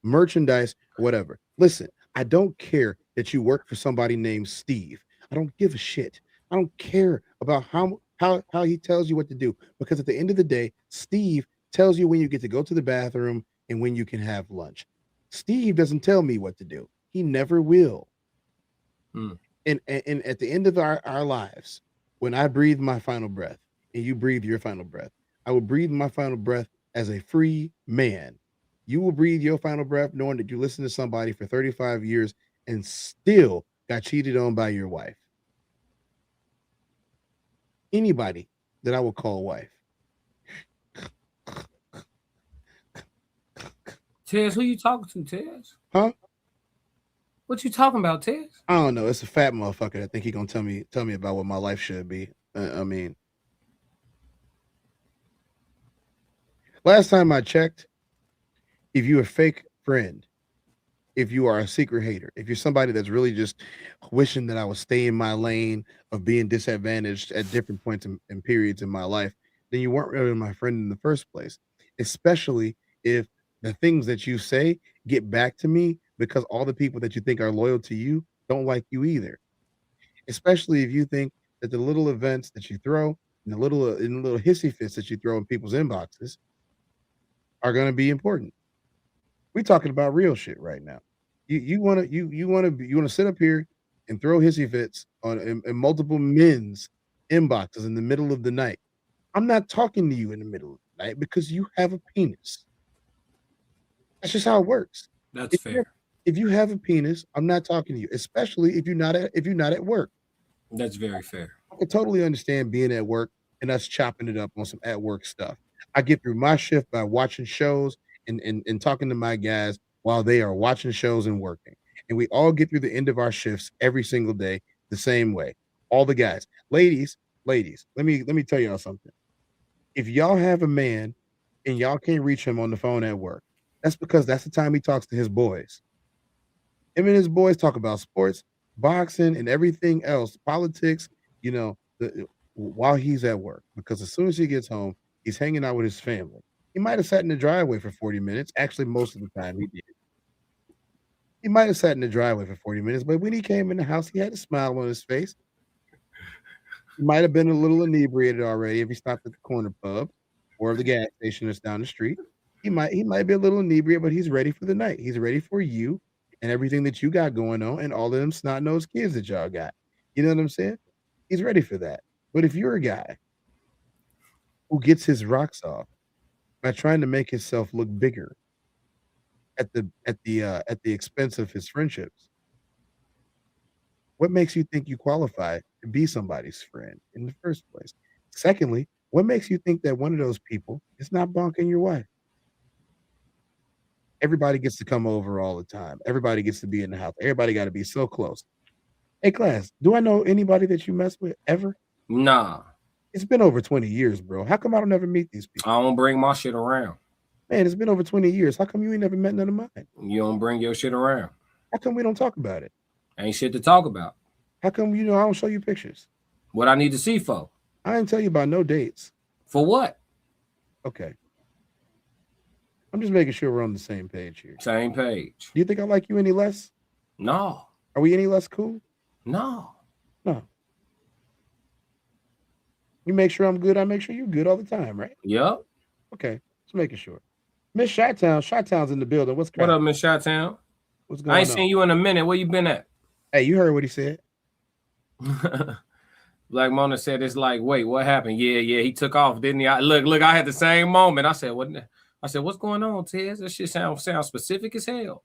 S17: merchandise, whatever. Listen, I don't care that you work for somebody named Steve. I don't give a shit. I don't care about how he tells you what to do, because at the end of the day, Steve tells you when you get to go to the bathroom and when you can have lunch. Steve doesn't tell me what to do. He never will. And at the end of our lives, when I breathe my final breath and you breathe your final breath, I will breathe my final breath as a free man. You will breathe your final breath knowing that you listened to somebody for 35 years and still got cheated on by your wife. Anybody that I would call wife.
S9: Tez, who you talking to, Tez?
S17: Huh?
S9: What you talking about, Tez?
S17: I don't know. It's a fat motherfucker. I think he gonna tell me about what my life should be. I mean, last time I checked, if you're a fake friend, if you are a secret hater, if you're somebody that's really just wishing that I would stay in my lane of being disadvantaged at different points and periods in my life, then you weren't really my friend in the first place. Especially if the things that you say get back to me because all the people that you think are loyal to you don't like you either. Especially if you think that the little events that you throw and the little hissy fits that you throw in people's inboxes are going to be important. We're talking about real shit right now. You want to sit up here and throw hissy fits on in multiple men's inboxes in the middle of the night. I'm not talking to you in the middle of the night because you have a penis. That's just how it works.
S9: That's fair.
S17: If you have a penis, I'm not talking to you, especially if you're not at work.
S9: That's very fair.
S17: I can totally understand being at work and us chopping it up on some at work stuff. I get through my shift by watching shows and talking to my guys while they are watching shows and working. And we all get through the end of our shifts every single day the same way. All the guys. Ladies, let me tell y'all something. If y'all have a man and y'all can't reach him on the phone at work, that's because that's the time he talks to his boys. Him and his boys talk about sports, boxing, and everything else, politics, while he's at work. Because as soon as he gets home, he's hanging out with his family. He might have sat in the driveway for 40 minutes. Actually, most of the time he did. He might have sat in the driveway for 40 minutes, but when he came in the house, he had a smile on his face. He might have been a little inebriated already if he stopped at the corner pub or the gas station that's down the street. He might be a little inebriated, but he's ready for the night. He's ready for you and everything that you got going on and all of them snot-nosed kids that y'all got. You know what I'm saying? He's ready for that. But if you're a guy who gets his rocks off by trying to make himself look bigger at the expense of his friendships, what makes you think you qualify to be somebody's friend in the first place? Secondly, what makes you think that one of those people is not bonking your wife? Everybody gets to come over all the time. Everybody gets to be in the house. Everybody got to be so close. Hey, class, do I know anybody that you mess with ever?
S9: Nah.
S17: It's been over 20 years, bro. How come I don't never meet these people?
S9: I don't bring my shit around.
S17: Man, it's been over 20 years. How come you ain't never met none of mine?
S9: You don't bring your shit around.
S17: How come we don't talk about it?
S9: Ain't shit to talk about.
S17: How come I don't show you pictures?
S9: What I need to see for?
S17: I didn't tell you about no dates.
S9: For what?
S17: Okay. I'm just making sure we're on the same page here.
S9: Same page.
S17: Do you think I like you any less?
S9: No.
S17: Are we any less cool?
S9: No.
S17: No. You make sure I'm good, I make sure you're good all the time, right?
S9: Yep.
S17: Okay. Just making sure. Miss Chi-Town's in the building. What's
S9: crap? What up, Miss Chi-Town?
S17: What's going on?
S9: I ain't seen you in a minute. Where you been at?
S17: Hey, you heard what he said.
S9: Black Mona said it's like, wait, what happened? Yeah, he took off, didn't he? Look, I had the same moment. I said, I said, what's going on, Tez? That shit sound specific as hell.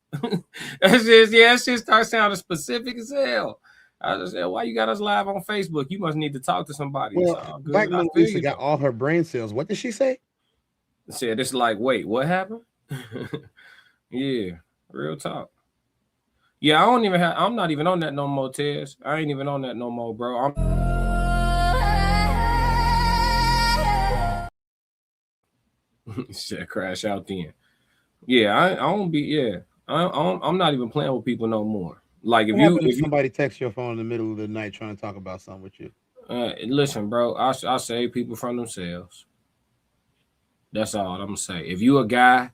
S9: That shit start sounding specific as hell. I just said, why you got us live on Facebook? You must need to talk to somebody.
S17: Well,
S9: It's all good.
S17: Black Mona Lisa got all her brain cells. What did she say?
S9: I said, it's like, wait, what happened? Yeah, real talk. Yeah, I'm not even on that no more, Tez. I ain't even on that no more, bro. Shit, crash out then. Yeah, I don't be. Yeah, I'm not even playing with people no more. Like if
S17: somebody texts your phone in the middle of the night trying to talk about something with you.
S9: Listen, bro, I save people from themselves. That's all I'm gonna say. If you a guy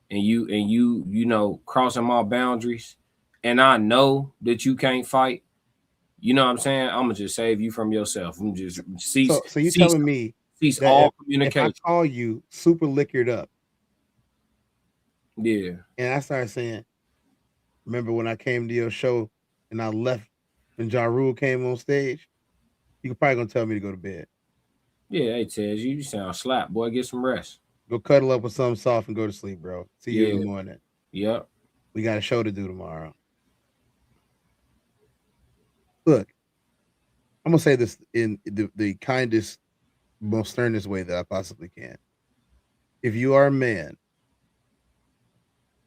S9: and you know crossing my boundaries, and I know that you can't fight, you know what I'm saying? I'm gonna just save you from yourself. I'm just cease.
S17: So you telling me
S9: cease all communication.
S17: If I call you super liquored up,
S9: yeah,
S17: and I started saying, remember when I came to your show and I left when Ja Rule came on stage? You probably gonna tell me to go to bed.
S9: Yeah, hey Tez, you sound slap, boy. Get some rest.
S17: Go cuddle up with something soft and go to sleep, bro. See you in the morning.
S9: Yep.
S17: We got a show to do tomorrow. Look, I'm gonna say this in the kindest, most sternest way that I possibly can. If you are a man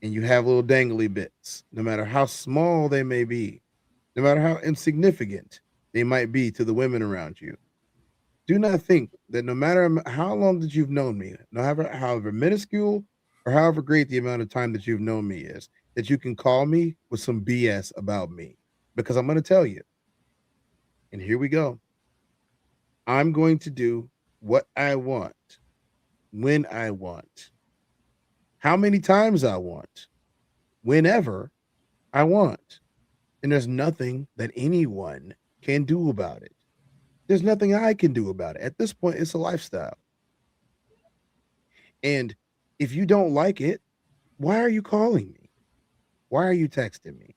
S17: and you have little dangly bits, no matter how small they may be, no matter how insignificant they might be to the women around you, do not think that no matter how long that you've known me, however minuscule or however great the amount of time that you've known me is, that you can call me with some BS about me. Because I'm going to tell you, and here we go, I'm going to do what I want, when I want, how many times I want, whenever I want. And there's nothing that anyone can do about it. There's nothing I can do about it. At this point, it's a lifestyle. And if you don't like it, why are you calling me? Why are you texting me?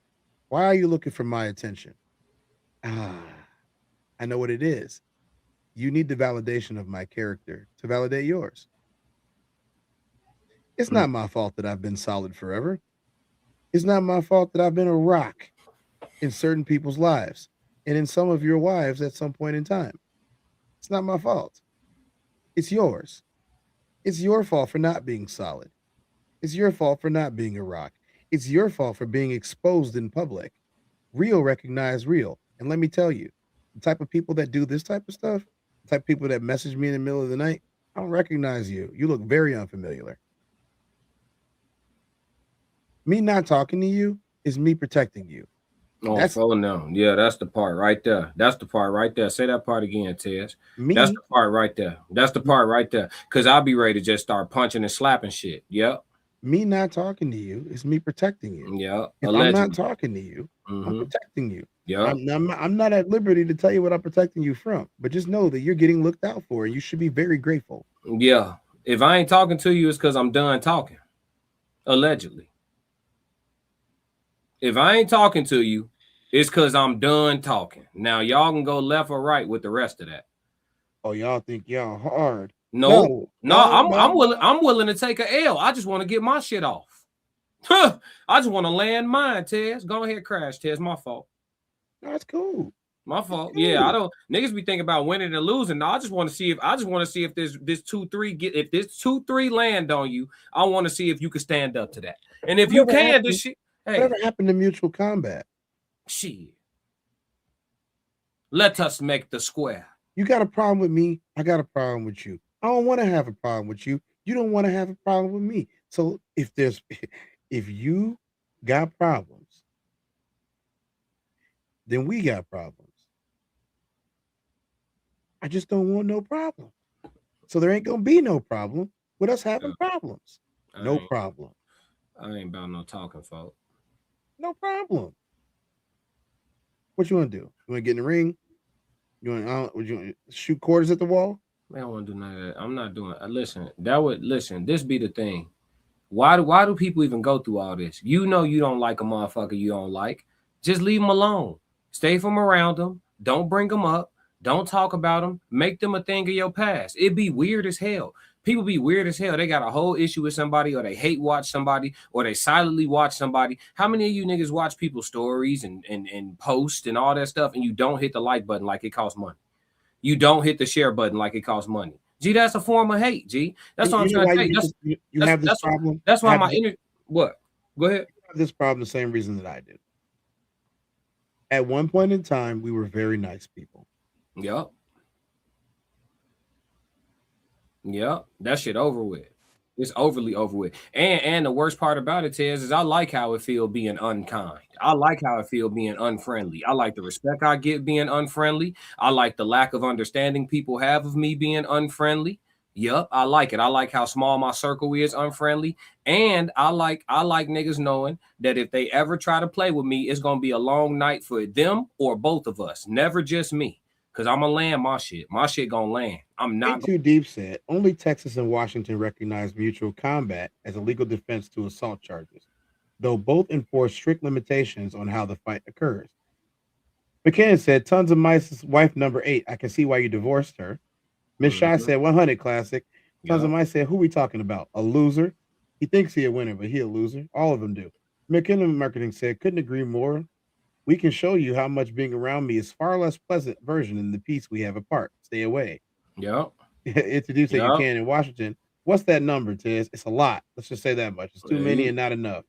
S17: Why are you looking for my attention? I know what it is. You need the validation of my character to validate yours. It's not my fault that I've been solid forever. It's not my fault that I've been a rock in certain people's lives and in some of your wives at some point in time. It's not my fault. It's yours. It's your fault for not being solid. It's your fault for not being a rock. It's your fault for being exposed in public. Real recognize real. And let me tell you, the type of people that do this type of stuff, the type of people that message me in the middle of the night, I don't recognize you. You look very unfamiliar. Me not talking to you is me protecting you.
S9: Oh, no. Yeah, that's the part right there. That's the part right there. Say that part again, Tez. That's the part right there. That's the part right there. Because I'll be ready to just start punching and slapping shit. Yep.
S17: Me not talking to you is me protecting you.
S9: Yeah.
S17: If I'm not talking to you, I'm protecting you.
S9: Yeah.
S17: I'm not at liberty to tell you what I'm protecting you from, but just know that you're getting looked out for and you should be very grateful.
S9: Yeah. If I ain't talking to you, it's because I'm done talking. Allegedly. If I ain't talking to you, it's because I'm done talking. Now, y'all can go left or right with the rest of that.
S17: Oh, y'all think y'all hard.
S9: No, I'm willing to take a L. I just want to get my shit off. I just want to land mine, Tez. Go ahead, crash, Tez. My fault.
S17: That's cool.
S9: My fault. Yeah, I don't. Niggas be thinking about winning and losing. No, I just want to see if this 2-3 if this 2-3 land on you. I want to see if you can stand up to that. And if you can, this shit. Hey,
S17: whatever happened to mutual combat?
S9: Shit. Let us make the square.
S17: You got a problem with me. I got a problem with you. I don't want to have a problem with you. You don't want to have a problem with me. So if you got problems, then we got problems. I just don't want no problem. So there ain't gonna be no problem with us having problems. No problem.
S9: I ain't about no talking, folks.
S17: No problem. What you want to do? You want to get in the ring? You want to shoot quarters at the wall?
S9: Man, I don't want to do none of that. I'm not doing it. Listen, this be the thing. Why do people even go through all this? You know you don't like a motherfucker you don't like. Just leave them alone. Stay from around them. Don't bring them up. Don't talk about them. Make them a thing of your past. It'd be weird as hell. People be weird as hell. They got a whole issue with somebody, or they hate watch somebody, or they silently watch somebody. How many of you niggas watch people's stories and post and all that stuff, and you don't hit the like button like it costs money? You don't hit the share button like it costs money. G, that's a form of hate, G. That's what I'm trying to say.
S17: You have this problem.
S9: That's why my inner what? Go ahead.
S17: You have this problem the same reason that I do. At one point in time, we were very nice people.
S9: Yep. Yep. That shit over with. It's overly over with. And the worst part about it, Tez, is I like how it feel being unkind. I like how it feel being unfriendly. I like the respect I get being unfriendly. I like the lack of understanding people have of me being unfriendly. Yep, I like it. I like how small my circle is unfriendly. And I like niggas knowing that if they ever try to play with me, it's gonna be a long night for them or both of us. Never just me. Because I'm gonna land my shit. My shit gonna land. I'm not
S17: Too Deep said only Texas and Washington recognize mutual combat as a legal defense to assault charges, though both enforce strict limitations on how the fight occurs. McCann said tons of mice wife number 8. I can see why you divorced her. Miss Shy said 100 classic. Tons of mice said who we talking about? A loser. He thinks he a winner, but he a loser. All of them do. McKinnon Marketing said couldn't agree more. We can show you how much being around me is far less pleasant version than the peace we have apart. Stay away.
S9: Yep.
S17: Introduce that you can in Washington. What's that number, Tez? It's a lot. Let's just say that much. It's too many and not enough.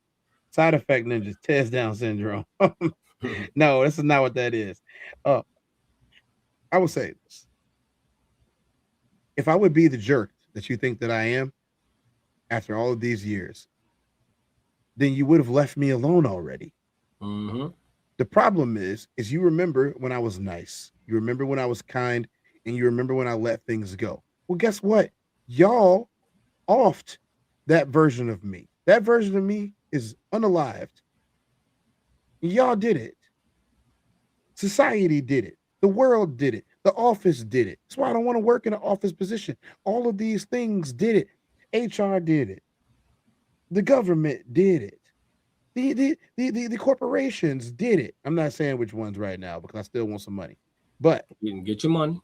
S17: Side effect ninjas, Tezdown syndrome. No, this is not what that is. I will say this. If I would be the jerk that you think that I am after all of these years, then you would have left me alone already.
S9: Mm-hmm.
S17: The problem is you remember when I was nice, you remember when I was kind, and you remember when I let things go. Well, guess what? Y'all offed that version of me. That version of me is unalived. Y'all did it. Society did it. The world did it. The office did it. That's why I don't want to work in an office position. All of these things did it. HR did it. The government did it. The corporations did it. I'm not saying which ones right now because I still want some money. But
S9: you can get your money.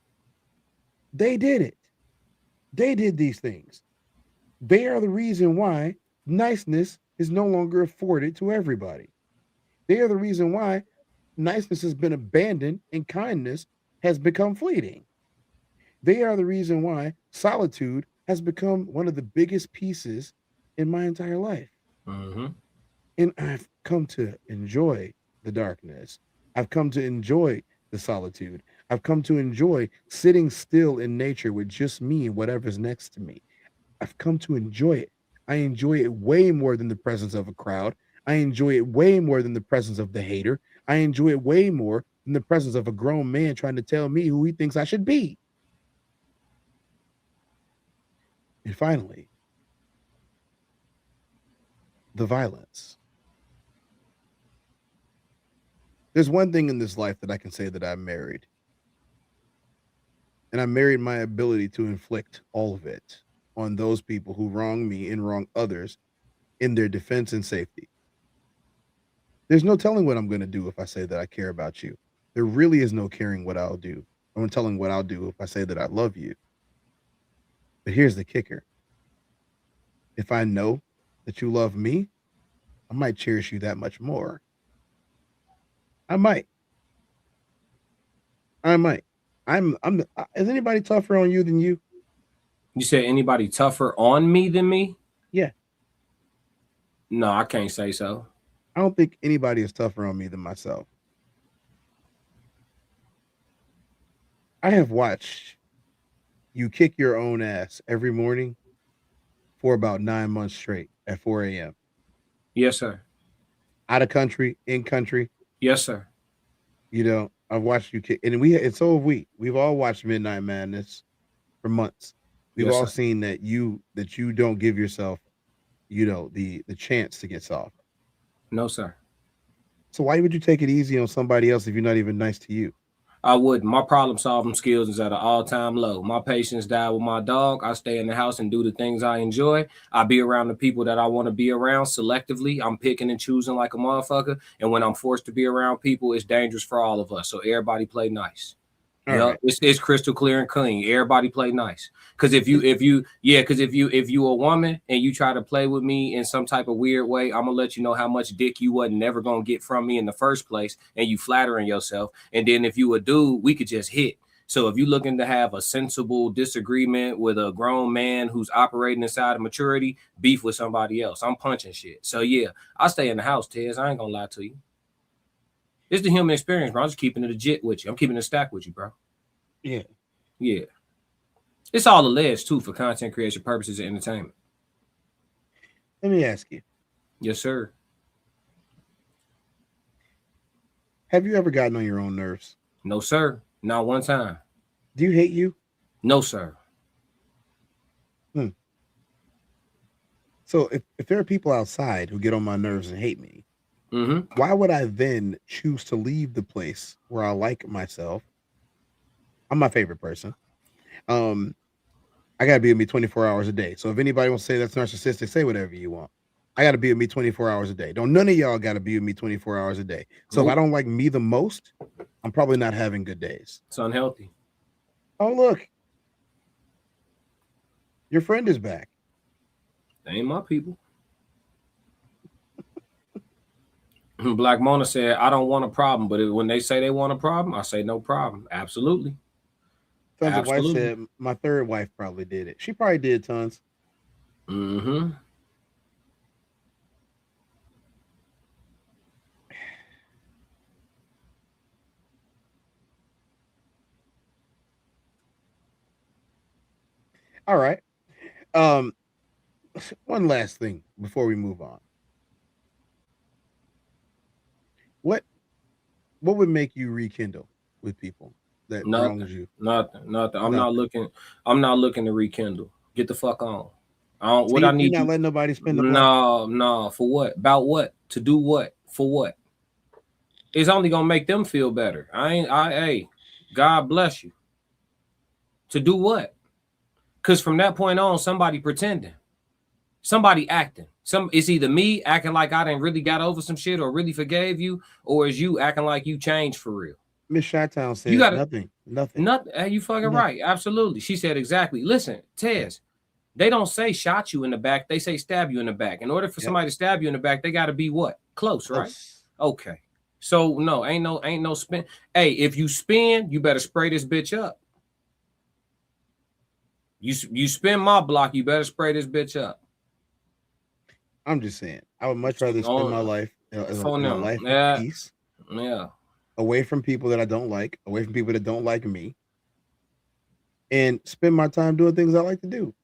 S17: They did it. They did these things. They are the reason why niceness is no longer afforded to everybody. They are the reason why niceness has been abandoned and kindness has become fleeting. They are the reason why solitude has become one of the biggest pieces in my entire life.
S9: Mm-hmm.
S17: And I've come to enjoy the darkness. I've come to enjoy the solitude. I've come to enjoy sitting still in nature with just me and whatever's next to me. I've come to enjoy it. I enjoy it way more than the presence of a crowd. I enjoy it way more than the presence of the hater. I enjoy it way more than the presence of a grown man trying to tell me who he thinks I should be. And finally, the violence. There's one thing in this life that I can say that I'm married. And I married my ability to inflict all of it on those people who wrong me and wrong others in their defense and safety. There's no telling what I'm going to do if I say that I care about you. There really is no caring what I'll do. I'm telling what I'll do if I say that I love you. But here's the kicker. If I know that you love me, I might cherish you that much more. I might. Is anybody tougher on you than you?
S9: You said anybody tougher on me than me?
S17: Yeah.
S9: No, I can't say so.
S17: I don't think anybody is tougher on me than myself. I have watched you kick your own ass every morning for about 9 months straight at 4 a.m.
S9: Yes, sir.
S17: Out of country, in country.
S9: Yes, sir.
S17: You know, I've watched you kick, and so have we. We've all watched Midnight Madness for months. We've all seen that you don't give yourself, the chance to get soft.
S9: No, sir.
S17: So why would you take it easy on somebody else if you're not even nice to you?
S9: I wouldn't. My problem solving skills is at an all-time low. My patience died with my dog. I stay in the house and do the things I enjoy. I be around the people that I want to be around selectively. I'm picking and choosing like a motherfucker. And when I'm forced to be around people, it's dangerous for all of us. So everybody play nice. Yeah, it's crystal clear and clean. Everybody play nice. Because if you a woman and you try to play with me in some type of weird way, I'm gonna let you know how much dick you wasn't never gonna get from me in the first place, and you flattering yourself. And then if you a dude, we could just hit. So if you're looking to have a sensible disagreement with a grown man who's operating inside of maturity, beef with somebody else. I'm punching shit. So yeah, I stay in the house, Tez. I ain't gonna lie to you. It's the human experience, bro. I'm just keeping it legit with you. I'm keeping it stacked with you, bro.
S17: Yeah.
S9: Yeah. It's all alleged, too, for content creation purposes and entertainment.
S17: Let me ask you.
S9: Yes, sir.
S17: Have you ever gotten on your own nerves?
S9: No, sir. Not one time.
S17: Do you hate you?
S9: No, sir.
S17: So if there are people outside who get on my nerves and hate me, why would I then choose to leave the place where I like myself? I'm my favorite person. I gotta be with me 24 hours a day. So if anybody wants to say that's narcissistic, say whatever you want. I gotta be with me 24 hours a day. None of y'all gotta be with me 24 hours a day. So if I don't like me the most, I'm probably not having good days.
S9: It's unhealthy.
S17: Oh, look. Your friend is back.
S9: They ain't my people. Black Mona said, I don't want a problem, but when they say they want a problem, I say no problem. Absolutely.
S17: Tons of wife said my third wife probably did it. She probably did tons. All right. One last thing before we move on. What would make you rekindle with people that wrongs you?
S9: Nothing. I'm not looking to rekindle. Get the fuck on.
S17: I need not let nobody spend the block?
S9: No. For what? About what? To do what? For what? It's only gonna make them feel better. Hey, God bless you. To do what? Because from that point on, somebody pretending, somebody acting. It's either me acting like I didn't really got over some shit or really forgave you, or is you acting like you changed for real.
S17: Miss Chi-Town said nothing.
S9: Hey, you fucking right. Absolutely. She said exactly. Listen, Tez, they don't say shot you in the back. They say stab you in the back. In order for somebody to stab you in the back, they got to be what? Close, right? Okay. So no, ain't no spin. Hey, if you spin, you better spray this bitch up. You spin my block, you better spray this bitch up.
S17: I'm just saying, I would much rather spend my life in a life of peace.
S9: Yeah.
S17: Away from people that I don't like, away from people that don't like me, and spend my time doing things I like to do.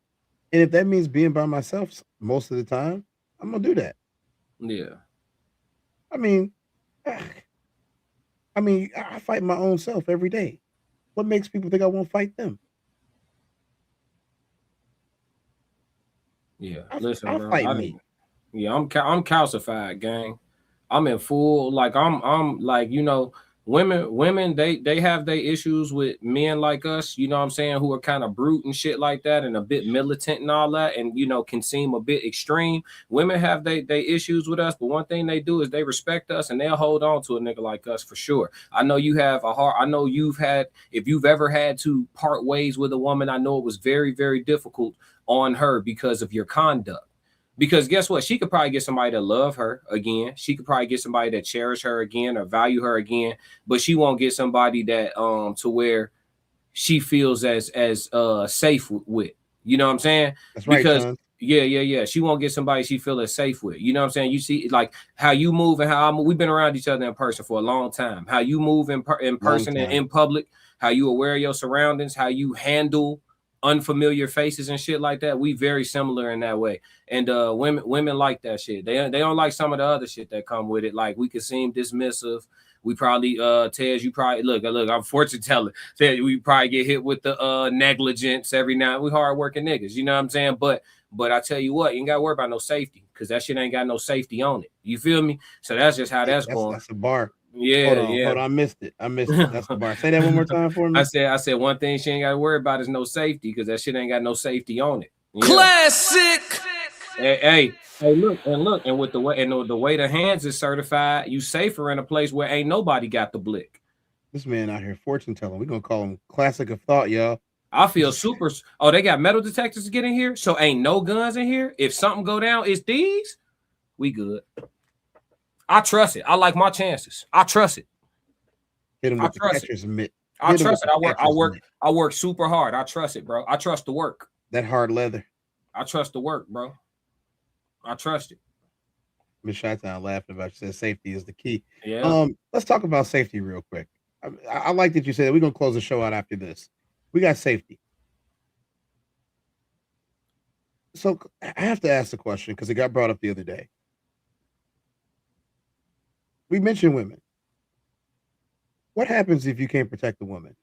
S17: And if that means being by myself most of the time, I'm gonna do that.
S9: Yeah.
S17: I mean, I fight my own self every day. What makes people think I won't fight them?
S9: Yeah, listen, bro. I'm calcified, gang. I'm in full, like I'm like, women they have their issues with men like us, you know what I'm saying, who are kind of brute and shit like that and a bit militant and all that, and can seem a bit extreme. Women have they issues with us, but one thing they do is they respect us and they'll hold on to a nigga like us for sure. I know you have if you've ever had to part ways with a woman, I know it was very, very difficult on her because of your conduct. Because guess what? She could probably get somebody to love her again. She could probably get somebody that cherish her again or value her again, but she won't get somebody that to where she feels as safe with. You know what I'm saying?
S17: That's right.
S9: Because
S17: son.
S9: Yeah. She won't get somebody she feels as safe with. You know what I'm saying? You see, like how you move and how I move. We've been around each other in person for a long time. How you move in person and in public, how you aware of your surroundings, how you handle unfamiliar faces and shit like that. We very similar in that way. And women like that shit. They don't like some of the other shit that come with it. Like we can seem dismissive. We probably Tez, you probably look, I'm fortune telling. We probably get hit with the negligence every now. We hard working niggas, you know what I'm saying? But I tell you what, you ain't gotta worry about no safety because that shit ain't got no safety on it. You feel me? So that's just how that's going.
S17: That's a bar.
S9: Yeah,
S17: hold on, I missed it. That's the bar. Say that one more time for me.
S9: I said one thing she ain't got to worry about is no safety because that shit ain't got no safety on it.
S3: Classic.
S9: Hey, look, and with the way the hands is certified, you safer in a place where ain't nobody got the blick.
S17: This man out here fortune telling. We're gonna call him classic of thought, y'all.
S9: I feel super. Oh, they got metal detectors to get in here, so ain't no guns in here. If something go down, it's these. We good. I trust it. I like my chances. I trust it.
S17: Hit him with the catcher's mitt.
S9: I trust it. I work super hard. I trust it, bro. I trust the work.
S17: That hard leather.
S9: I trust the work, bro. I trust it.
S17: Miss Chi-Town laughing about you said safety is the key.
S9: Yeah.
S17: Let's talk about safety real quick. I like that you said we're gonna close the show out after this. We got safety. So I have to ask the question because it got brought up the other day. We mentioned women. What happens if you can't protect the woman?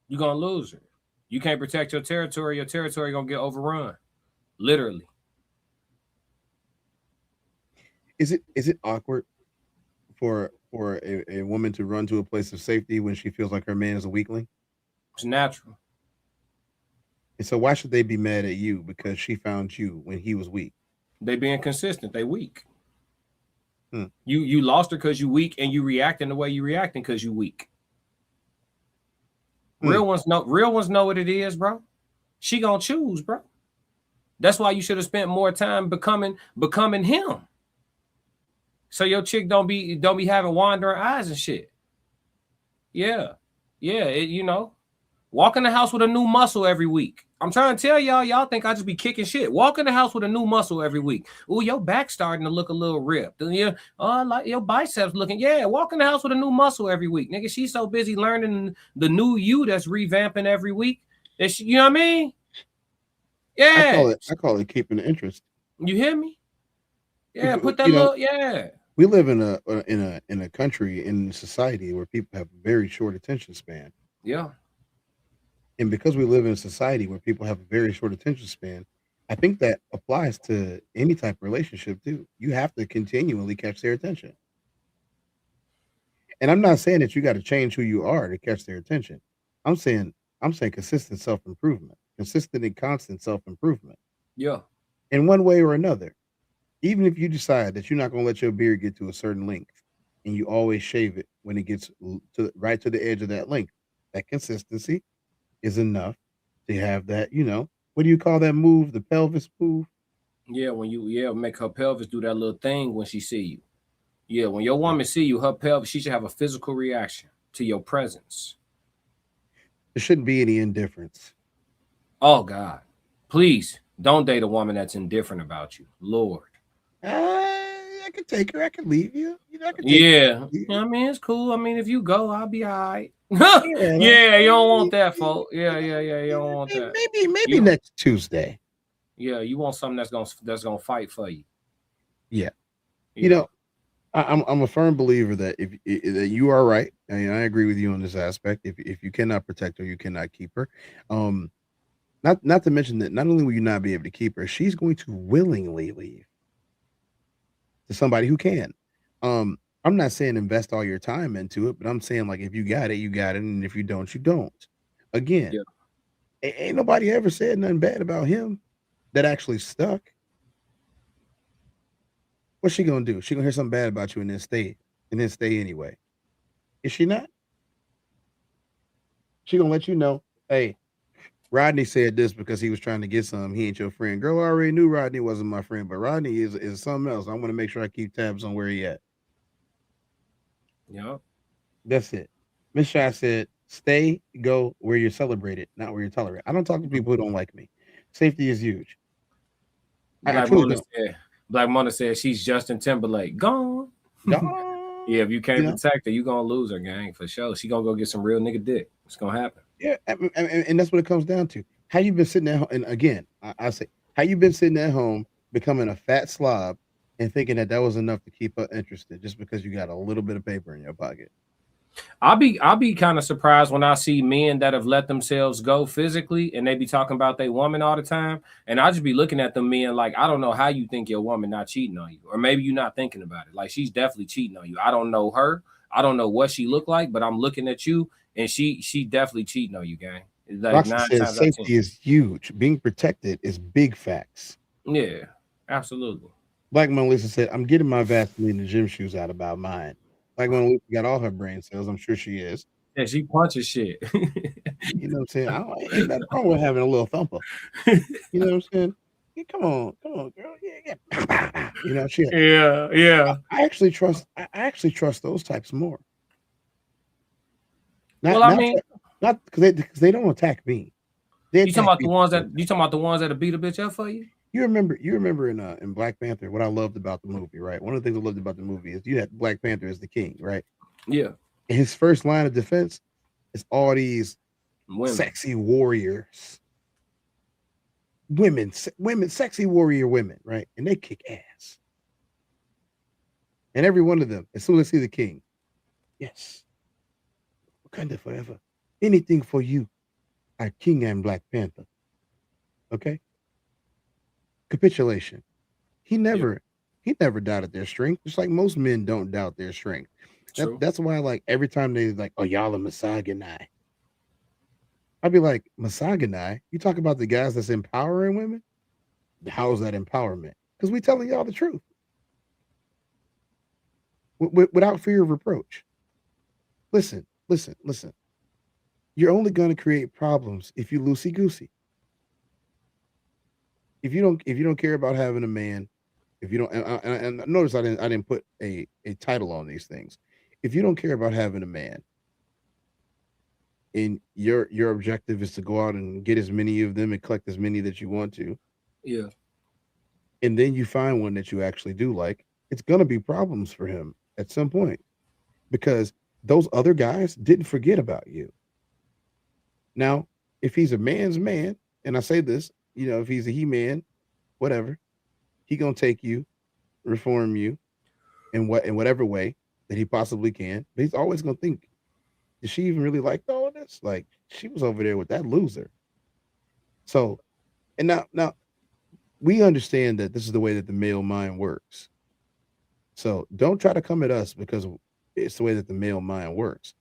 S9: You're gonna lose her. You can't protect your territory gonna get overrun. Literally.
S17: Is it awkward for a woman to run to a place of safety when she feels like her man is a weakling?
S9: It's natural.
S17: And so why should they be mad at you because she found you when he was weak?
S9: They being consistent. They weak. You lost her because you weak, and you reacting the way you reacting because you weak. Real ones know what it is, bro. She gonna choose, bro. That's why you should have spent more time becoming him. So your chick don't be having wandering eyes and shit. Yeah. Walk in the house with a new muscle every week. I'm trying to tell y'all think I just be kicking shit. Walk in the house with a new muscle every week. Ooh, your back starting to look a little ripped. Yeah, like your biceps looking. Yeah, walk in the house with a new muscle every week. Nigga, she's so busy learning the new you that's revamping every week. That she, you know what I mean? Yeah.
S17: I call it keeping interest.
S9: You hear me? Yeah, put that little, yeah.
S17: We live in a country, in a society where people have very short attention span.
S9: Yeah.
S17: And because we live in a society where people have a very short attention span, I think that applies to any type of relationship too. You have to continually catch their attention. And I'm not saying that you got to change who you are to catch their attention. I'm saying consistent self-improvement, consistent and constant self-improvement.
S9: Yeah.
S17: In one way or another. Even if you decide that you're not going to let your beard get to a certain length and you always shave it when it gets right to the edge of that length, that consistency is enough to have that, what do you call that move? The pelvis move?
S9: Yeah, when you make her pelvis do that little thing when she see you. Yeah, when your woman see you, her pelvis, she should have a physical reaction to your presence.
S17: There shouldn't be any indifference.
S9: Oh, God. Please, don't date a woman that's indifferent about you. Lord.
S17: I could take her. I could leave you.
S9: Yeah. I mean, it's cool. I mean, if you go, I'll be all right. Yeah, you don't want that, folks. Yeah. You don't want that.
S17: Maybe next Tuesday.
S9: Yeah, you want something that's gonna fight for you.
S17: Yeah. I'm a firm believer that that you are right. I agree with you on this aspect. If you cannot protect her, you cannot keep her. Not to mention that not only will you not be able to keep her, she's going to willingly leave to somebody who can. I'm not saying invest all your time into it, but I'm saying like if you got it, you got it, and if you don't, you don't. Again, ain't nobody ever said nothing bad about him that actually stuck. What's she gonna do? She gonna hear something bad about you and then stay anyway. Is she not? She gonna let you know, hey, Rodney said this because he was trying to get some. He ain't your friend. Girl, I already knew Rodney wasn't my friend, but Rodney is something else. I want to make sure I keep tabs on where he at.
S9: Yeah.
S17: That's it. Miss Shy said, stay, go where you're celebrated, not where you're tolerated. I don't talk to people who don't like me. Safety is huge.
S9: Black Mona said she's Justin Timberlake. Gone. Yeah, if you can't protect her, you gonna lose her, gang, for sure. She gonna go get some real nigga dick. It's gonna happen.
S17: Yeah, and that's what it comes down to. How you been sitting at home? And again, I say, how you been sitting at home becoming a fat slob and thinking that was enough to keep her interested just because you got a little bit of paper in your pocket?
S9: I'll be kind of surprised when I see men that have let themselves go physically and they be talking about their woman all the time. And I just be looking at them men like, I don't know how you think your woman not cheating on you. Or maybe you're not thinking about it. Like, she's definitely cheating on you. I don't know her. I don't know what she looked like, but I'm looking at you and she definitely cheating on you, gang. Like
S17: says safety is huge. Being protected is big facts.
S9: Yeah, absolutely.
S17: Black Melissa said, I'm getting my Vaseline and gym shoes out about mine. Like when Lucy got all her brain cells, I'm sure she is.
S9: Yeah, she punches shit.
S17: You know what I'm saying? Ain't nothing wrong with having a little thumper. You know what I'm saying? Yeah, come on, girl. Yeah. You know, shit.
S9: Yeah.
S17: I actually trust those types more.
S9: Not
S17: because they don't attack me.
S9: You talking about the ones that beat a bitch up for you?
S17: You remember in Black Panther, what I loved about the movie, right? One of the things I loved about the movie is you had Black Panther as the king, right?
S9: Yeah.
S17: And his first line of defense is all these sexy warriors. Women, sexy warrior women, right? And they kick ass. And every one of them, as soon as they see the king, yes, Wakanda forever. Anything for you, our king and Black Panther. Okay? Capitulation. He never doubted their strength, just like most men don't doubt their strength. That's why, like, every time they like, oh, y'all are misogyny. I'd be like, misogyny? You talk about the guys that's empowering women? How is that empowerment? Because we telling y'all the truth. Without fear of reproach. Listen. You're only going to create problems if you loosey-goosey. If you don't care about having a man, if you don't, and notice I didn't put a title on these things. If you don't care about having a man, and your objective is to go out and get as many of them and collect as many that you want to,
S9: yeah,
S17: and then you find one that you actually do like, it's gonna be problems for him at some point because those other guys didn't forget about you. Now, if he's a man's man, and I say this, you know, if he's a he-man, whatever, he gonna take you, reform you in whatever way that he possibly can. But he's always gonna think, did she even really like all of this? Like, she was over there with that loser. So, and now we understand that this is the way that the male mind works. So don't try to come at us because it's the way that the male mind works.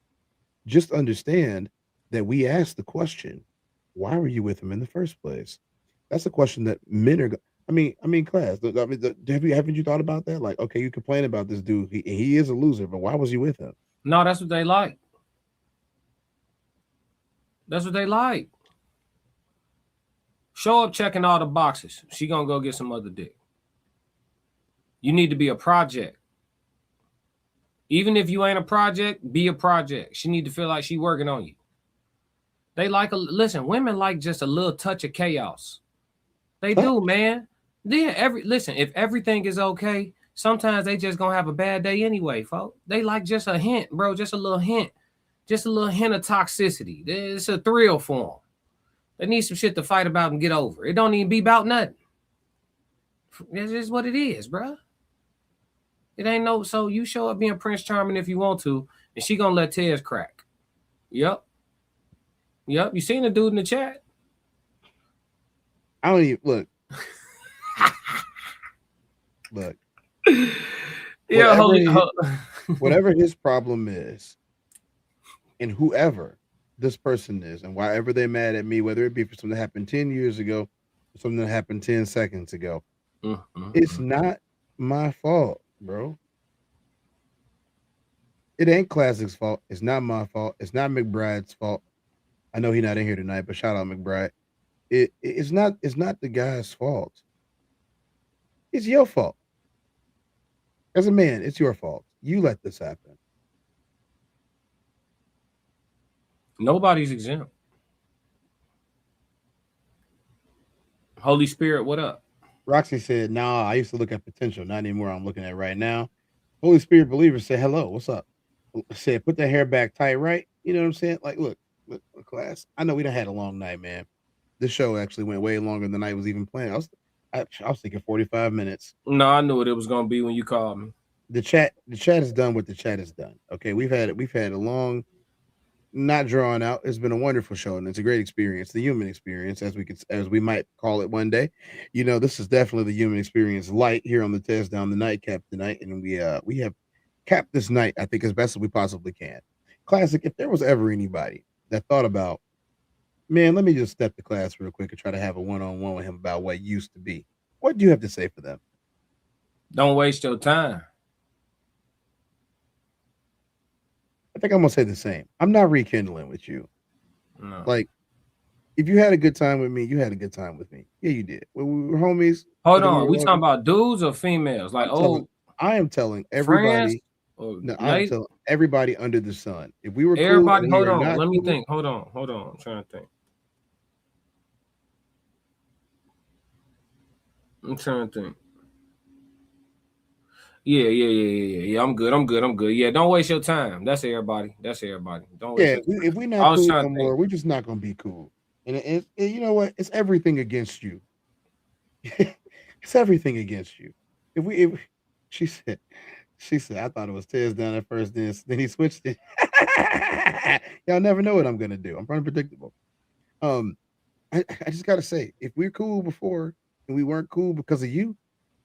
S17: Just understand that we asked the question, why were you with him in the first place? That's a question that men are. I mean, class. Haven't you thought about that? Like, okay, you complain about this dude. He is a loser, but why was you with him?
S9: No, that's what they like. That's what they like. Show up checking all the boxes. She gonna go get some other dick. You need to be a project. Even if you ain't a project, be a project. She need to feel like she working on you. They like listen, women like just a little touch of chaos. They do, man. Then if everything is okay, sometimes they just gonna have a bad day anyway, folks. They like just a hint, bro, just a little hint. Just a little hint of toxicity. It's a thrill for them. They need some shit to fight about and get over. It don't even be about nothing. It's just what it is, bro. It ain't no, so you show up being Prince Charming if you want to, and she gonna let Tez crack. Yep. You seen the dude in the chat?
S17: I don't even look. Look.
S9: Yeah,
S17: whatever his problem is, and whoever this person is, and why ever they're mad at me, whether it be for something that happened 10 years ago, or something that happened 10 seconds ago, it's not my fault, bro. It ain't Classic's fault. It's not my fault. It's not McBride's fault. I know he's not in here tonight, but shout out McBride. It's not the guy's fault. It's your fault. As a man, it's your fault. You let this happen.
S9: Nobody's exempt. Holy Spirit, what up?
S17: Roxy said, nah, I used to look at potential. Not anymore. I'm looking at right now. Holy Spirit believer said, hello, what's up? Said, put that hair back tight, right? You know what I'm saying? Like, look, class. I know we done had a long night, man. This show actually went way longer than the night was even planned. I was thinking 45 minutes.
S9: No, I knew what it was gonna be when you called me.
S17: The chat is done what the chat is done. Okay, we've had a long, not drawn out. It's been a wonderful show, and it's a great experience, the human experience, as we might call it one day. You know, this is definitely the human experience light here on the Tezdown, the nightcap tonight, and we have capped this night, I think, as best as we possibly can. Classic. If there was ever anybody that thought about, man, let me just step to class real quick and try to have a one-on-one with him about what used to be, what do you have to say for them?
S9: Don't waste your time.
S17: I think I'm gonna say the same. I'm not rekindling with you.
S9: No.
S17: Like, if you had a good time with me, you had a good time with me. Yeah, you did. When we were homies.
S9: Hold on, we talking about dudes or females? Like,
S17: I am telling everybody. No, I'm telling everybody under the sun. If we were
S9: everybody,
S17: cool,
S9: hold on. Let me think. Hold on. I'm trying to think. Yeah. I'm good. Yeah, don't waste your time. That's everybody. Don't waste your time.
S17: If we're not cool no more, we're just not gonna be cool. And you know what? It's everything against you. It's everything against you. She said, I thought it was Tezdown at first, then he switched it. Y'all never know what I'm gonna do. I'm unpredictable. I just gotta say, if we're cool before and we weren't cool because of you,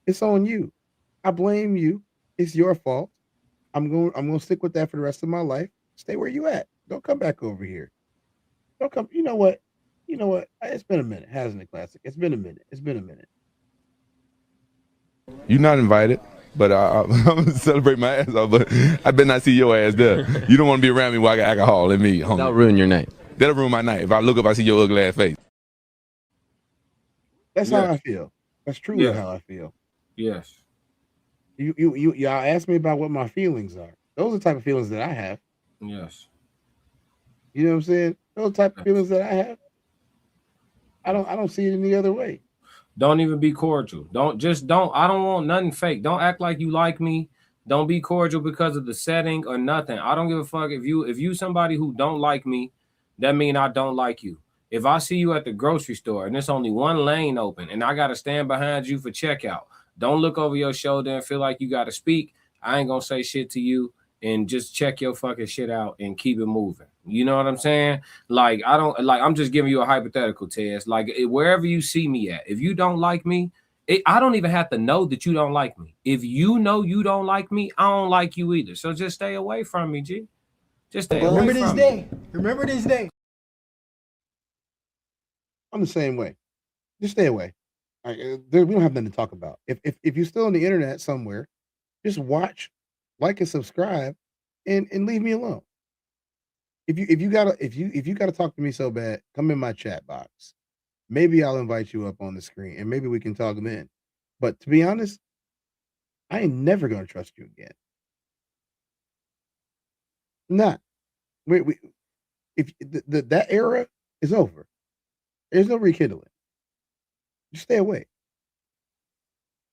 S17: it's on you. I blame you. It's your fault. I'm gonna stick with that for the rest of my life. Stay where you at. Don't come back over here. Don't come. You know what? It's been a minute, hasn't it, Classic? It's been a minute.
S4: You're not invited, but I'm gonna celebrate my ass off. But I better not see your ass there. You don't want to be around me while I got alcohol and me.
S22: That'll ruin your night.
S4: That'll ruin my night. If I look up, I see your ugly ass face.
S17: That's how I feel. That's truly how I feel.
S9: Yes.
S17: Y'all asked me about what my feelings are. Those are the type of feelings that I have.
S9: Yes.
S17: You know what I'm saying? Those type of feelings that I have. I don't see it any other way.
S9: Don't even be cordial. I don't want nothing fake. Don't act like you like me. Don't be cordial because of the setting or nothing. I don't give a fuck if you somebody who don't like me, that mean I don't like you. If I see you at the grocery store and there's only one lane open and I gotta stand behind you for checkout, don't look over your shoulder and feel like you gotta speak. I ain't gonna say shit to you and just check your fucking shit out and keep it moving. You know what I'm saying? Like, I'm just giving you a hypothetical, Tez. Like, wherever you see me at, if you don't like me, I don't even have to know that you don't like me. If you know you don't like me, I don't like you either. So just stay away from me, G. Just stay away from me.
S14: Remember this day.
S17: I'm the same way. Just stay away. We don't have nothing to talk about. If you're still on the internet somewhere, just watch, like, and subscribe, and leave me alone. If you gotta talk to me so bad, come in my chat box. Maybe I'll invite you up on the screen, and maybe we can talk then. But to be honest, I ain't never gonna trust you again. Not. That era is over. There's no rekindling. Just stay away.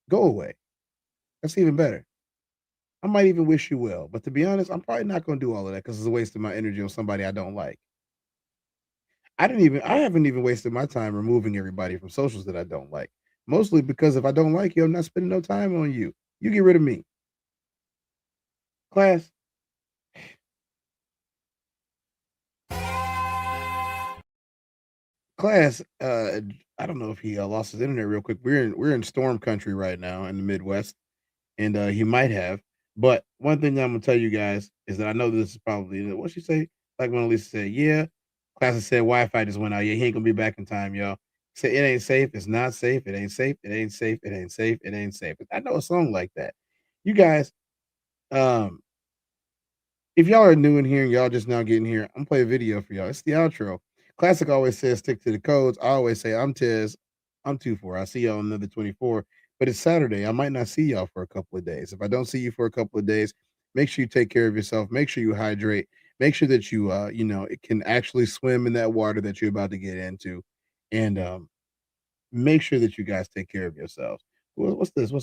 S17: Go away. That's even better. I might even wish you well, but to be honest, I'm probably not going to do all of that because it's a waste of my energy on somebody I don't like. I haven't even wasted my time removing everybody from socials that I don't like. Mostly because if I don't like you, I'm not spending no time on you. You get rid of me. Class. Class, I don't know if he lost his internet real quick. We're in storm country right now in the Midwest, and he might have. But one thing that I'm gonna tell you guys is that I know this is probably what she say. Like when Lisa said, "Yeah," Class said Wi-Fi just went out. Yeah, he ain't gonna be back in time, y'all. Say it ain't safe. It's not safe. It ain't safe. It ain't safe. It ain't safe. It ain't safe. I know a song like that. You guys, if y'all are new in here and y'all just now getting here, I'm gonna play a video for y'all. It's the outro. Classic always says stick to the codes. I always say I'm Tez. I'm 2-4. I'll see y'all on another 24. But it's Saturday. I might not see y'all for a couple of days. If I don't see you for a couple of days, make sure you take care of yourself. Make sure you hydrate. Make sure that you it can actually swim in that water that you're about to get into. And make sure that you guys take care of yourselves. What's this?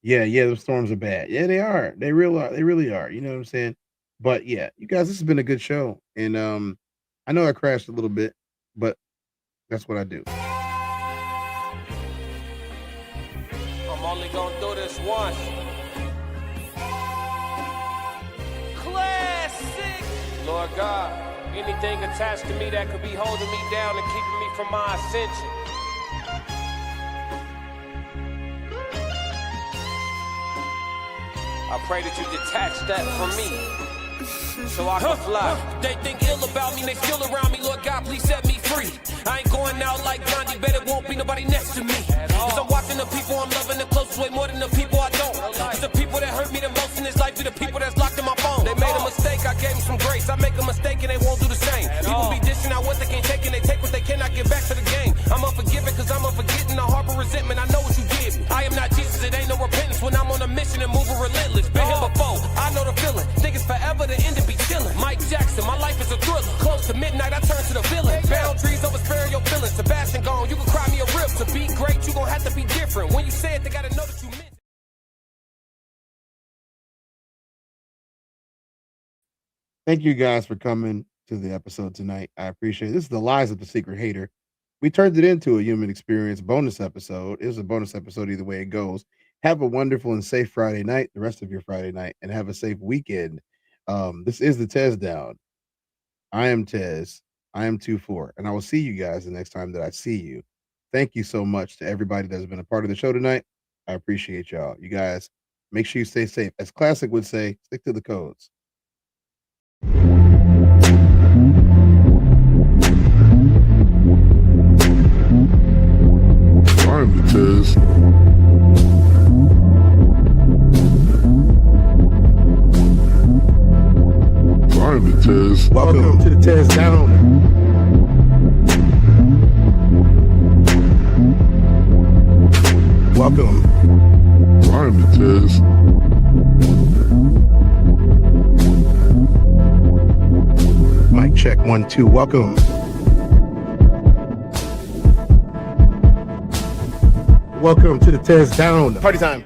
S17: Yeah, the storms are bad. Yeah, they are. They really are. You know what I'm saying? But yeah, you guys, this has been a good show. And I know I crashed a little bit, but that's what I do.
S3: I'm only gonna do this once. Classic! Lord God, anything attached to me that could be holding me down and keeping me from my ascension. I pray that you detach that from me, so I can fly. They think ill about me, they still around me. Lord God, please set me free. I ain't going out like Gandhi, bet it won't be nobody next to me. Cause I'm watching the people I'm loving the closest way more than the people I don't. Cause the people that hurt me the most in this life be the people that's locked in my phone. to midnight, I turn to the villain. Boundaries over sparing your feelings. Sebastian gone, you can cry me a rip. To be great, you gon' have to be different. When you say it, they gotta know that you meant it.
S17: Thank you guys for coming to the episode tonight. I appreciate it. This is the Lies of the Secret Hater. We turned it into a human experience bonus episode. It was a bonus episode either way it goes. Have a wonderful and safe Friday night, the rest of your Friday night, and have a safe weekend. This is the Tezdown. I am Tez. I am 24, and I will see you guys the next time that I see you. Thank you so much to everybody that's been a part of the show tonight. I appreciate y'all. You guys, make sure you stay safe. As Classic would say, stick to the codes.
S1: I'm the Tez. I'm the Tez.
S17: Welcome to the Tezdown. Welcome.
S1: I'm the Tez.
S17: Mic check 1 2. Welcome. Welcome to the Tezdown. Party time.